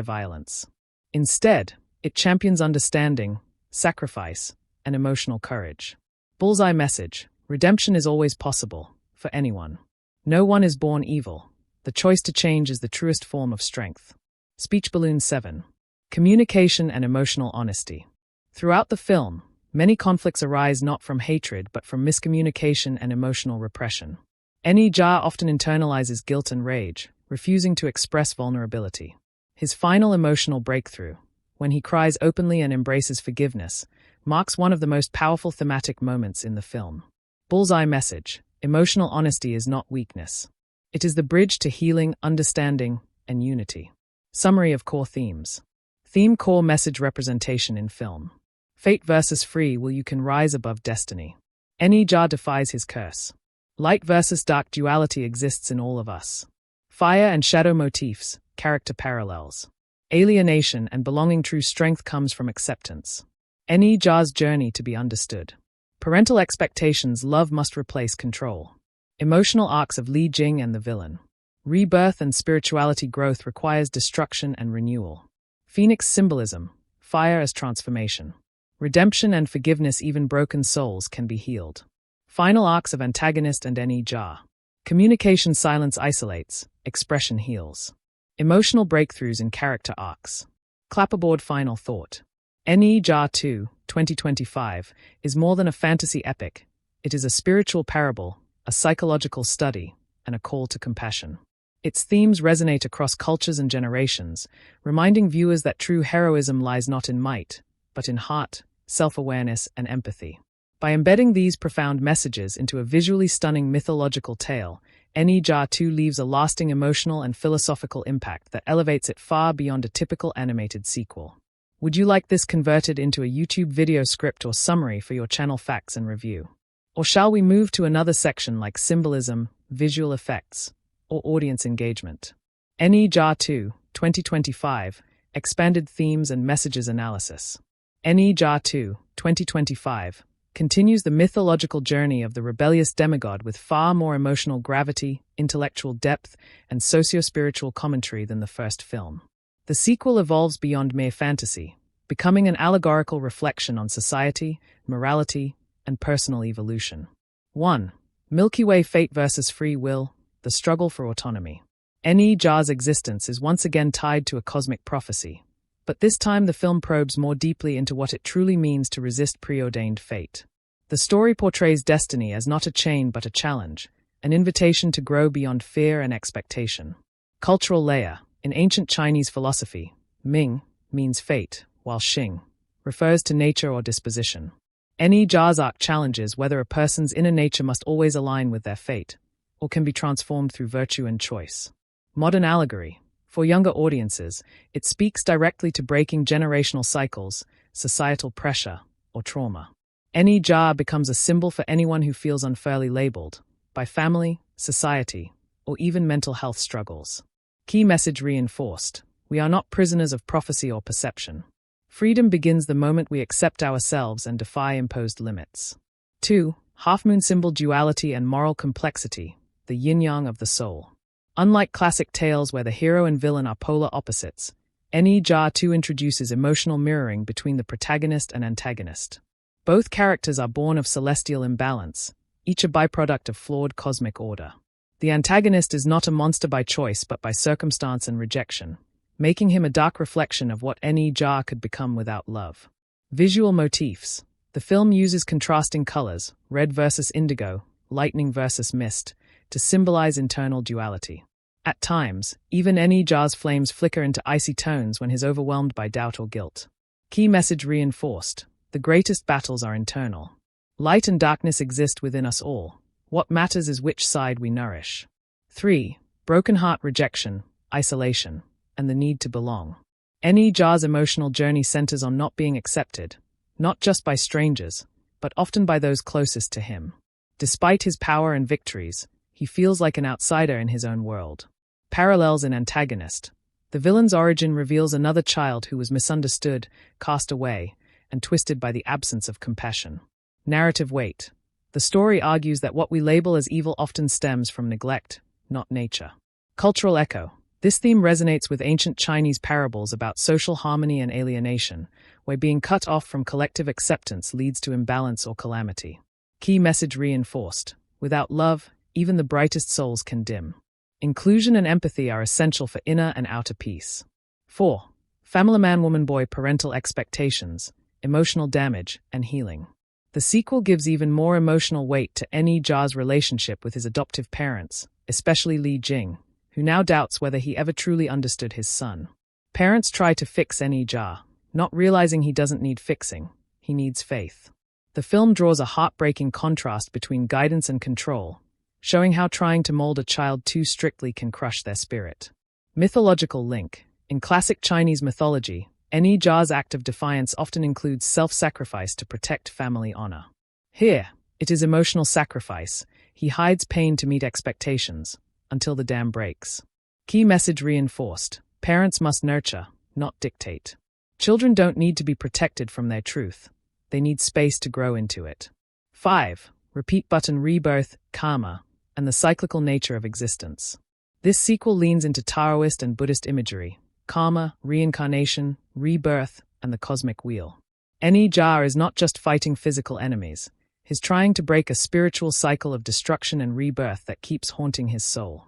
violence. Instead, it champions understanding, sacrifice, and emotional courage. Bullseye message: redemption is always possible, for anyone. No one is born evil. The choice to change is the truest form of strength. Speech Balloon 7. Communication and emotional honesty. Throughout the film, many conflicts arise not from hatred but from miscommunication and emotional repression. Ne Zha often internalizes guilt and rage, refusing to express vulnerability. His final emotional breakthrough, when he cries openly and embraces forgiveness, marks one of the most powerful thematic moments in the film. Bullseye message: emotional honesty is not weakness. It is the bridge to healing, understanding, and unity. Summary of core themes. Theme: core message representation in film. Fate versus free will, you can rise above destiny. Ne Zha defies his curse. Light versus dark, duality exists in all of us. Fire and shadow motifs, character parallels. Alienation and belonging, true strength comes from acceptance. Ne Zha's journey to be understood. Parental expectations, love must replace control. Emotional arcs of Li Jing and the villain. Rebirth and spirituality, growth requires destruction and renewal. Phoenix symbolism, fire as transformation. Redemption and forgiveness, even broken souls can be healed. Final arcs of antagonist and Ne Zha. Communication, silence isolates, expression heals. Emotional breakthroughs in character arcs. Clapperboard final thought. Ne Zha 2, 2025, is more than a fantasy epic. It is a spiritual parable, a psychological study, and a call to compassion. Its themes resonate across cultures and generations, reminding viewers that true heroism lies not in might, but in heart, self-awareness, and empathy. By embedding these profound messages into a visually stunning mythological tale, Ne Zha 2 leaves a lasting emotional and philosophical impact that elevates it far beyond a typical animated sequel. Would you like this converted into a YouTube video script or summary for your channel facts and review? Or shall we move to another section like symbolism, visual effects, or audience engagement? Ne Zha 2, 2025, expanded themes and messages analysis. Ne Zha 2, 2025, continues the mythological journey of the rebellious demigod with far more emotional gravity, intellectual depth, and socio-spiritual commentary than the first film. The sequel evolves beyond mere fantasy, becoming an allegorical reflection on society, morality, and personal evolution. 1. Milky Way fate versus free will, the struggle for autonomy. Ne Zha's existence is once again tied to a cosmic prophecy, but this time the film probes more deeply into what it truly means to resist preordained fate. The story portrays destiny as not a chain but a challenge, an invitation to grow beyond fear and expectation. Cultural layer. In ancient Chinese philosophy, Ming means fate, while Xing refers to nature or disposition. Ne Zha's arc challenges whether a person's inner nature must always align with their fate, or can be transformed through virtue and choice. Modern allegory. For younger audiences, it speaks directly to breaking generational cycles, societal pressure, or trauma. Ne Zha becomes a symbol for anyone who feels unfairly labeled by family, society, or even mental health struggles. Key message reinforced. We are not prisoners of prophecy or perception. Freedom begins the moment we accept ourselves and defy imposed limits. 2. Half-moon symbol duality and moral complexity, the yin-yang of the soul. Unlike classic tales where the hero and villain are polar opposites, Ne Zha 2 introduces emotional mirroring between the protagonist and antagonist. Both characters are born of celestial imbalance, each a byproduct of flawed cosmic order. The antagonist is not a monster by choice but by circumstance and rejection, making him a dark reflection of what Ne Zha could become without love. Visual motifs. The film uses contrasting colors, red versus indigo, lightning versus mist, to symbolize internal duality. At times, even Ne Zha's flames flicker into icy tones when he's overwhelmed by doubt or guilt. Key message reinforced. The greatest battles are internal. Light and darkness exist within us all. What matters is which side we nourish. 3. Broken heart rejection, isolation, and the need to belong. Ne Zha's emotional journey centers on not being accepted, not just by strangers, but often by those closest to him. Despite his power and victories, he feels like an outsider in his own world. Parallels in antagonist. The villain's origin reveals another child who was misunderstood, cast away, and twisted by the absence of compassion. Narrative weight. The story argues that what we label as evil often stems from neglect, not nature. Cultural echo. This theme resonates with ancient Chinese parables about social harmony and alienation, where being cut off from collective acceptance leads to imbalance or calamity. Key message reinforced. Without love, even the brightest souls can dim. Inclusion and empathy are essential for inner and outer peace. 4. Family man-woman-boy parental expectations, emotional damage, and healing. The sequel gives even more emotional weight to Ne Zha's relationship with his adoptive parents, especially Li Jing, who now doubts whether he ever truly understood his son. Parents try to fix Ne Zha, not realizing he doesn't need fixing, he needs faith. The film draws a heartbreaking contrast between guidance and control, showing how trying to mold a child too strictly can crush their spirit. Mythological link. In classic Chinese mythology, Ne Zha's act of defiance often includes self-sacrifice to protect family honor. Here, it is emotional sacrifice. He hides pain to meet expectations, until the dam breaks. Key message reinforced. Parents must nurture, not dictate. Children don't need to be protected from their truth. They need space to grow into it. 5. Repeat button rebirth, karma, and the cyclical nature of existence. This sequel leans into Taoist and Buddhist imagery. Karma, reincarnation, rebirth, and the cosmic wheel. Ne Zha is not just fighting physical enemies. He's trying to break a spiritual cycle of destruction and rebirth that keeps haunting his soul.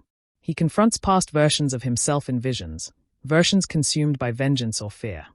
He confronts past versions of himself in visions, versions consumed by vengeance or fear.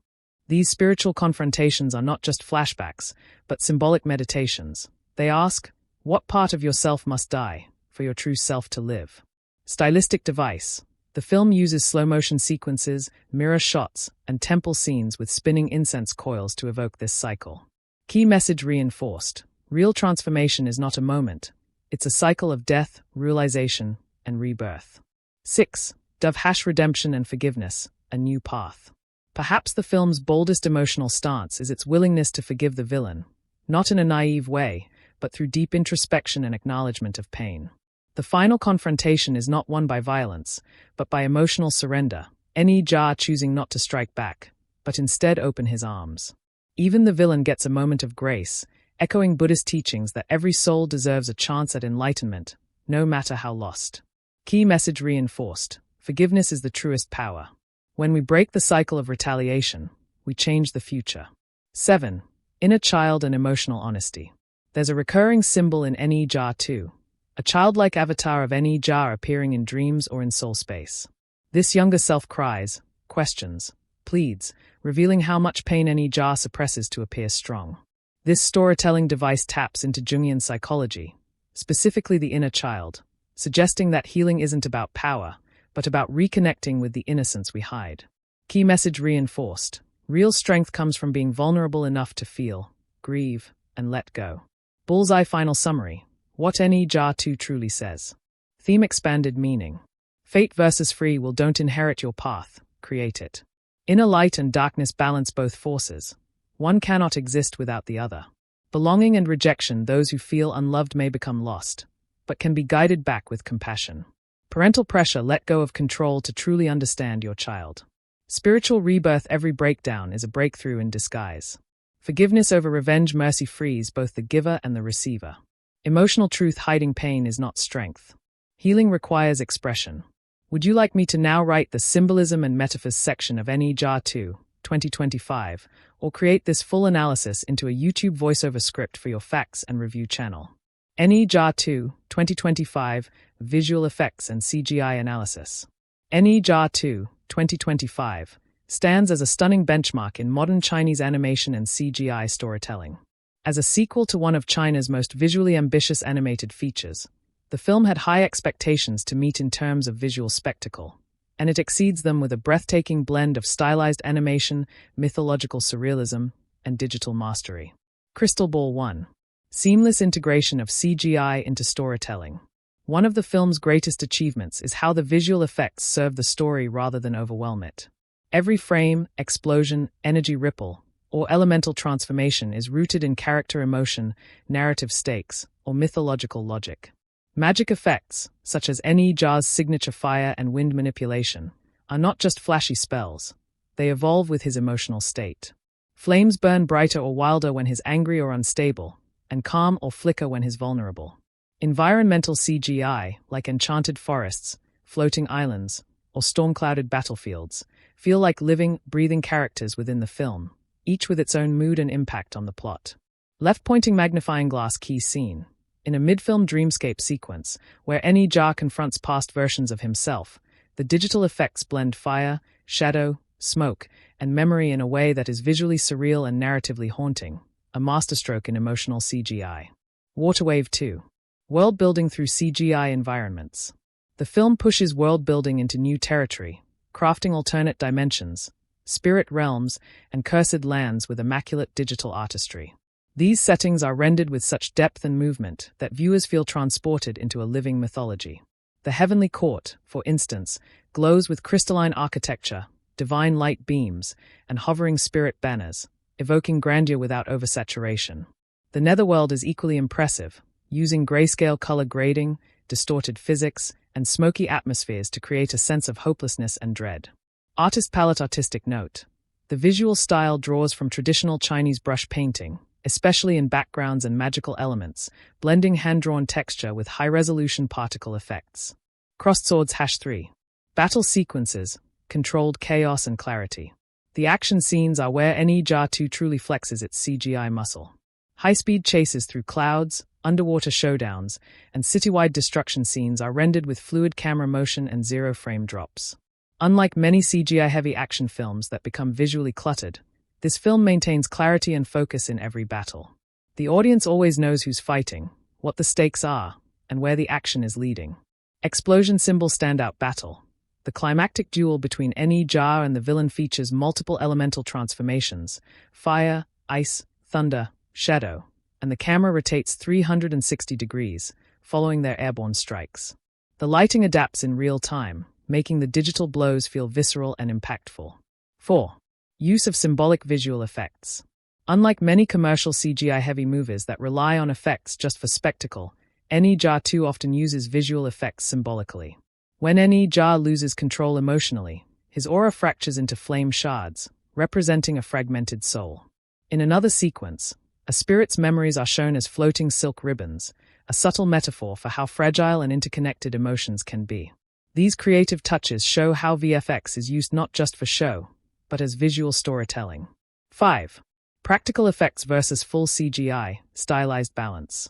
These spiritual confrontations are not just flashbacks, but symbolic meditations. They ask, what part of yourself must die for your true self to live? Stylistic device. The film uses slow-motion sequences, mirror shots, and temple scenes with spinning incense coils to evoke this cycle. Key message reinforced. Real transformation is not a moment. It's a cycle of death, realization, and rebirth. 6. Dove redemption and forgiveness, a new path. Perhaps the film's boldest emotional stance is its willingness to forgive the villain, not in a naive way, but through deep introspection and acknowledgement of pain. The final confrontation is not won by violence, but by emotional surrender, Ne Zha choosing not to strike back, but instead open his arms. Even the villain gets a moment of grace, echoing Buddhist teachings that every soul deserves a chance at enlightenment, no matter how lost. Key message reinforced. Forgiveness is the truest power. When we break the cycle of retaliation, we change the future. 7. Inner child and emotional honesty. There's a recurring symbol in Ne Zha too, a childlike avatar of Ne Zha appearing in dreams or in soul space. This younger self cries, questions, pleads, revealing how much pain Ne Zha suppresses to appear strong. This storytelling device taps into Jungian psychology, specifically the inner child, suggesting that healing isn't about power, but about reconnecting with the innocence we hide. Key message reinforced. Real strength comes from being vulnerable enough to feel, grieve, and let go. Bullseye final summary. What Ne Zha 2 truly says. Theme expanded meaning. Fate versus free will. Don't inherit your path, create it. Inner light and darkness balance both forces. One cannot exist without the other. Belonging and rejection. Those who feel unloved may become lost, but can be guided back with compassion. Parental pressure. Let go of control to truly understand your child. Spiritual rebirth. Every breakdown is a breakthrough in disguise. Forgiveness over revenge. Mercy frees both the giver and the receiver. Emotional truth. Hiding pain is not strength. Healing requires expression. Would you like me to now write the symbolism and metaphors section of Ne Zha 2, 2025, or create this full analysis into a YouTube voiceover script for your facts and review channel? Ne Zha 2, 2025, Visual Effects and CGI Analysis. Ne Zha 2, 2025, stands as a stunning benchmark in modern Chinese animation and CGI storytelling. As a sequel to one of China's most visually ambitious animated features, the film had high expectations to meet in terms of visual spectacle, and it exceeds them with a breathtaking blend of stylized animation, mythological surrealism, and digital mastery. Crystal Ball 1. Seamless integration of CGI into storytelling. One of the film's greatest achievements is how the visual effects serve the story rather than overwhelm it. Every frame, explosion, energy ripple, or elemental transformation is rooted in character emotion, narrative stakes, or mythological logic. Magic effects, such as Ne Zha's signature fire and wind manipulation, are not just flashy spells. They evolve with his emotional state. Flames burn brighter or wilder when he's angry or unstable, and calm or flicker when he's vulnerable. Environmental CGI, like enchanted forests, floating islands, or storm-clouded battlefields, feel like living, breathing characters within the film, each with its own mood and impact on the plot. Left-pointing magnifying glass key scene. In a mid-film dreamscape sequence, where Ne Zha confronts past versions of himself, the digital effects blend fire, shadow, smoke, and memory in a way that is visually surreal and narratively haunting, a masterstroke in emotional CGI. Waterwave 2. World-building through CGI environments. The film pushes world-building into new territory, crafting alternate dimensions, spirit realms, and cursed lands with immaculate digital artistry. These settings are rendered with such depth and movement that viewers feel transported into a living mythology. The heavenly court, for instance, glows with crystalline architecture, divine light beams, and hovering spirit banners, evoking grandeur without oversaturation. The netherworld is equally impressive, using grayscale color grading, distorted physics, and smoky atmospheres to create a sense of hopelessness and dread. Artist palette. Artistic note. The visual style draws from traditional Chinese brush painting, especially in backgrounds and magical elements, blending hand-drawn texture with high-resolution particle effects. Crossed Swords #3. Battle sequences, controlled chaos and clarity. The action scenes are where Ne Zha 2 truly flexes its CGI muscle. High-speed chases through clouds, underwater showdowns, and citywide destruction scenes are rendered with fluid camera motion and zero frame drops. Unlike many CGI-heavy action films that become visually cluttered, this film maintains clarity and focus in every battle. The audience always knows who's fighting, what the stakes are, and where the action is leading. Explosion symbol standout battle. The climactic duel between Ne Zha and the villain features multiple elemental transformations: fire, ice, thunder, shadow, and the camera rotates 360 degrees, following their airborne strikes. The lighting adapts in real time, making the digital blows feel visceral and impactful. 4. Use of symbolic visual effects. Unlike many commercial CGI-heavy movies that rely on effects just for spectacle, Ne Zha 2 often uses visual effects symbolically. When Ne Zha loses control emotionally, his aura fractures into flame shards, representing a fragmented soul. In another sequence, a spirit's memories are shown as floating silk ribbons, a subtle metaphor for how fragile and interconnected emotions can be. These creative touches show how VFX is used not just for show, but as visual storytelling. 5. Practical effects versus full CGI, stylized balance.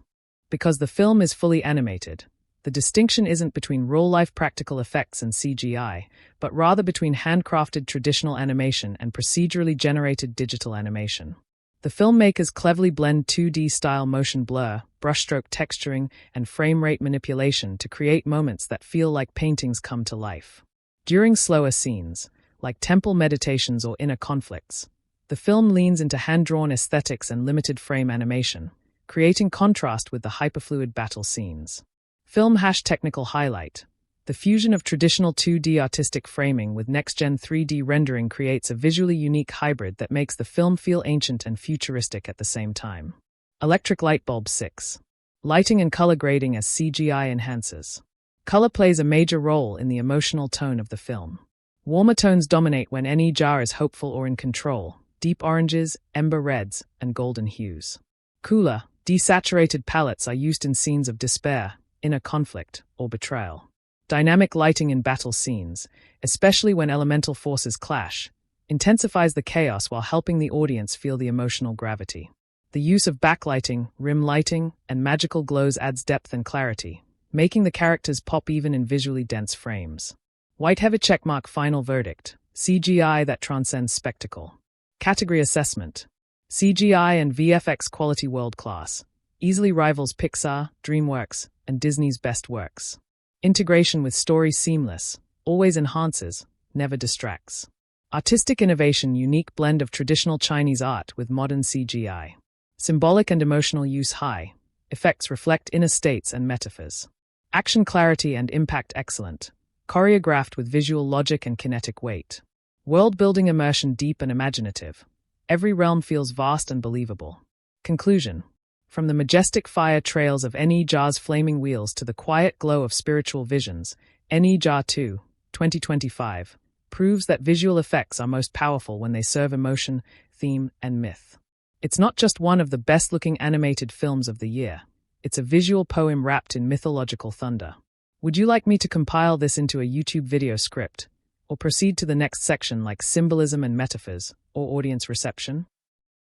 Because the film is fully animated, the distinction isn't between real-life practical effects and CGI, but rather between handcrafted traditional animation and procedurally generated digital animation. The filmmakers cleverly blend 2D-style motion blur, brushstroke texturing, and frame rate manipulation to create moments that feel like paintings come to life. During slower scenes, like temple meditations or inner conflicts, the film leans into hand-drawn aesthetics and limited frame animation, creating contrast with the hyperfluid battle scenes. Film technical highlight. The fusion of traditional 2D artistic framing with next-gen 3D rendering creates a visually unique hybrid that makes the film feel ancient and futuristic at the same time. Electric light bulb 6. Lighting and color grading as CGI enhancers. Color plays a major role in the emotional tone of the film. Warmer tones dominate when Ne Zha is hopeful or in control: deep oranges, ember reds, and golden hues. Cooler, desaturated palettes are used in scenes of despair, inner conflict, or betrayal. Dynamic lighting in battle scenes, especially when elemental forces clash, intensifies the chaos while helping the audience feel the emotional gravity. The use of backlighting, rim lighting, and magical glows adds depth and clarity, making the characters pop even in visually dense frames. White-heavy checkmark final verdict: CGI that transcends spectacle. Category assessment: CGI and VFX quality world-class, easily rivals Pixar, DreamWorks, and Disney's best works. Integration with story seamless, always enhances, never distracts. Artistic innovation: unique blend of traditional Chinese art with modern CGI. Symbolic and emotional use high, effects reflect inner states and metaphors. Action clarity and impact excellent, choreographed with visual logic and kinetic weight. World-building immersion deep and imaginative. Every realm feels vast and believable. Conclusion: from the majestic fire trails of Ne Zha's flaming wheels to the quiet glow of spiritual visions, Ne Zha 2, 2025, proves that visual effects are most powerful when they serve emotion, theme, and myth. It's not just one of the best-looking animated films of the year. It's a visual poem wrapped in mythological thunder. Would you like me to compile this into a YouTube video script, or proceed to the next section like symbolism and metaphors, or audience reception?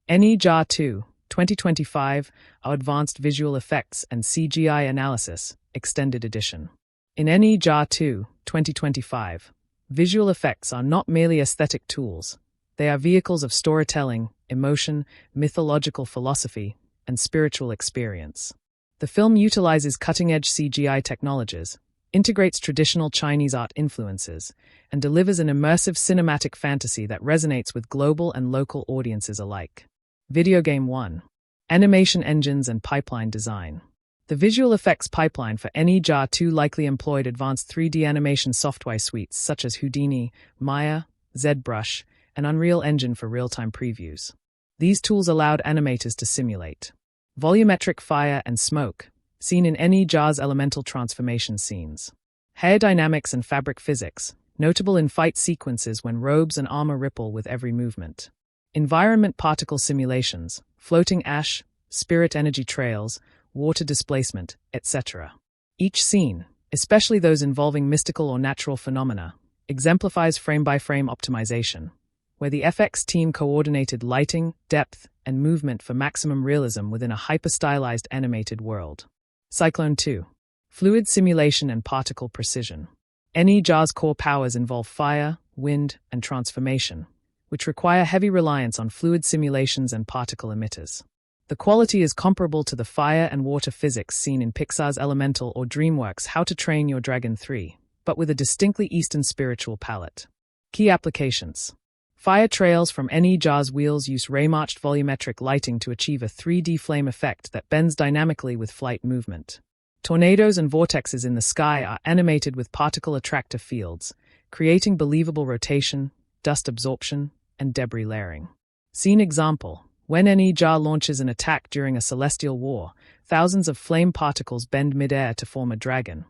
Ne Zha 2, 2025, Our Advanced Visual Effects and CGI Analysis, Extended Edition. In Ne Zha 2, 2025, visual effects are not merely aesthetic tools. They are vehicles of storytelling, emotion, mythological philosophy, and spiritual experience. The film utilizes cutting-edge CGI technologies, integrates traditional Chinese art influences, and delivers an immersive cinematic fantasy that resonates with global and local audiences alike. Video Game 1. Animation engines and pipeline design. The visual effects pipeline for Ne Zha 2 likely employed advanced 3D animation software suites such as Houdini, Maya, ZBrush, and Unreal Engine for real-time previews. These tools allowed animators to simulate volumetric fire and smoke, seen in Ne Zha's elemental transformation scenes. Hair dynamics and fabric physics, notable in fight sequences when robes and armor ripple with every movement. Environment particle simulations, floating ash, spirit energy trails, water displacement, etc. Each scene, especially those involving mystical or natural phenomena, exemplifies frame-by-frame optimization, where the FX team coordinated lighting, depth, and movement for maximum realism within a hyper-stylized animated world. Cyclone 2. Fluid simulation and particle precision. Ne Zha's core powers involve fire, wind, and transformation, which require heavy reliance on fluid simulations and particle emitters. The quality is comparable to the fire and water physics seen in Pixar's Elemental or DreamWorks' How to Train Your Dragon 3, but with a distinctly Eastern spiritual palette. Key applications. Fire trails from Ne Zha's wheels use ray-marched volumetric lighting to achieve a 3D flame effect that bends dynamically with flight movement. Tornadoes and vortexes in the sky are animated with particle attractor fields, creating believable rotation, dust absorption, and debris layering. Scene example. When Ne Zha launches an attack during a celestial war, thousands of flame particles bend mid-air to form a dragon,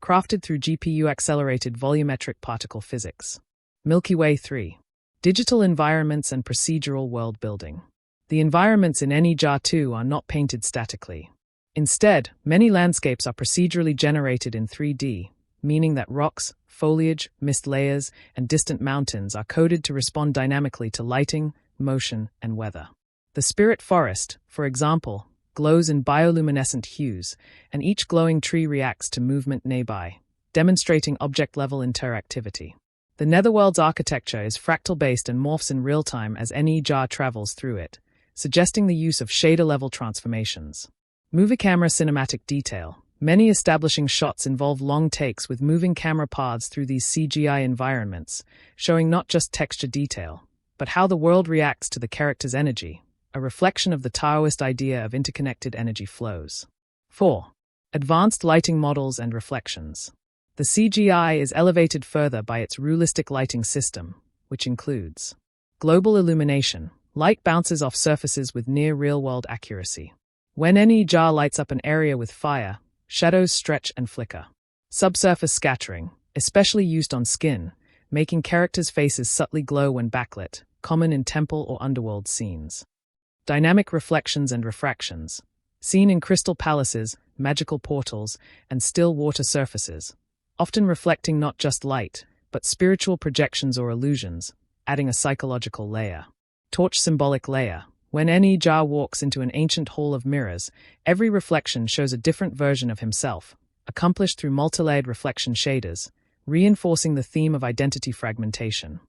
crafted through GPU-accelerated volumetric particle physics. Milky Way 3. Digital environments and procedural world building. The environments in Ne Zha 2 are not painted statically. Instead, many landscapes are procedurally generated in 3D, meaning that rocks, foliage, mist layers, and distant mountains are coded to respond dynamically to lighting, motion, and weather. The spirit forest, for example, glows in bioluminescent hues, and each glowing tree reacts to movement nearby, demonstrating object-level interactivity. The netherworld's architecture is fractal-based and morphs in real time as Ne Zha travels through it, suggesting the use of shader-level transformations. Movie camera cinematic detail. Many establishing shots involve long takes with moving camera paths through these CGI environments, showing not just texture detail, but how the world reacts to the character's energy, a reflection of the Taoist idea of interconnected energy flows. 4. Advanced lighting models and reflections. The CGI is elevated further by its realistic lighting system, which includes global illumination. Light bounces off surfaces with near real-world accuracy. When Ne Zha lights up an area with fire, shadows stretch and flicker. Subsurface scattering, especially used on skin, making characters' faces subtly glow when backlit, common in temple or underworld scenes. Dynamic reflections and refractions, seen in crystal palaces, magical portals, and still water surfaces, often reflecting not just light, but spiritual projections or illusions, adding a psychological layer. Torch symbolic layer. When Ne Zha walks into an ancient hall of mirrors, every reflection shows a different version of himself, accomplished through multilayered reflection shaders, reinforcing the theme of identity fragmentation.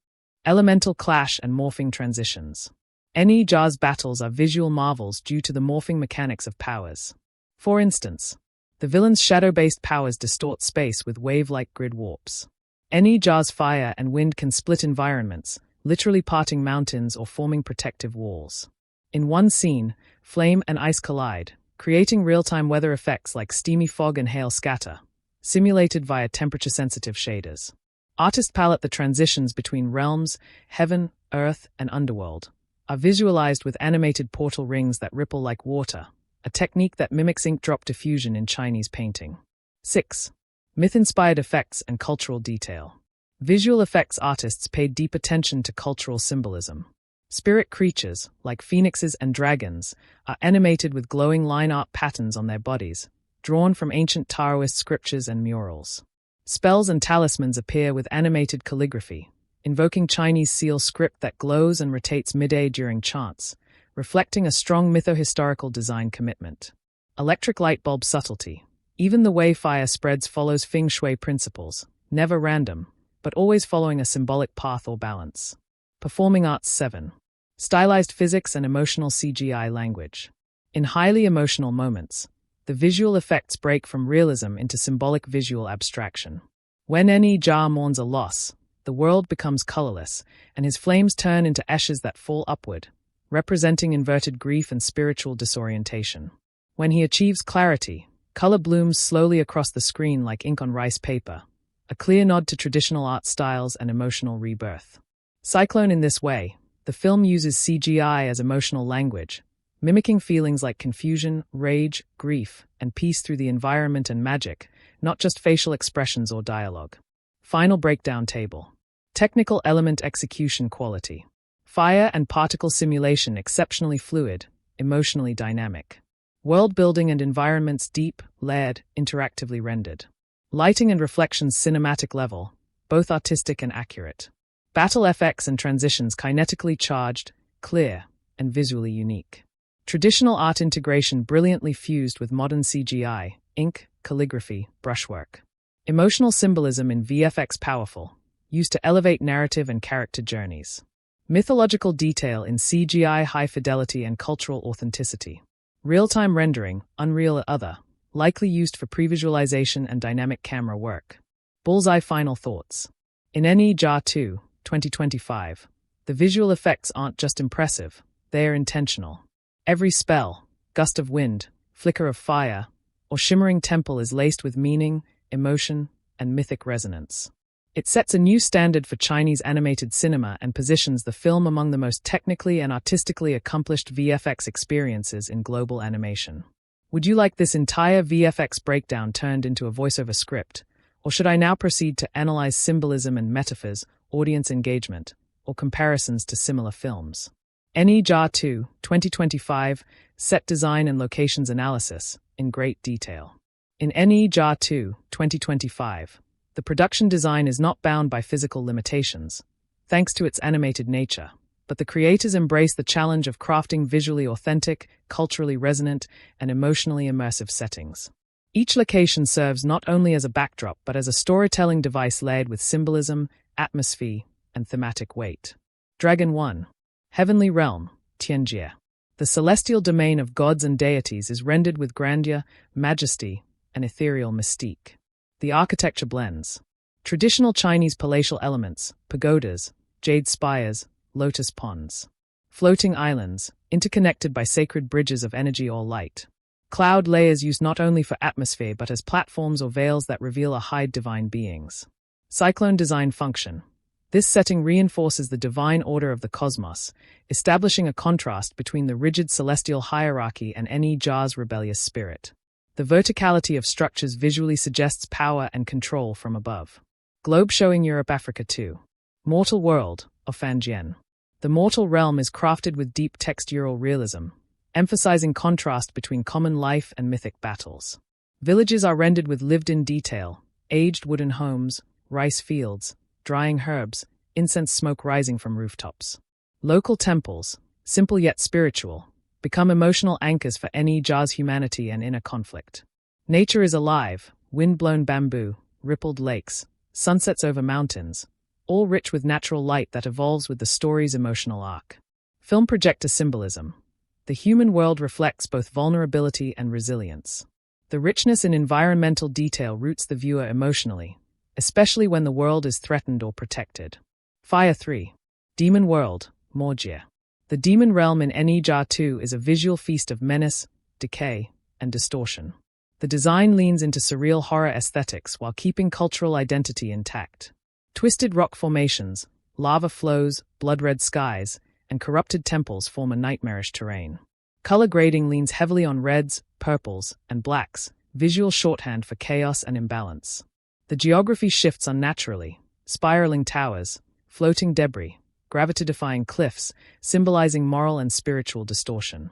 Elemental clash and morphing transitions. Ne Zha's battles are visual marvels due to the morphing mechanics of powers. For instance, the villain's shadow-based powers distort space with wave-like grid warps. Ne Zha's fire and wind can split environments, literally parting mountains or forming protective walls. In one scene, flame and ice collide, creating real-time weather effects like steamy fog and hail scatter, simulated via temperature-sensitive shaders. Artist palette. The transitions between realms, heaven, earth, and underworld, are visualized with animated portal rings that ripple like water, a technique that mimics ink drop diffusion in Chinese painting. 6. Myth-inspired effects and cultural detail. Visual effects artists paid deep attention to cultural symbolism. Spirit creatures, like phoenixes and dragons, are animated with glowing line art patterns on their bodies, drawn from ancient Taoist scriptures and murals. Spells and talismans appear with animated calligraphy, invoking Chinese seal script that glows and rotates mid-air during chants, reflecting a strong mytho-historical design commitment. Electric light bulb subtlety. Even the way fire spreads follows feng shui principles, never random, but always following a symbolic path or balance. Performing arts. 7. Stylized physics and emotional CGI language. In highly emotional moments, the visual effects break from realism into symbolic visual abstraction. When Ne Zha mourns a loss, the world becomes colorless, and his flames turn into ashes that fall upward, representing inverted grief and spiritual disorientation. When he achieves clarity, color blooms slowly across the screen like ink on rice paper, a clear nod to traditional art styles and emotional rebirth. Cyclone. In this way, the film uses CGI as emotional language, mimicking feelings like confusion, rage, grief, and peace through the environment and magic, not just facial expressions or dialogue. Final breakdown table. Technical element execution quality. Fire and particle simulation exceptionally fluid, emotionally dynamic. World building and environments deep, layered, interactively rendered. Lighting and reflections cinematic level, both artistic and accurate. Battle FX and transitions kinetically charged, clear, and visually unique. Traditional art integration brilliantly fused with modern CGI, ink, calligraphy, brushwork. Emotional symbolism in VFX powerful, used to elevate narrative and character journeys. Mythological detail in CGI high fidelity and cultural authenticity. Real-time rendering, Unreal Other, likely used for pre-visualization and dynamic camera work. Bullseye final thoughts. In Ne Zha 2, 2025, the visual effects aren't just impressive, they are intentional. Every spell, gust of wind, flicker of fire, or shimmering temple is laced with meaning, emotion, and mythic resonance. It sets a new standard for Chinese animated cinema and positions the film among the most technically and artistically accomplished VFX experiences in global animation. Would you like this entire VFX breakdown turned into a voiceover script, or should I now proceed to analyze symbolism and metaphors, audience engagement, or comparisons to similar films? Ne Zha 2, 2025, set design and locations analysis, in great detail. In Ne Zha 2, 2025, the production design is not bound by physical limitations, thanks to its animated nature, but the creators embrace the challenge of crafting visually authentic, culturally resonant, and emotionally immersive settings. Each location serves not only as a backdrop but as a storytelling device layered with symbolism, atmosphere, and thematic weight. Dragon 1. Heavenly Realm, Tianjie. The celestial domain of gods and deities is rendered with grandeur, majesty, and ethereal mystique. The architecture blends traditional Chinese palatial elements, pagodas, jade spires, lotus ponds. Floating islands, interconnected by sacred bridges of energy or light. Cloud layers used not only for atmosphere but as platforms or veils that reveal or hide divine beings. Cyclone design function. This setting reinforces the divine order of the cosmos, establishing a contrast between the rigid celestial hierarchy and Ne Zha's rebellious spirit. The verticality of structures visually suggests power and control from above. Globe showing Europe-Africa 2. Mortal World, of Fanjian. The mortal realm is crafted with deep textural realism, emphasizing contrast between common life and mythic battles. Villages are rendered with lived-in detail, aged wooden homes, rice fields, drying herbs, incense smoke rising from rooftops. Local temples, simple yet spiritual, become emotional anchors for Ne Zha's humanity and inner conflict. Nature is alive, wind-blown bamboo, rippled lakes, sunsets over mountains, all rich with natural light that evolves with the story's emotional arc. Film projector symbolism. The human world reflects both vulnerability and resilience. The richness in environmental detail roots the viewer emotionally, especially when the world is threatened or protected. Fire 3. Demon World, Morjie. The demon realm in Ne Zha 2 is a visual feast of menace, decay, and distortion. The design leans into surreal horror aesthetics while keeping cultural identity intact. Twisted rock formations, lava flows, blood-red skies, and corrupted temples form a nightmarish terrain. Color grading leans heavily on reds, purples, and blacks, visual shorthand for chaos and imbalance. The geography shifts unnaturally, spiraling towers, floating debris, gravity-defying cliffs, symbolizing moral and spiritual distortion.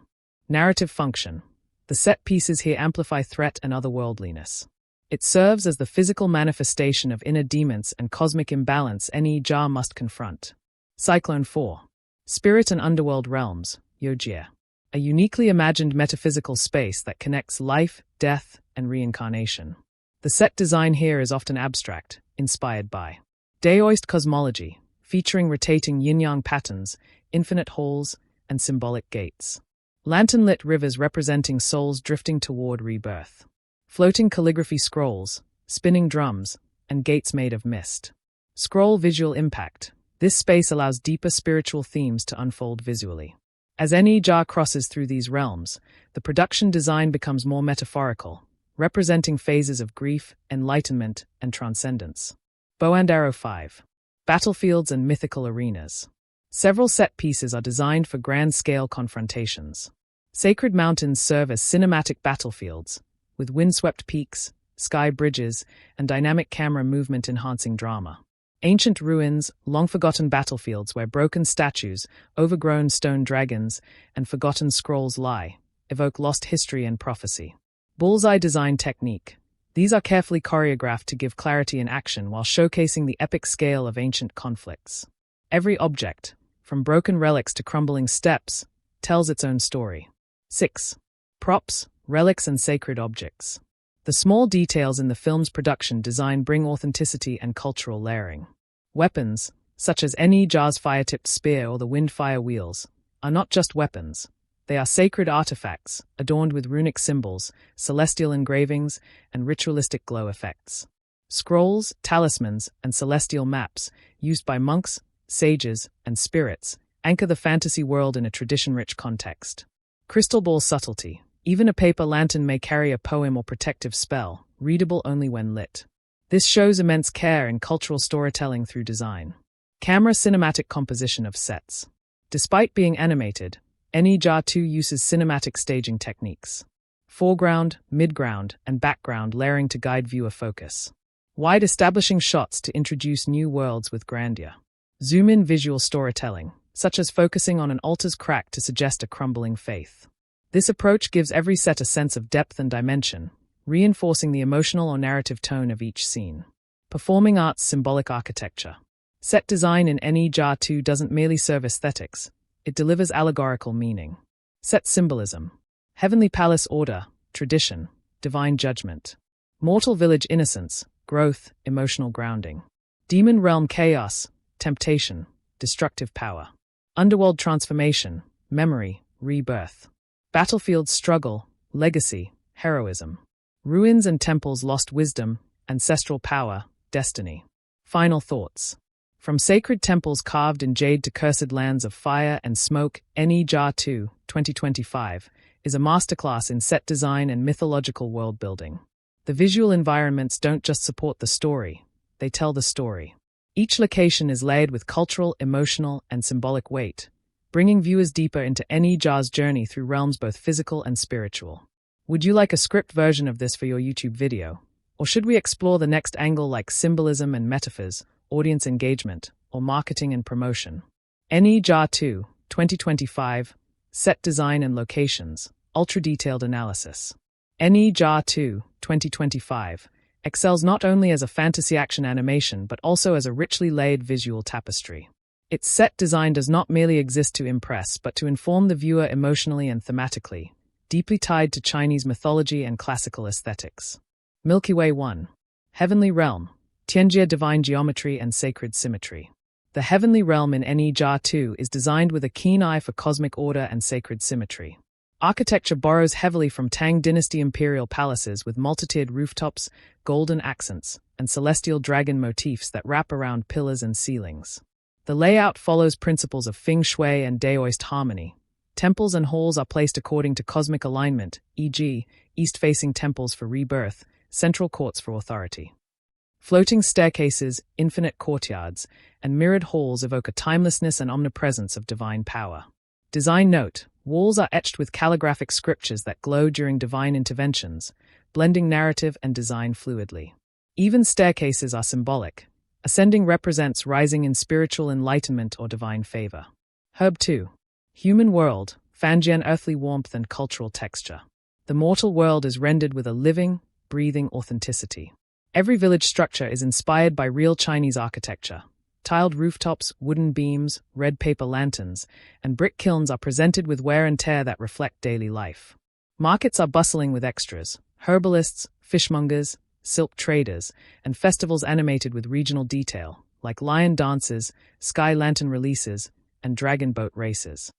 Narrative function. The set pieces here amplify threat and otherworldliness. It serves as the physical manifestation of inner demons and cosmic imbalance Ne Zha must confront. Cyclone 4. Spirit and Underworld Realms, Yojie. A uniquely imagined metaphysical space that connects life, death, and reincarnation. The set design here is often abstract, inspired by Daoist cosmology, featuring rotating yin-yang patterns, infinite halls, and symbolic gates. Lantern-lit rivers representing souls drifting toward rebirth. Floating calligraphy scrolls, spinning drums, and gates made of mist. Scroll visual impact. This space allows deeper spiritual themes to unfold visually. As Ne Zha crosses through these realms, the production design becomes more metaphorical, representing phases of grief, enlightenment, and transcendence. Bow and Arrow 5. Battlefields and mythical arenas. Several set pieces are designed for grand-scale confrontations. Sacred mountains serve as cinematic battlefields, with windswept peaks, sky bridges, and dynamic camera movement enhancing drama. Ancient ruins, long-forgotten battlefields where broken statues, overgrown stone dragons, and forgotten scrolls lie, evoke lost history and prophecy. Bullseye design technique. These are carefully choreographed to give clarity in action while showcasing the epic scale of ancient conflicts. Every object, from broken relics to crumbling steps, tells its own story. 6. Props, relics and sacred objects. The small details in the film's production design bring authenticity and cultural layering. Weapons, such as Ne Zha's fire-tipped spear or the wind-fire wheels, are not just weapons. They are sacred artifacts, adorned with runic symbols, celestial engravings, and ritualistic glow effects. Scrolls, talismans, and celestial maps, used by monks, sages, and spirits, anchor the fantasy world in a tradition-rich context. Crystal ball subtlety. Even a paper lantern may carry a poem or protective spell, readable only when lit. This shows immense care in cultural storytelling through design. Camera cinematic composition of sets. Despite being animated, Ne Zha 2 uses cinematic staging techniques. Foreground, midground, and background layering to guide viewer focus. Wide establishing shots to introduce new worlds with grandeur. Zoom-in visual storytelling, such as focusing on an altar's crack to suggest a crumbling faith. This approach gives every set a sense of depth and dimension, reinforcing the emotional or narrative tone of each scene. Performing arts symbolic architecture. Set design in Ne Zha 2 doesn't merely serve aesthetics, it delivers allegorical meaning. Set symbolism. Heavenly palace order, tradition, divine judgment. Mortal village innocence, growth, emotional grounding. Demon realm chaos, temptation, destructive power. Underworld transformation, memory, rebirth. Battlefield struggle, legacy, heroism. Ruins and temples lost wisdom, ancestral power, destiny. Final thoughts. From sacred temples carved in jade to cursed lands of fire and smoke, Ne Zha 2, 2025, is a masterclass in set design and mythological world-building. The visual environments don't just support the story, they tell the story. Each location is layered with cultural, emotional, and symbolic weight, bringing viewers deeper into Ne Zha's journey through realms both physical and spiritual. Would you like a script version of this for your YouTube video? Or should we explore the next angle like symbolism and metaphors, audience engagement, or marketing and promotion? Ne Zha 2, 2025, set design and locations, ultra-detailed analysis. Ne Zha 2, 2025, excels not only as a fantasy action animation but also as a richly layered visual tapestry. Its set design does not merely exist to impress but to inform the viewer emotionally and thematically, deeply tied to Chinese mythology and classical aesthetics. Milky Way 1. Heavenly Realm, Tianjia divine geometry and sacred symmetry. The heavenly realm in Ne Zha 2 is designed with a keen eye for cosmic order and sacred symmetry. Architecture borrows heavily from Tang Dynasty imperial palaces with multi-tiered rooftops, golden accents, and celestial dragon motifs that wrap around pillars and ceilings. The layout follows principles of feng shui and Daoist harmony. Temples and halls are placed according to cosmic alignment, e.g., east-facing temples for rebirth, central courts for authority. Floating staircases, infinite courtyards, and mirrored halls evoke a timelessness and omnipresence of divine power. Design note: walls are etched with calligraphic scriptures that glow during divine interventions, blending narrative and design fluidly. Even staircases are symbolic. Ascending represents rising in spiritual enlightenment or divine favor. Herb 2. Human world, Fanjian earthly warmth and cultural texture. The mortal world is rendered with a living, breathing authenticity. Every village structure is inspired by real Chinese architecture. Tiled rooftops, wooden beams, red paper lanterns, and brick kilns are presented with wear and tear that reflect daily life. Markets are bustling with extras, herbalists, fishmongers, silk traders, and festivals animated with regional detail, like lion dances, sky lantern releases, and dragon boat races.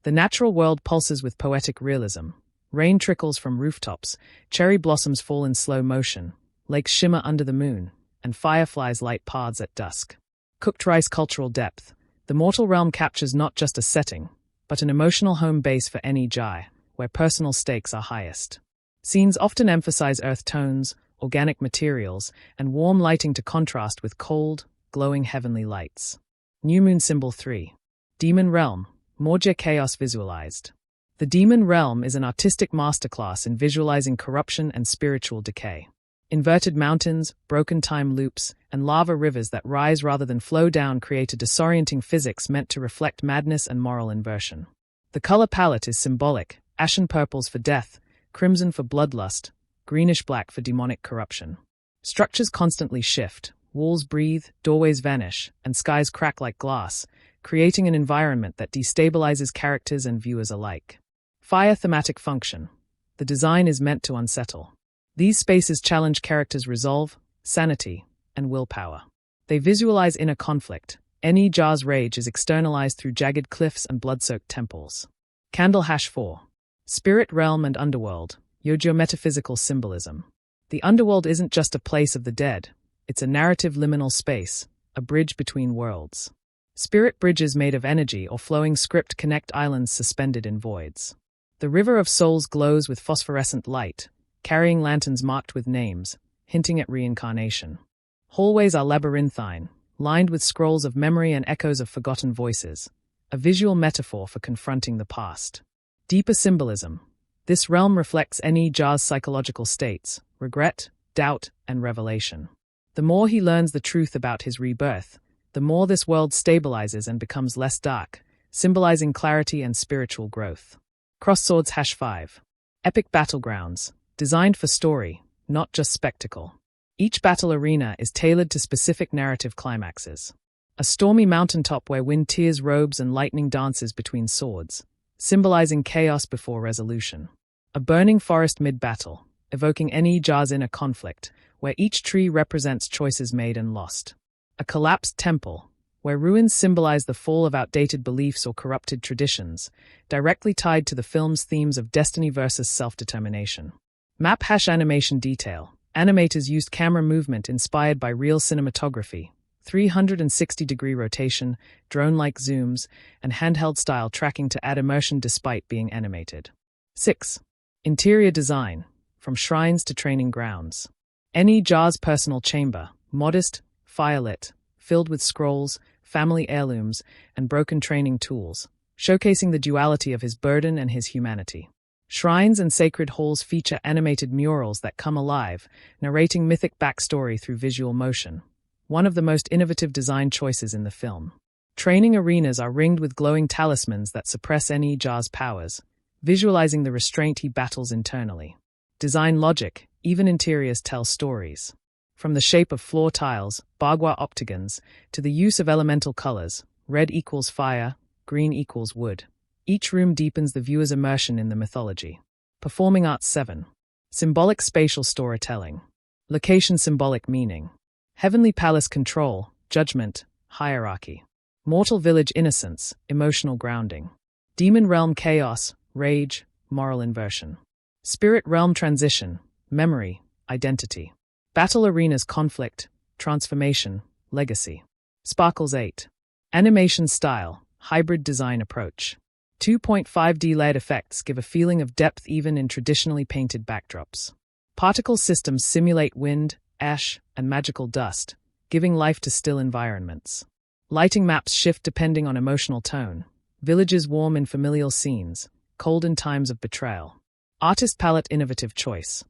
The natural world pulses with poetic realism. Rain trickles from rooftops, cherry blossoms fall in slow motion, lakes shimmer under the moon, and fireflies light paths at dusk. Cooked rice cultural depth. The mortal realm captures not just a setting, but an emotional home base for Ne Zha, where personal stakes are highest. Scenes often emphasize earth tones, organic materials, and warm lighting to contrast with cold, glowing heavenly lights. New Moon Symbol 3. Demon Realm, Morja Chaos visualized. The Demon Realm is an artistic masterclass in visualizing corruption and spiritual decay. Inverted mountains, broken time loops, and lava rivers that rise rather than flow down create a disorienting physics meant to reflect madness and moral inversion. The color palette is symbolic: ashen purples for death, crimson for bloodlust, greenish-black for demonic corruption. Structures constantly shift, walls breathe, doorways vanish, and skies crack like glass, creating an environment that destabilizes characters and viewers alike. Fire thematic function. The design is meant to unsettle. These spaces challenge characters' resolve, sanity, and willpower. They visualize inner conflict. Ne Zha's rage is externalized through jagged cliffs and blood-soaked temples. Candle Hash 4. Spirit realm and underworld. Geometaphysical symbolism. The underworld isn't just a place of the dead, it's a narrative liminal space, a bridge between worlds. Spirit bridges made of energy or flowing script connect islands suspended in voids. The River of Souls glows with phosphorescent light, carrying lanterns marked with names, hinting at reincarnation. Hallways are labyrinthine, lined with scrolls of memory and echoes of forgotten voices, a visual metaphor for confronting the past. Deeper symbolism. This realm reflects Ne Zha's psychological states, regret, doubt, and revelation. The more he learns the truth about his rebirth, the more this world stabilizes and becomes less dark, symbolizing clarity and spiritual growth. Cross-Swords Hash 5. Epic battlegrounds, designed for story, not just spectacle. Each battle arena is tailored to specific narrative climaxes. A stormy mountaintop where wind tears robes and lightning dances between swords, symbolizing chaos before resolution. A burning forest mid-battle, evoking Ne Zha's inner conflict, where each tree represents choices made and lost. A collapsed temple, where ruins symbolize the fall of outdated beliefs or corrupted traditions, directly tied to the film's themes of destiny versus self-determination. Map Hash animation detail. Animators used camera movement inspired by real cinematography, 360-degree rotation, drone-like zooms, and handheld-style tracking to add immersion despite being animated. 6. Interior design. From shrines to training grounds. Ne Zha's personal chamber, modest, firelit, filled with scrolls, family heirlooms, and broken training tools, showcasing the duality of his burden and his humanity. Shrines and sacred halls feature animated murals that come alive, narrating mythic backstory through visual motion. One of the most innovative design choices in the film. Training arenas are ringed with glowing talismans that suppress Ne Zha's powers, visualizing the restraint he battles internally. Design logic. Even interiors tell stories. From the shape of floor tiles, bagua octagons, to the use of elemental colors, red equals fire, green equals wood. Each room deepens the viewer's immersion in the mythology. Performing Arts 7. Symbolic spatial storytelling. Location symbolic meaning. Heavenly Palace control, judgment, hierarchy. Mortal Village innocence, emotional grounding. Demon Realm chaos, rage, moral inversion. Spirit Realm transition, memory, identity. Battle Arenas conflict, transformation, legacy. Sparkles 8. Animation style, hybrid design approach. 2.5D layered effects give a feeling of depth even in traditionally painted backdrops. Particle systems simulate wind, ash, and magical dust, giving life to still environments. Lighting maps shift depending on emotional tone. Villages warm in familial scenes, cold in times of betrayal. Artist palette innovative choice.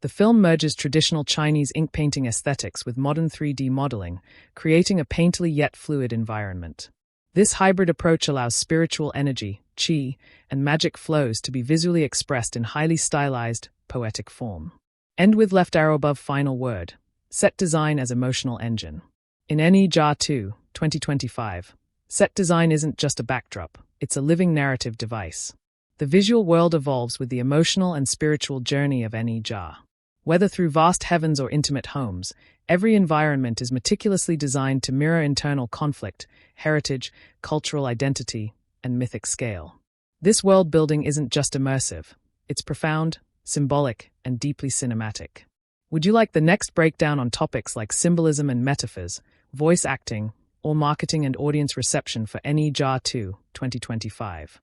The film merges traditional Chinese ink painting aesthetics with modern 3D modeling, creating a painterly yet fluid environment. This hybrid approach allows spiritual energy, qi, and magic flows to be visually expressed in highly stylized, poetic form. End with left arrow above final word. Set design as emotional engine. In Ne Zha 2, 2025, set design isn't just a backdrop, it's a living narrative device. The visual world evolves with the emotional and spiritual journey of Ne Zha. Whether through vast heavens or intimate homes, every environment is meticulously designed to mirror internal conflict, heritage, cultural identity, and mythic scale. This world building isn't just immersive, it's profound, symbolic, and deeply cinematic. Would you like the next breakdown on topics like symbolism and metaphors, voice acting, or marketing and audience reception for Ne Zha 2, 2025?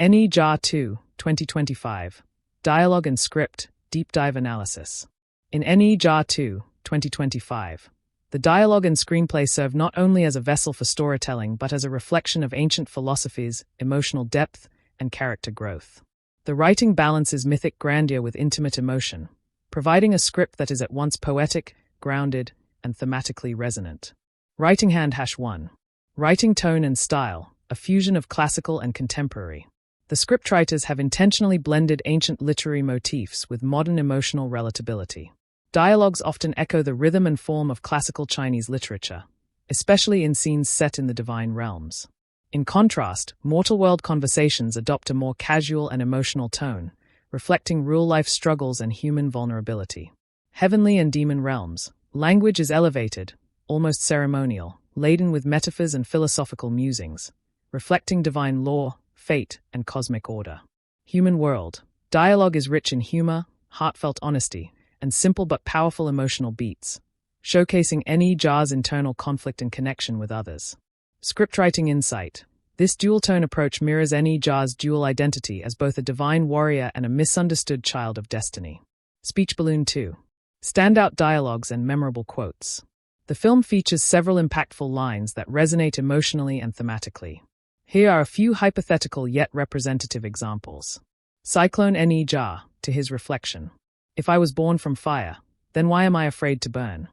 Ne Zha 2, 2025. Dialogue and script, deep dive analysis. In Ne Zha 2, 2025, the dialogue and screenplay serve not only as a vessel for storytelling but as a reflection of ancient philosophies, emotional depth, and character growth. The writing balances mythic grandeur with intimate emotion, providing a script that is at once poetic, grounded, and thematically resonant. Writing hand hash 1. Writing tone and style, a fusion of classical and contemporary. The scriptwriters have intentionally blended ancient literary motifs with modern emotional relatability. Dialogues often echo the rhythm and form of classical Chinese literature, especially in scenes set in the divine realms. In contrast, Mortal World conversations adopt a more casual and emotional tone, reflecting real-life struggles and human vulnerability. Heavenly and demon realms. Language is elevated, almost ceremonial, laden with metaphors and philosophical musings, reflecting divine law, fate, and cosmic order. Human world. Dialogue is rich in humor, heartfelt honesty, and simple but powerful emotional beats, showcasing Ne Zha's internal conflict and connection with others. Scriptwriting insight. This dual-tone approach mirrors Ne Zha's dual identity as both a divine warrior and a misunderstood child of destiny. Speech Balloon 2. Standout dialogues and memorable quotes. The film features several impactful lines that resonate emotionally and thematically. Here are a few hypothetical yet representative examples. Cyclone Ne Zha, to his reflection. If I was born from fire, then why am I afraid to burn?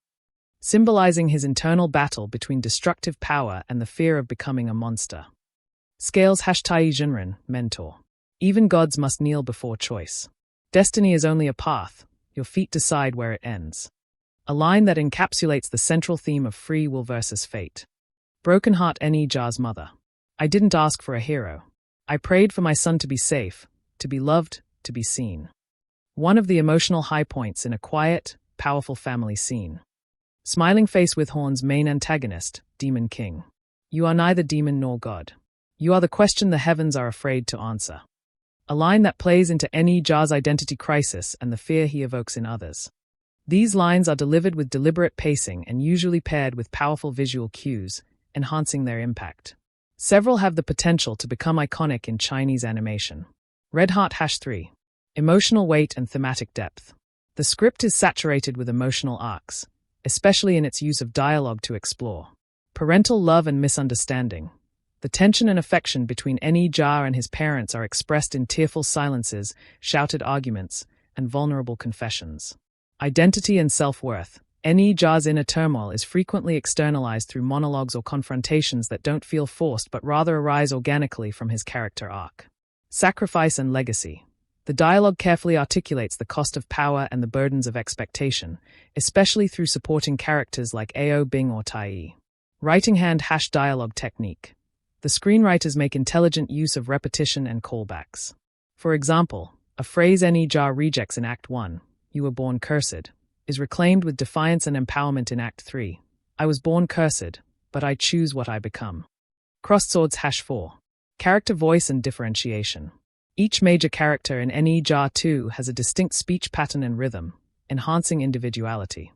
Symbolizing his internal battle between destructive power and the fear of becoming a monster. Scales #Tai Jinren, mentor. Even gods must kneel before choice. Destiny is only a path, your feet decide where it ends. A line that encapsulates the central theme of free will versus fate. Broken Heart Ne Zha's mother. I didn't ask for a hero. I prayed for my son to be safe, to be loved, to be seen. One of the emotional high points in a quiet, powerful family scene. Smiling Face with Horn's main antagonist, Demon King. You are neither demon nor god. You are the question the heavens are afraid to answer. A line that plays into Ne Zha's identity crisis and the fear he evokes in others. These lines are delivered with deliberate pacing and usually paired with powerful visual cues, enhancing their impact. Several have the potential to become iconic in Chinese animation. Red Heart #3. Emotional weight and thematic depth. The script is saturated with emotional arcs, especially in its use of dialogue to explore parental love and misunderstanding. The tension and affection between Ne Zha and his parents are expressed in tearful silences, shouted arguments, and vulnerable confessions. Identity and self-worth. Ne Zha's inner turmoil is frequently externalized through monologues or confrontations that don't feel forced but rather arise organically from his character arc. Sacrifice and legacy. The dialogue carefully articulates the cost of power and the burdens of expectation, especially through supporting characters like Ao Bing or Tai. Writing hand # dialogue technique. The screenwriters make intelligent use of repetition and callbacks. For example, a phrase Ne Zha rejects in Act 1, "You were born cursed," is reclaimed with defiance and empowerment in Act 3, "I was born cursed, but I choose what I become." Crossed Swords #4. Character voice and differentiation. Each major character in Ne Zha 2 has a distinct speech pattern and rhythm, enhancing individuality.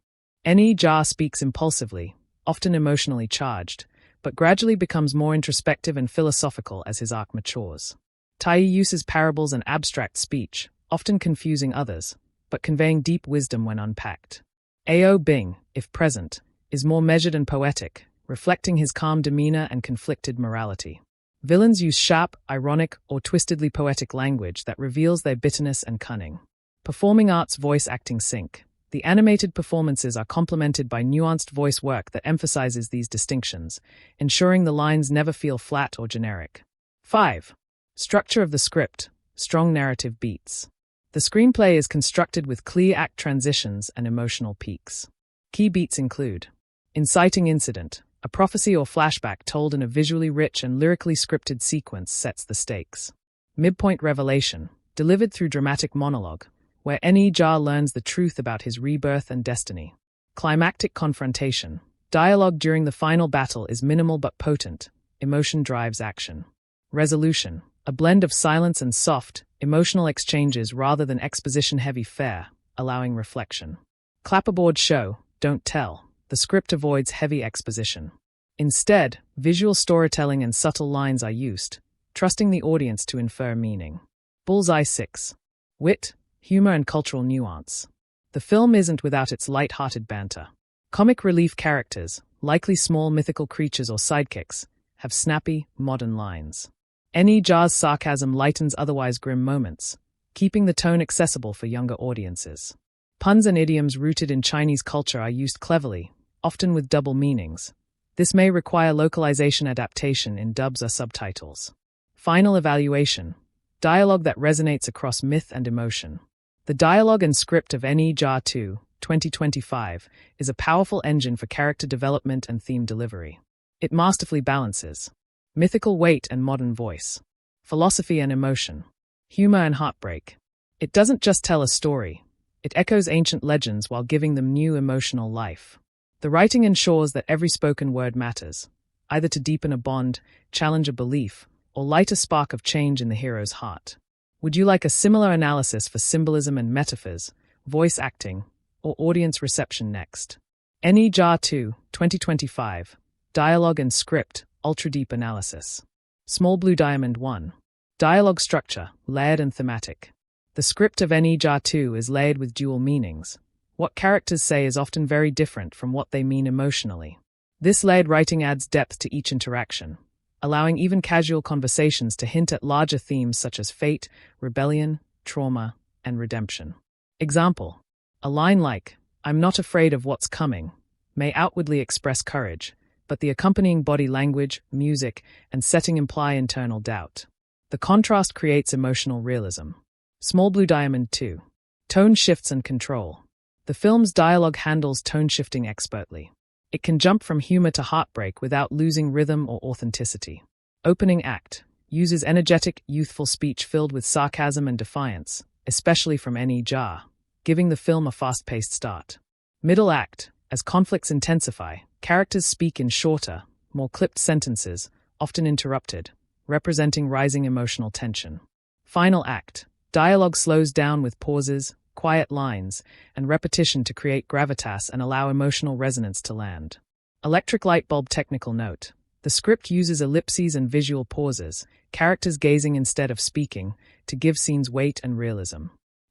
Ne Zha speaks impulsively, often emotionally charged, but gradually becomes more introspective and philosophical as his arc matures. Tai uses parables and abstract speech, often confusing others, but conveying deep wisdom when unpacked. Ao Bing, if present, is more measured and poetic, reflecting his calm demeanor and conflicted morality. Villains use sharp, ironic, or twistedly poetic language that reveals their bitterness and cunning. Performing arts voice acting sync. The animated performances are complemented by nuanced voice work that emphasizes these distinctions, ensuring the lines never feel flat or generic. 5. Structure of the script. Strong narrative beats. The screenplay is constructed with clear act transitions and emotional peaks. Key beats include inciting incident. A prophecy or flashback told in a visually rich and lyrically scripted sequence sets the stakes. Midpoint revelation. Delivered through dramatic monologue, where Ne Zha learns the truth about his rebirth and destiny. Climactic confrontation. Dialogue during the final battle is minimal but potent. Emotion drives action. Resolution. A blend of silence and soft, emotional exchanges rather than exposition-heavy fare, allowing reflection. Clapperboard show, don't tell. The script avoids heavy exposition. Instead, visual storytelling and subtle lines are used, trusting the audience to infer meaning. Bullseye 6. Wit, humor and cultural nuance. The film isn't without its light-hearted banter. Comic relief characters, likely small mythical creatures or sidekicks, have snappy, modern lines. Ne Zha's sarcasm lightens otherwise grim moments, keeping the tone accessible for younger audiences. Puns and idioms rooted in Chinese culture are used cleverly, often with double meanings. This may require localization adaptation in dubs or subtitles. Final evaluation. Dialogue that resonates across myth and emotion. The dialogue and script of Ne Zha 2, 2025, is a powerful engine for character development and theme delivery. It masterfully balances Mythical weight and modern voice. Philosophy and emotion. Humor and heartbreak. It doesn't just tell a story. It echoes ancient legends while giving them new emotional life. The writing ensures that every spoken word matters, either to deepen a bond, challenge a belief, or light a spark of change in the hero's heart. Would you like a similar analysis for symbolism and metaphors, voice acting, or audience reception next? Ne Zha 2, 2025. Dialogue and Script, Ultra Deep Analysis. Small Blue Diamond 1. Dialogue structure, layered and thematic. The script of Ne Zha 2 is layered with dual meanings. What characters say is often very different from what they mean emotionally. This layered writing adds depth to each interaction, allowing even casual conversations to hint at larger themes such as fate, rebellion, trauma, and redemption. Example: a line like, "I'm not afraid of what's coming," may outwardly express courage, but the accompanying body language, music, and setting imply internal doubt. The contrast creates emotional realism. Small Blue Diamond 2. Tone shifts and control. The film's dialogue handles tone shifting expertly. It can jump from humor to heartbreak without losing rhythm or authenticity. Opening act uses energetic, youthful speech filled with sarcasm and defiance, especially from Ne Zha, giving the film a fast-paced start. Middle act, as conflicts intensify, characters speak in shorter, more clipped sentences, often interrupted, representing rising emotional tension. Final act, dialogue slows down with pauses, quiet lines, and repetition to create gravitas and allow emotional resonance to land. Electric light bulb technical note. The script uses ellipses and visual pauses, characters gazing instead of speaking, to give scenes weight and realism.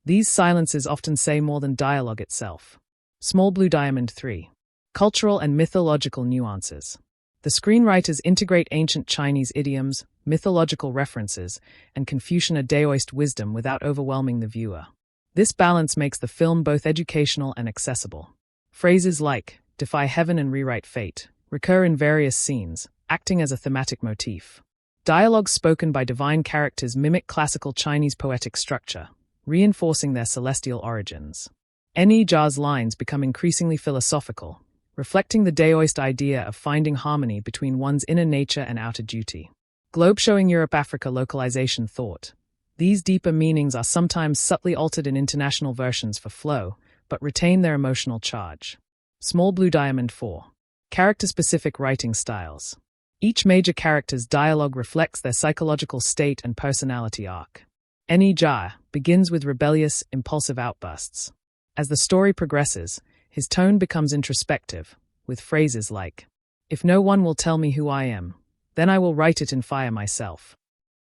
These silences often say more than dialogue itself. Small Blue Diamond 3. Cultural and mythological nuances. The screenwriters integrate ancient Chinese idioms, mythological references, and Confucian Daoist wisdom without overwhelming the viewer. This balance makes the film both educational and accessible. Phrases like, "defy heaven and rewrite fate," recur in various scenes, acting as a thematic motif. Dialogues spoken by divine characters mimic classical Chinese poetic structure, reinforcing their celestial origins. Ne Zha's lines become increasingly philosophical, reflecting the Daoist idea of finding harmony between one's inner nature and outer duty. Globe showing Europe-Africa localization thought. These deeper meanings are sometimes subtly altered in international versions for flow, but retain their emotional charge. Small Blue Diamond 4. Character-specific writing styles. Each major character's dialogue reflects their psychological state and personality arc. Ne Zha begins with rebellious, impulsive outbursts. As the story progresses, his tone becomes introspective, with phrases like, "If no one will tell me who I am, then I will write it in fire myself."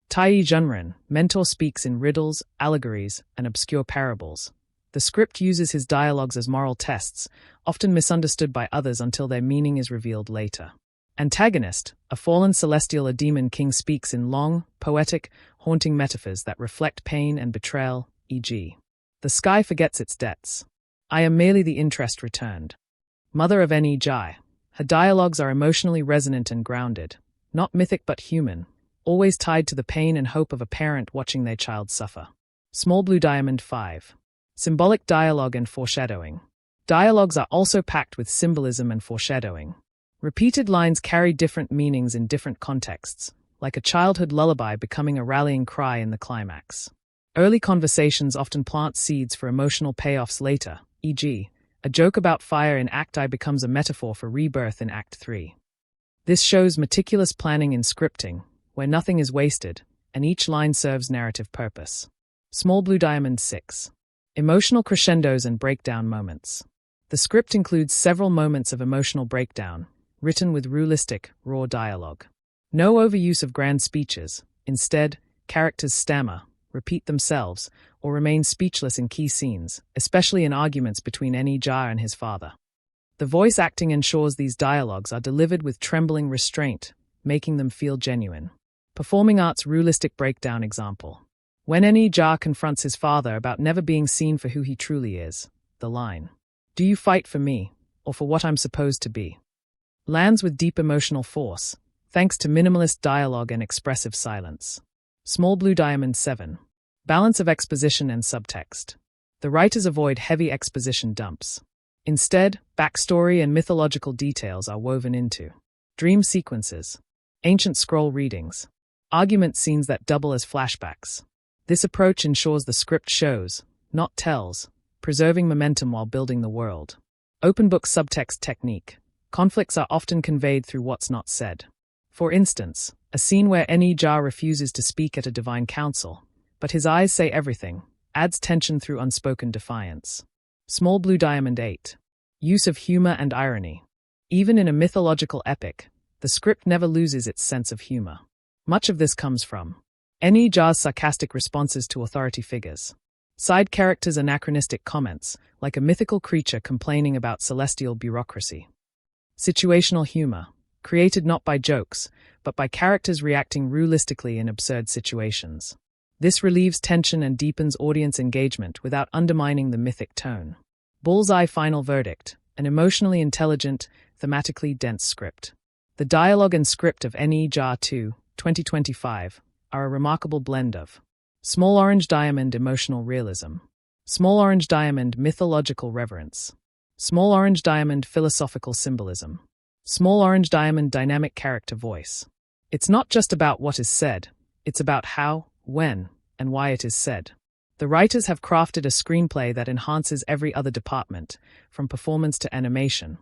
Tai Junren, mentor, speaks in riddles, allegories, and obscure parables. The script uses his dialogues as moral tests, often misunderstood by others until their meaning is revealed later. Antagonist, a fallen celestial or demon king, speaks in long, poetic, haunting metaphors that reflect pain and betrayal, e.g., "The sky forgets its debts. I am merely the interest returned." Mother of Ne Zha. Her dialogues are emotionally resonant and grounded, not mythic but human, always tied to the pain and hope of a parent watching their child suffer. Small Blue Diamond 5. Symbolic dialogue and foreshadowing. Dialogues are also packed with symbolism and foreshadowing. Repeated lines carry different meanings in different contexts, like a childhood lullaby becoming a rallying cry in the climax. Early conversations often plant seeds for emotional payoffs later, e.g., a joke about fire in Act I becomes a metaphor for rebirth in Act 3. This shows meticulous planning in scripting, where nothing is wasted, and each line serves narrative purpose. Small Blue Diamond 6. Emotional crescendos and breakdown moments. The script includes several moments of emotional breakdown, written with realistic, raw dialogue. No overuse of grand speeches. Instead, characters stammer, repeat themselves, or remain speechless in key scenes, especially in arguments between Ne Zha and his father. The voice acting ensures these dialogues are delivered with trembling restraint, making them feel genuine. Performing arts realistic breakdown example. When Ne Zha confronts his father about never being seen for who he truly is, the line, "Do you fight for me, or for what I'm supposed to be?" lands with deep emotional force, thanks to minimalist dialogue and expressive silence. Small Blue Diamond 7. Balance of exposition and subtext. The writers avoid heavy exposition dumps. Instead, backstory and mythological details are woven into dream sequences. Ancient scroll readings. Argument scenes that double as flashbacks. This approach ensures the script shows, not tells, preserving momentum while building the world. Open book subtext technique. Conflicts are often conveyed through what's not said. For instance, a scene where Ne Zha refuses to speak at a divine council, but his eyes say everything, adds tension through unspoken defiance. Small Blue Diamond 8. Use of humor and irony. Even in a mythological epic, the script never loses its sense of humor. Much of this comes from Ne Zha's sarcastic responses to authority figures. Side characters' anachronistic comments, like a mythical creature complaining about celestial bureaucracy. Situational humor, created not by jokes, but by characters reacting realistically in absurd situations. This relieves tension and deepens audience engagement without undermining the mythic tone. Bullseye Final Verdict, an emotionally intelligent, thematically dense script. The dialogue and script of Ne Zha 2, 2025, are a remarkable blend of Small Orange Diamond emotional realism, Small Orange Diamond mythological reverence, Small Orange Diamond philosophical symbolism, Small Orange Diamond dynamic character voice. It's not just about what is said, it's about how, when, and why it is said. The writers have crafted a screenplay that enhances every other department, from performance to animation,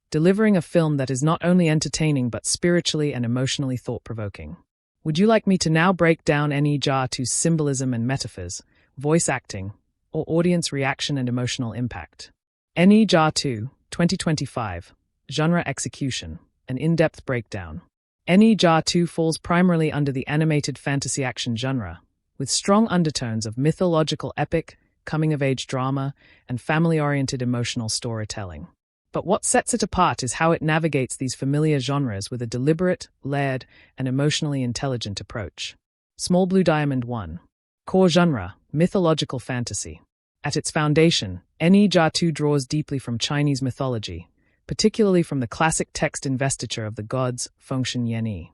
delivering a film that is not only entertaining but spiritually and emotionally thought-provoking. Would you like me to now break down Ne Zha 2's symbolism and metaphors, voice acting, or audience reaction and emotional impact? Ne Zha 2, 2025, Genre Execution, an in-depth breakdown. Ne Zha 2 falls primarily under the animated fantasy action genre, with strong undertones of mythological epic, coming-of-age drama, and family-oriented emotional storytelling. But what sets it apart is how it navigates these familiar genres with a deliberate, layered, and emotionally intelligent approach. Small Blue Diamond 1. Core genre, mythological fantasy. At its foundation, Ne Zha 2 draws deeply from Chinese mythology, particularly from the classic text Investiture of the gods, Fengshen Yanyi.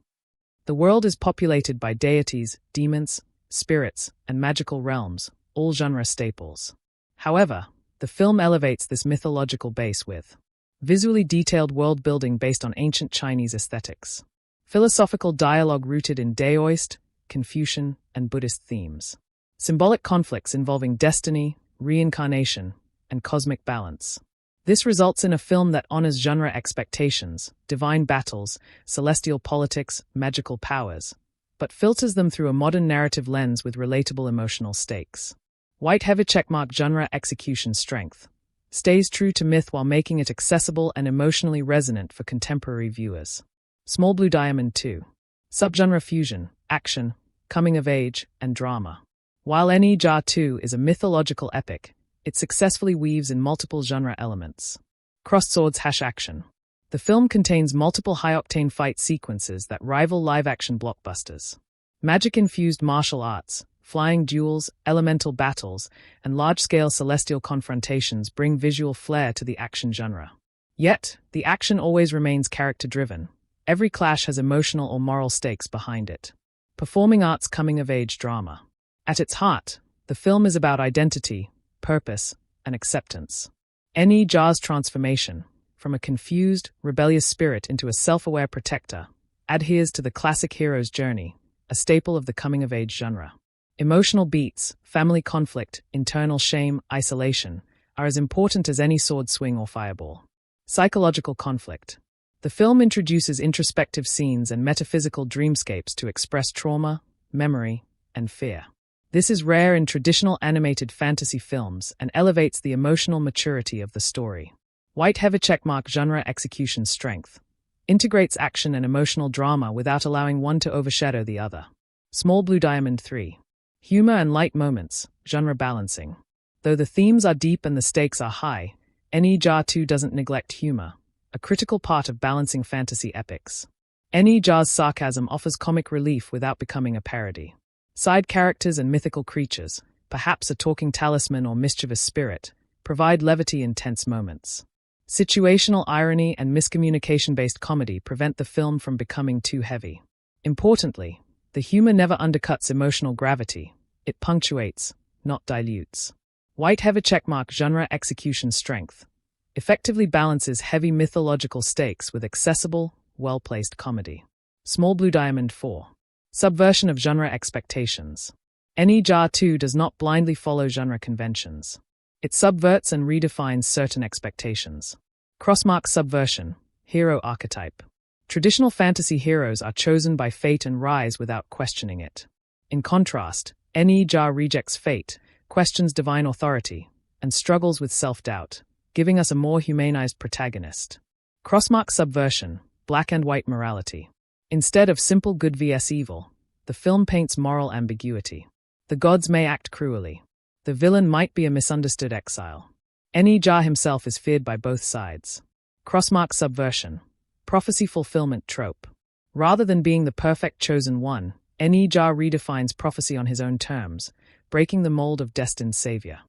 The world is populated by deities, demons, spirits, and magical realms, all genre staples. However, the film elevates this mythological base with visually detailed world-building based on ancient Chinese aesthetics, philosophical dialogue rooted in Daoist, Confucian, and Buddhist themes, symbolic conflicts involving destiny, reincarnation, and cosmic balance. This results in a film that honors genre expectations, divine battles, celestial politics, magical powers, but filters them through a modern narrative lens with relatable emotional stakes. White heavy checkmark genre execution strength. Stays true to myth while making it accessible and emotionally resonant for contemporary viewers. Small Blue Diamond 2. Subgenre fusion, action, coming of age, and drama. While Ne Zha 2 is a mythological epic, it successfully weaves in multiple genre elements. Crossed swords action. The film contains multiple high-octane fight sequences that rival live-action blockbusters. Magic-infused martial arts, flying duels, elemental battles, and large-scale celestial confrontations bring visual flair to the action genre. Yet, the action always remains character-driven. Every clash has emotional or moral stakes behind it. Performing arts coming-of-age drama. At its heart, the film is about identity, purpose, and acceptance. Ne Zha's transformation, from a confused, rebellious spirit into a self-aware protector, adheres to the classic hero's journey, a staple of the coming-of-age genre. Emotional beats, family conflict, internal shame, isolation, are as important as any sword swing or fireball. Psychological conflict. The film introduces introspective scenes and metaphysical dreamscapes to express trauma, memory, and fear. This is rare in traditional animated fantasy films and elevates the emotional maturity of the story. White heavy checkmark genre execution strength. Integrates action and emotional drama without allowing one to overshadow the other. Small Blue Diamond 3. Humor and light moments, genre balancing. Though the themes are deep and the stakes are high, Ne Zha 2 doesn't neglect humor, a critical part of balancing fantasy epics. Ne Zha's sarcasm offers comic relief without becoming a parody. Side characters and mythical creatures, perhaps a talking talisman or mischievous spirit, provide levity in tense moments. Situational irony and miscommunication-based comedy prevent the film from becoming too heavy. Importantly, the humor never undercuts emotional gravity. It punctuates, not dilutes. White heavy checkmark genre execution strength. Effectively balances heavy mythological stakes with accessible, well-placed comedy. Small Blue Diamond 4. Subversion of genre expectations. Ne Zha 2 does not blindly follow genre conventions. It subverts and redefines certain expectations. Crossmark subversion. Hero archetype. Traditional fantasy heroes are chosen by fate and rise without questioning it. In contrast, Ne Zha rejects fate, questions divine authority, and struggles with self-doubt, giving us a more humanized protagonist. Crossmark subversion. Black and white morality. Instead of simple good vs evil, the film paints moral ambiguity. The gods may act cruelly. The villain might be a misunderstood exile. Ne Zha himself is feared by both sides. Crossmark subversion. Prophecy fulfillment trope. Rather than being the perfect chosen one, Ne Zha redefines prophecy on his own terms, breaking the mold of destined savior.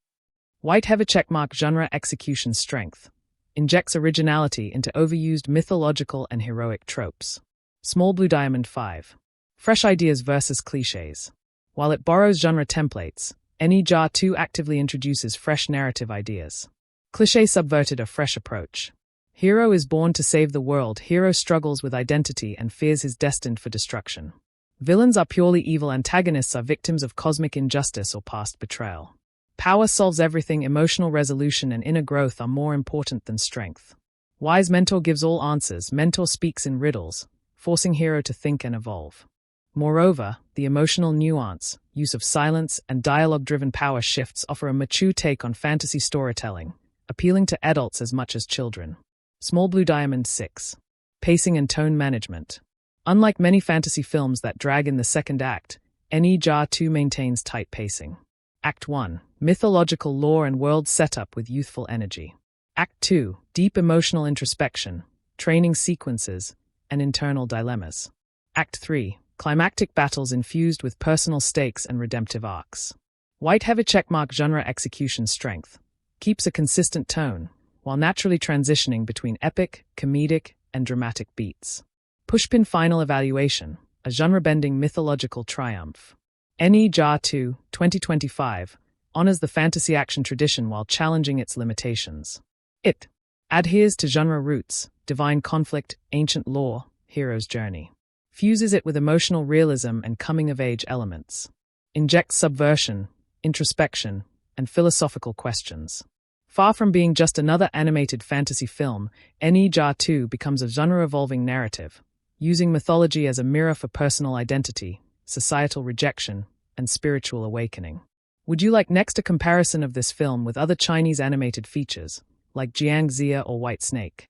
White heavy checkmark genre execution strength. Injects originality into overused mythological and heroic tropes. Small Blue Diamond 5. Fresh ideas versus clichés. While it borrows genre templates, Ne Zha 2 actively introduces fresh narrative ideas. Cliché subverted a fresh approach. Hero is born to save the world, hero struggles with identity and fears his destined for destruction. Villains are purely evil, antagonists are victims of cosmic injustice or past betrayal. Power solves everything, emotional resolution and inner growth are more important than strength. Wise mentor gives all answers, mentor speaks in riddles, forcing hero to think and evolve. Moreover, the emotional nuance, use of silence, and dialogue-driven power shifts offer a mature take on fantasy storytelling, appealing to adults as much as children. Small Blue Diamond 6. Pacing and tone management. Unlike many fantasy films that drag in the second act, Ne Zha 2 maintains tight pacing. Act 1. Mythological lore and world setup with youthful energy. Act 2. Deep emotional introspection, training sequences, and internal dilemmas. Act 3. Climactic battles infused with personal stakes and redemptive arcs. White heavy checkmark genre execution strength. Keeps a consistent tone, while naturally transitioning between epic, comedic, and dramatic beats. Pushpin final evaluation. A genre-bending mythological triumph. Ne Zha 2, 2025, honors the fantasy action tradition while challenging its limitations. It adheres to genre roots, divine conflict, ancient lore, hero's journey. Fuses it with emotional realism and coming-of-age elements. Injects subversion, introspection, and philosophical questions. Far from being just another animated fantasy film, Ne Zha 2 becomes a genre-evolving narrative, using mythology as a mirror for personal identity, societal rejection, and spiritual awakening. Would you like next a comparison of this film with other Chinese animated features, like Jiaozi or White Snake?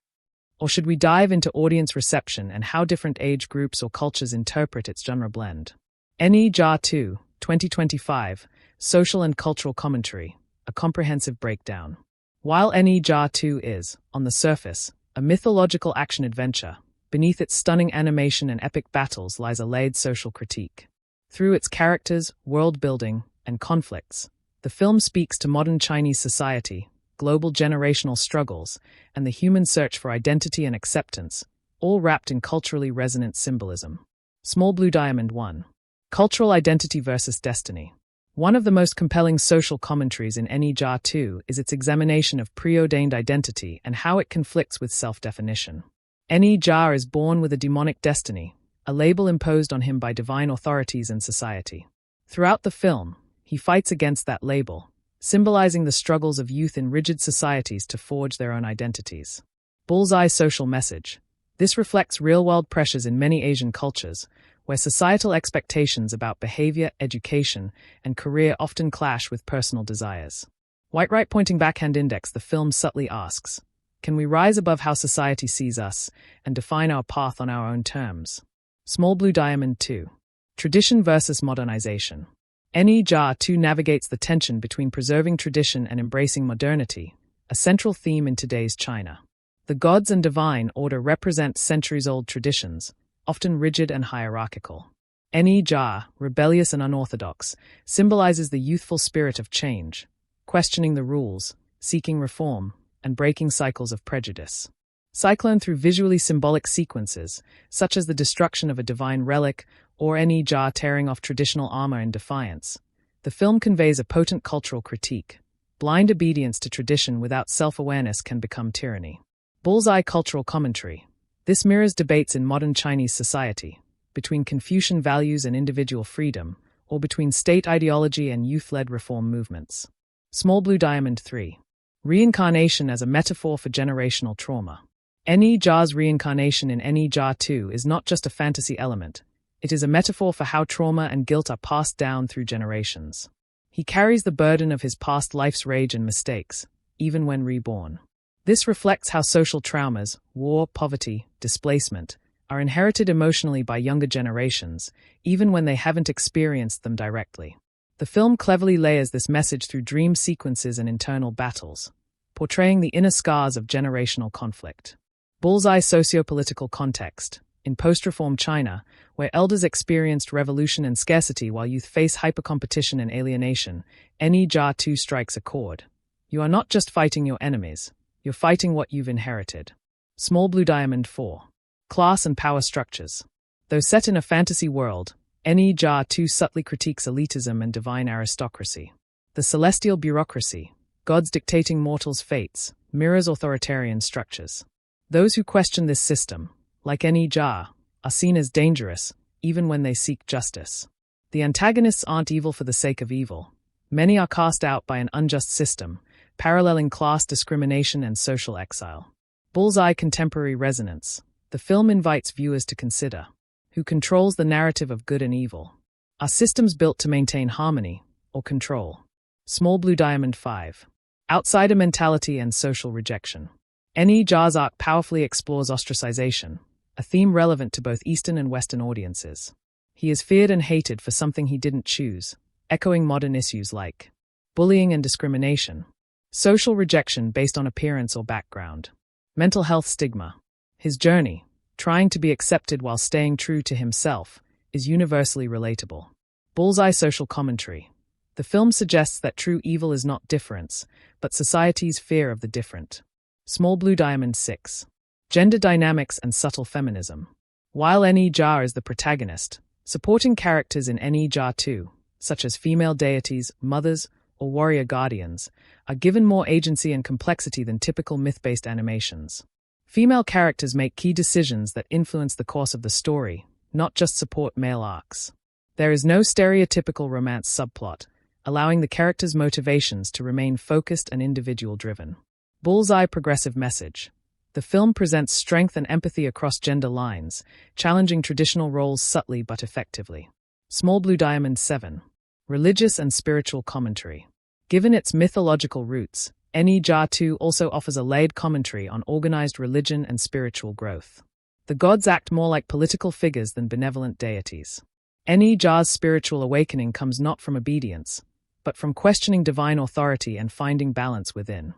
Or should we dive into audience reception and how different age groups or cultures interpret its genre blend? Ne Zha 2, 2025, Social and Cultural Commentary, a comprehensive breakdown. While Ne Zha 2 is, on the surface, a mythological action-adventure, beneath its stunning animation and epic battles lies a layered social critique. Through its characters, world-building, and conflicts, the film speaks to modern Chinese society, global generational struggles, and the human search for identity and acceptance, all wrapped in culturally resonant symbolism. Small Blue Diamond 1. Cultural identity versus destiny. One of the most compelling social commentaries in Ne Zha 2 is its examination of preordained identity and how it conflicts with self-definition. Ne Zha is born with a demonic destiny, a label imposed on him by divine authorities and society. Throughout the film, he fights against that label, symbolizing the struggles of youth in rigid societies to forge their own identities. Bullseye social message. This reflects real-world pressures in many Asian cultures, where societal expectations about behavior, education, and career often clash with personal desires. White right pointing backhand index, the film subtly asks, can we rise above how society sees us and define our path on our own terms? Small Blue Diamond 2. Tradition versus modernization. Ne Zha 2 navigates the tension between preserving tradition and embracing modernity, a central theme in today's China. The gods and divine order represent centuries-old traditions, often rigid and hierarchical. Ne Zha, rebellious and unorthodox, symbolizes the youthful spirit of change, questioning the rules, seeking reform, and breaking cycles of prejudice. Cyclone through visually symbolic sequences, such as the destruction of a divine relic or Ne Zha tearing off traditional armor in defiance, the film conveys a potent cultural critique. Blind obedience to tradition without self-awareness can become tyranny. Bullseye cultural commentary. This mirrors debates in modern Chinese society, between Confucian values and individual freedom, or between state ideology and youth-led reform movements. Small Blue Diamond 3. Reincarnation as a metaphor for generational trauma. Ne Zha's reincarnation in Ne Zha 2 is not just a fantasy element, it is a metaphor for how trauma and guilt are passed down through generations. He carries the burden of his past life's rage and mistakes, even when reborn. This reflects how social traumas, war, poverty, displacement, are inherited emotionally by younger generations, even when they haven't experienced them directly. The film cleverly layers this message through dream sequences and internal battles, portraying the inner scars of generational conflict. Bullseye sociopolitical context. In post-reform China, where elders experienced revolution and scarcity while youth face hypercompetition and alienation, Ne Zha 2 strikes a chord. You are not just fighting your enemies, you're fighting what you've inherited. Small Blue Diamond 4. Class and power structures. Though set in a fantasy world, Ne Zha 2 subtly critiques elitism and divine aristocracy. The celestial bureaucracy, gods dictating mortals' fates, mirrors authoritarian structures. Those who question this system, like Ne Zha, are seen as dangerous, even when they seek justice. The antagonists aren't evil for the sake of evil. Many are cast out by an unjust system, paralleling class discrimination and social exile. Bullseye contemporary resonance. The film invites viewers to consider, who controls the narrative of good and evil? Are systems built to maintain harmony, or control? Small Blue Diamond 5. Outsider mentality and social rejection. Ne Zha's arc powerfully explores ostracization, a theme relevant to both Eastern and Western audiences. He is feared and hated for something he didn't choose, echoing modern issues like bullying and discrimination, social rejection based on appearance or background, mental health stigma. His journey, trying to be accepted while staying true to himself, is universally relatable. Bullseye social commentary. The film suggests that true evil is not difference, but society's fear of the different. Small Blue Diamond 6. Gender dynamics and subtle feminism. While Ne Zha is the protagonist, supporting characters in Ne Zha 2, such as female deities, mothers, or warrior guardians, are given more agency and complexity than typical myth-based animations. Female characters make key decisions that influence the course of the story, not just support male arcs. There is no stereotypical romance subplot, allowing the characters' motivations to remain focused and individual-driven. Bullseye progressive message. The film presents strength and empathy across gender lines, challenging traditional roles subtly but effectively. Small Blue Diamond 7. Religious and spiritual commentary. Given its mythological roots, Ne Zha 2 also offers a layered commentary on organized religion and spiritual growth. The gods act more like political figures than benevolent deities. Ne Zha's spiritual awakening comes not from obedience, but from questioning divine authority and finding balance within.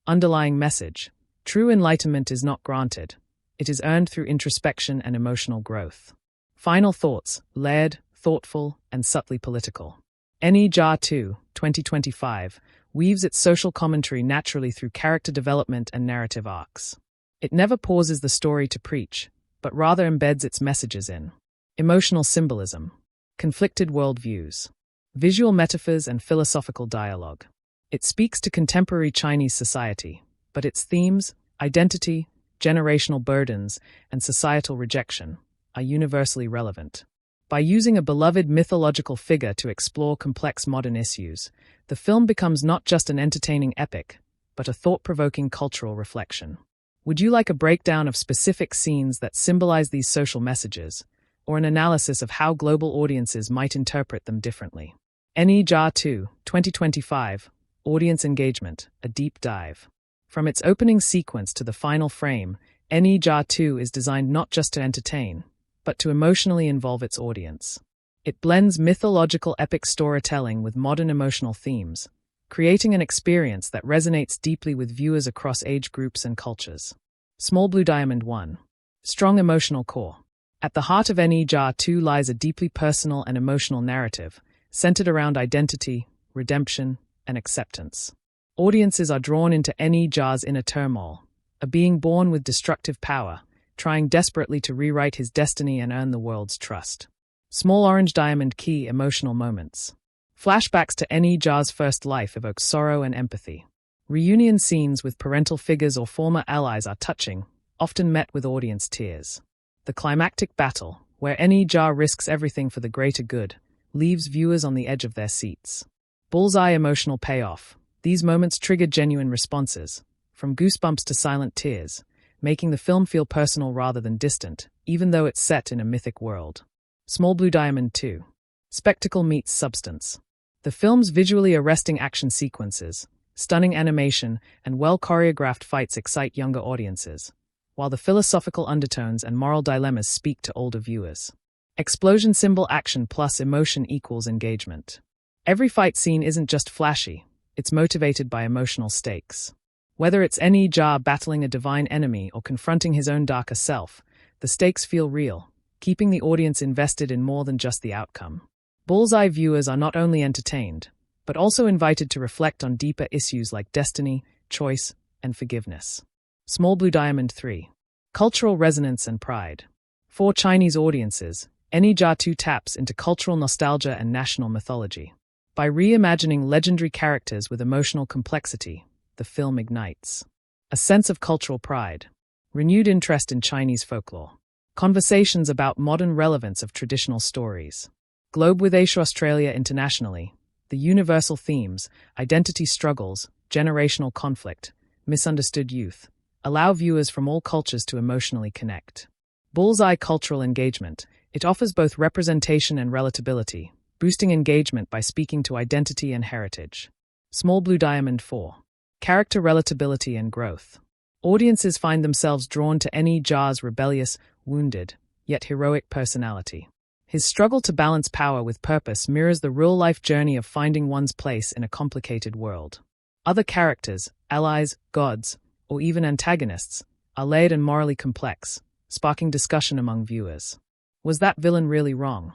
Underlying message. True enlightenment is not granted. It is earned through introspection and emotional growth. Final thoughts, layered, thoughtful, and subtly political. Ne Zha 2, 2025, weaves its social commentary naturally through character development and narrative arcs. It never pauses the story to preach, but rather embeds its messages in emotional symbolism, conflicted worldviews, visual metaphors, and philosophical dialogue. It speaks to contemporary Chinese society, but its themes, identity, generational burdens, and societal rejection are universally relevant. By using a beloved mythological figure to explore complex modern issues, the film becomes not just an entertaining epic, but a thought-provoking cultural reflection. Would you like a breakdown of specific scenes that symbolize these social messages, or an analysis of how global audiences might interpret them differently? Ne Zha 2, 2025, Audience Engagement, a deep dive. From its opening sequence to the final frame, Ne Zha 2 is designed not just to entertain, but to emotionally involve its audience. It blends mythological epic storytelling with modern emotional themes, creating an experience that resonates deeply with viewers across age groups and cultures. Small Blue Diamond 1. Strong emotional core. At the heart of Ne Zha 2 lies a deeply personal and emotional narrative, centered around identity, redemption, and acceptance. Audiences are drawn into Ne Zha's inner turmoil, a being born with destructive power, trying desperately to rewrite his destiny and earn the world's trust. Small Orange Diamond key emotional moments. Flashbacks to Ne Zha's first life evoke sorrow and empathy. Reunion scenes with parental figures or former allies are touching, often met with audience tears. The climactic battle, where Ne Zha risks everything for the greater good, leaves viewers on the edge of their seats. Bullseye emotional payoff. These moments trigger genuine responses, from goosebumps to silent tears, making the film feel personal rather than distant, even though it's set in a mythic world. Small Blue Diamond 2. Spectacle meets substance. The film's visually arresting action sequences, stunning animation, and well-choreographed fights excite younger audiences, while the philosophical undertones and moral dilemmas speak to older viewers. Explosion symbol action plus emotion equals engagement. Every fight scene isn't just flashy, it's motivated by emotional stakes. Whether it's Ne Zha battling a divine enemy or confronting his own darker self, the stakes feel real, keeping the audience invested in more than just the outcome. Bullseye viewers are not only entertained, but also invited to reflect on deeper issues like destiny, choice, and forgiveness. Small Blue Diamond 3. Cultural resonance and pride. For Chinese audiences, Ne Zha 2 taps into cultural nostalgia and national mythology. By reimagining legendary characters with emotional complexity, the film ignites a sense of cultural pride, renewed interest in Chinese folklore, conversations about modern relevance of traditional stories. Globe with Asia Australia internationally, the universal themes, identity struggles, generational conflict, misunderstood youth, allow viewers from all cultures to emotionally connect. Bullseye cultural engagement. It offers both representation and relatability, boosting engagement by speaking to identity and heritage. Small Blue Diamond 4. Character relatability and growth. Audiences find themselves drawn to Ne Zha's rebellious, wounded, yet heroic personality. His struggle to balance power with purpose mirrors the real-life journey of finding one's place in a complicated world. Other characters, allies, gods, or even antagonists, are layered and morally complex, sparking discussion among viewers. Was that villain really wrong?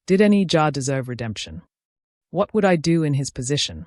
Did Ne Zha deserve redemption? What would I do in his position?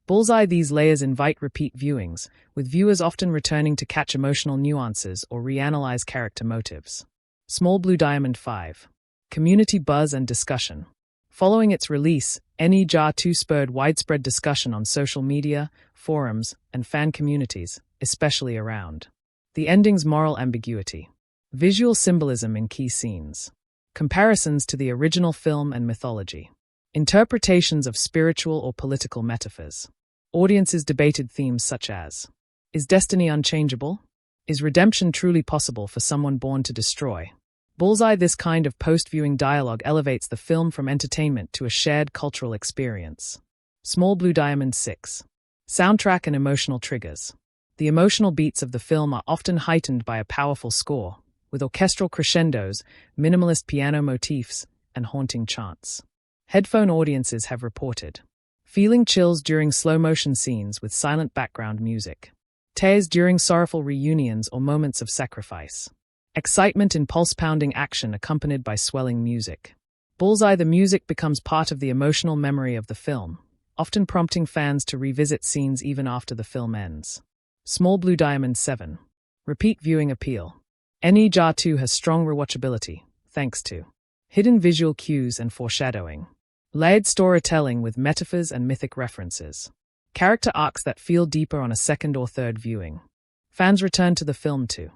Bullseye. These layers invite repeat viewings, with viewers often returning to catch emotional nuances or reanalyze character motives. Small Blue Diamond 5. Community buzz and discussion. Following its release, Ne Zha 2 spurred widespread discussion on social media, forums, and fan communities, especially around the ending's moral ambiguity, visual symbolism in key scenes, comparisons to the original film and mythology, interpretations of spiritual or political metaphors. Audiences debated themes such as, is destiny unchangeable? Is redemption truly possible for someone born to destroy? Bullseye. This kind of post-viewing dialogue elevates the film from entertainment to a shared cultural experience. Small Blue Diamond 6. Soundtrack and emotional triggers. The emotional beats of the film are often heightened by a powerful score, with orchestral crescendos, minimalist piano motifs, and haunting chants. Headphone audiences have reported feeling chills during slow-motion scenes with silent background music, tears during sorrowful reunions or moments of sacrifice, excitement in pulse-pounding action accompanied by swelling music. Bullseye. The music becomes part of the emotional memory of the film, often prompting fans to revisit scenes even after the film ends. Small Blue Diamond 7. Repeat viewing appeal. Ne Zha 2 has strong rewatchability, thanks to hidden visual cues and foreshadowing, layered storytelling with metaphors and mythic references, character arcs that feel deeper on a second or third viewing. Fans return to the film to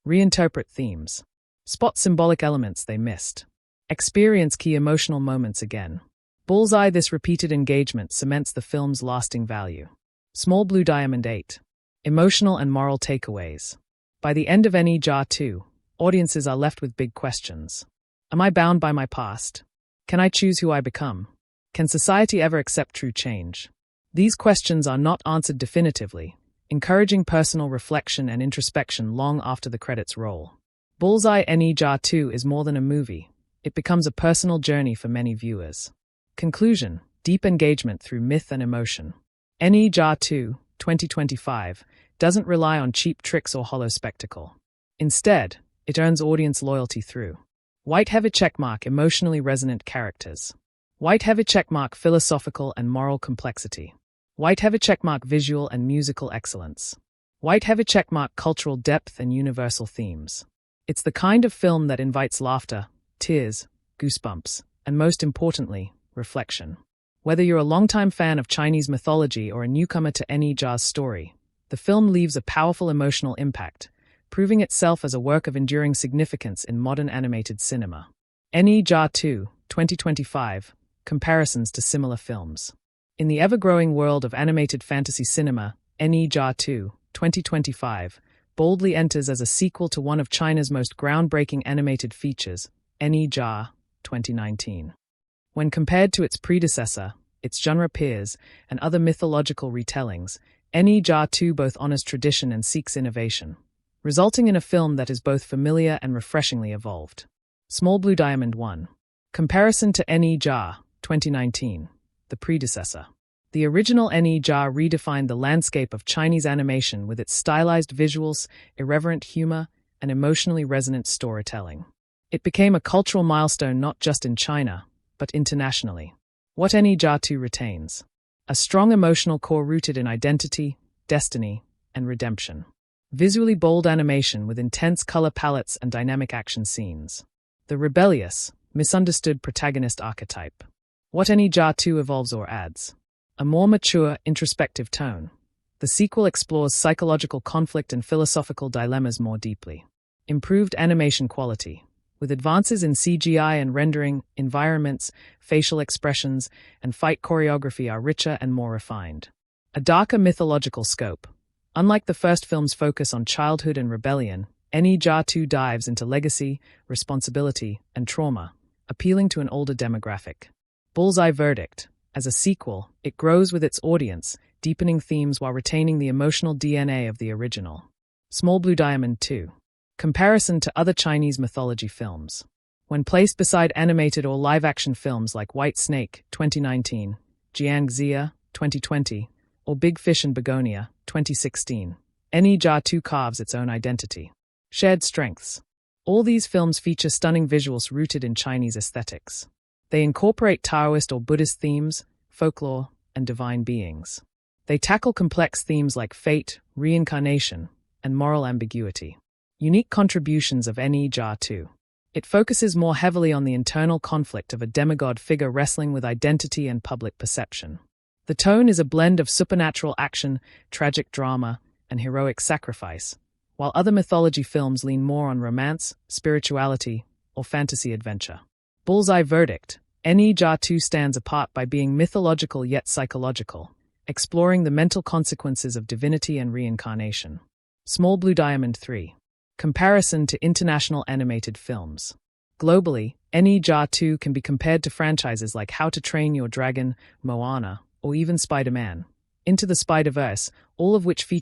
reinterpret themes, spot symbolic elements they missed, experience key emotional moments again. Bullseye. This repeated engagement cements the film's lasting value. Small Blue Diamond 8. Emotional and moral takeaways. By the end of Ne Zha 2, audiences are left with big questions. Am I bound by my past? Can I choose who I become? Can society ever accept true change? These questions are not answered definitively, encouraging personal reflection and introspection long after the credits roll. Bullseye. Ne Zha 2 is more than a movie. It becomes a personal journey for many viewers. Conclusion: deep engagement through myth and emotion. Ne Zha 2, 2025, doesn't rely on cheap tricks or hollow spectacle. Instead, it earns audience loyalty through white-heavy checkmark emotionally resonant characters, white-heavy checkmark philosophical and moral complexity, white-heavy checkmark visual and musical excellence, white-heavy checkmark cultural depth and universal themes. It's the kind of film that invites laughter, tears, goosebumps, and most importantly, reflection. Whether you're a longtime fan of Chinese mythology or a newcomer to Ne Zha's story, the film leaves a powerful emotional impact, proving itself as a work of enduring significance in modern animated cinema. Ne Zha 2, 2025, comparisons to similar films. In the ever-growing world of animated fantasy cinema, Ne Zha 2, 2025, boldly enters as a sequel to one of China's most groundbreaking animated features, Ne Zha, 2019. When compared to its predecessor, its genre peers, and other mythological retellings, Ne Zha 2 both honors tradition and seeks innovation, resulting in a film that is both familiar and refreshingly evolved. Small Blue Diamond 1. Comparison to Ne Zha, 2019, the predecessor. The original Ne Zha redefined the landscape of Chinese animation with its stylized visuals, irreverent humor, and emotionally resonant storytelling. It became a cultural milestone not just in China, but internationally. What Ne Zha 2 retains: a strong emotional core rooted in identity, destiny, and redemption. Visually bold animation with intense color palettes and dynamic action scenes. The rebellious, misunderstood protagonist archetype. What Ne Zha 2 evolves or adds: a more mature, introspective tone. The sequel explores psychological conflict and philosophical dilemmas more deeply. Improved animation quality. With advances in CGI and rendering, environments, facial expressions, and fight choreography are richer and more refined. A darker mythological scope. Unlike the first film's focus on childhood and rebellion, Ne Zha 2 dives into legacy, responsibility, and trauma, appealing to an older demographic. Bullseye verdict. As a sequel, it grows with its audience, deepening themes while retaining the emotional DNA of the original. Small Blue Diamond 2. Comparison to other Chinese mythology films. When placed beside animated or live-action films like White Snake, 2019, Jiaozi, 2020, or Big Fish and Begonia, 2016, Ne Zha 2 carves its own identity. Shared strengths. All these films feature stunning visuals rooted in Chinese aesthetics. They incorporate Taoist or Buddhist themes, folklore, and divine beings. They tackle complex themes like fate, reincarnation, and moral ambiguity. Unique contributions of Ne Zha 2. It focuses more heavily on the internal conflict of a demigod figure wrestling with identity and public perception. The tone is a blend of supernatural action, tragic drama, and heroic sacrifice, while other mythology films lean more on romance, spirituality, or fantasy adventure. Bullseye verdict. Ne Zha 2 stands apart by being mythological yet psychological, exploring the mental consequences of divinity and reincarnation. Small Blue Diamond 3. Comparison to international animated films. Globally, Ne Zha 2 can be compared to franchises like How to Train Your Dragon, Moana, or even Spider-Man, Into the Spider-Verse, all of which feature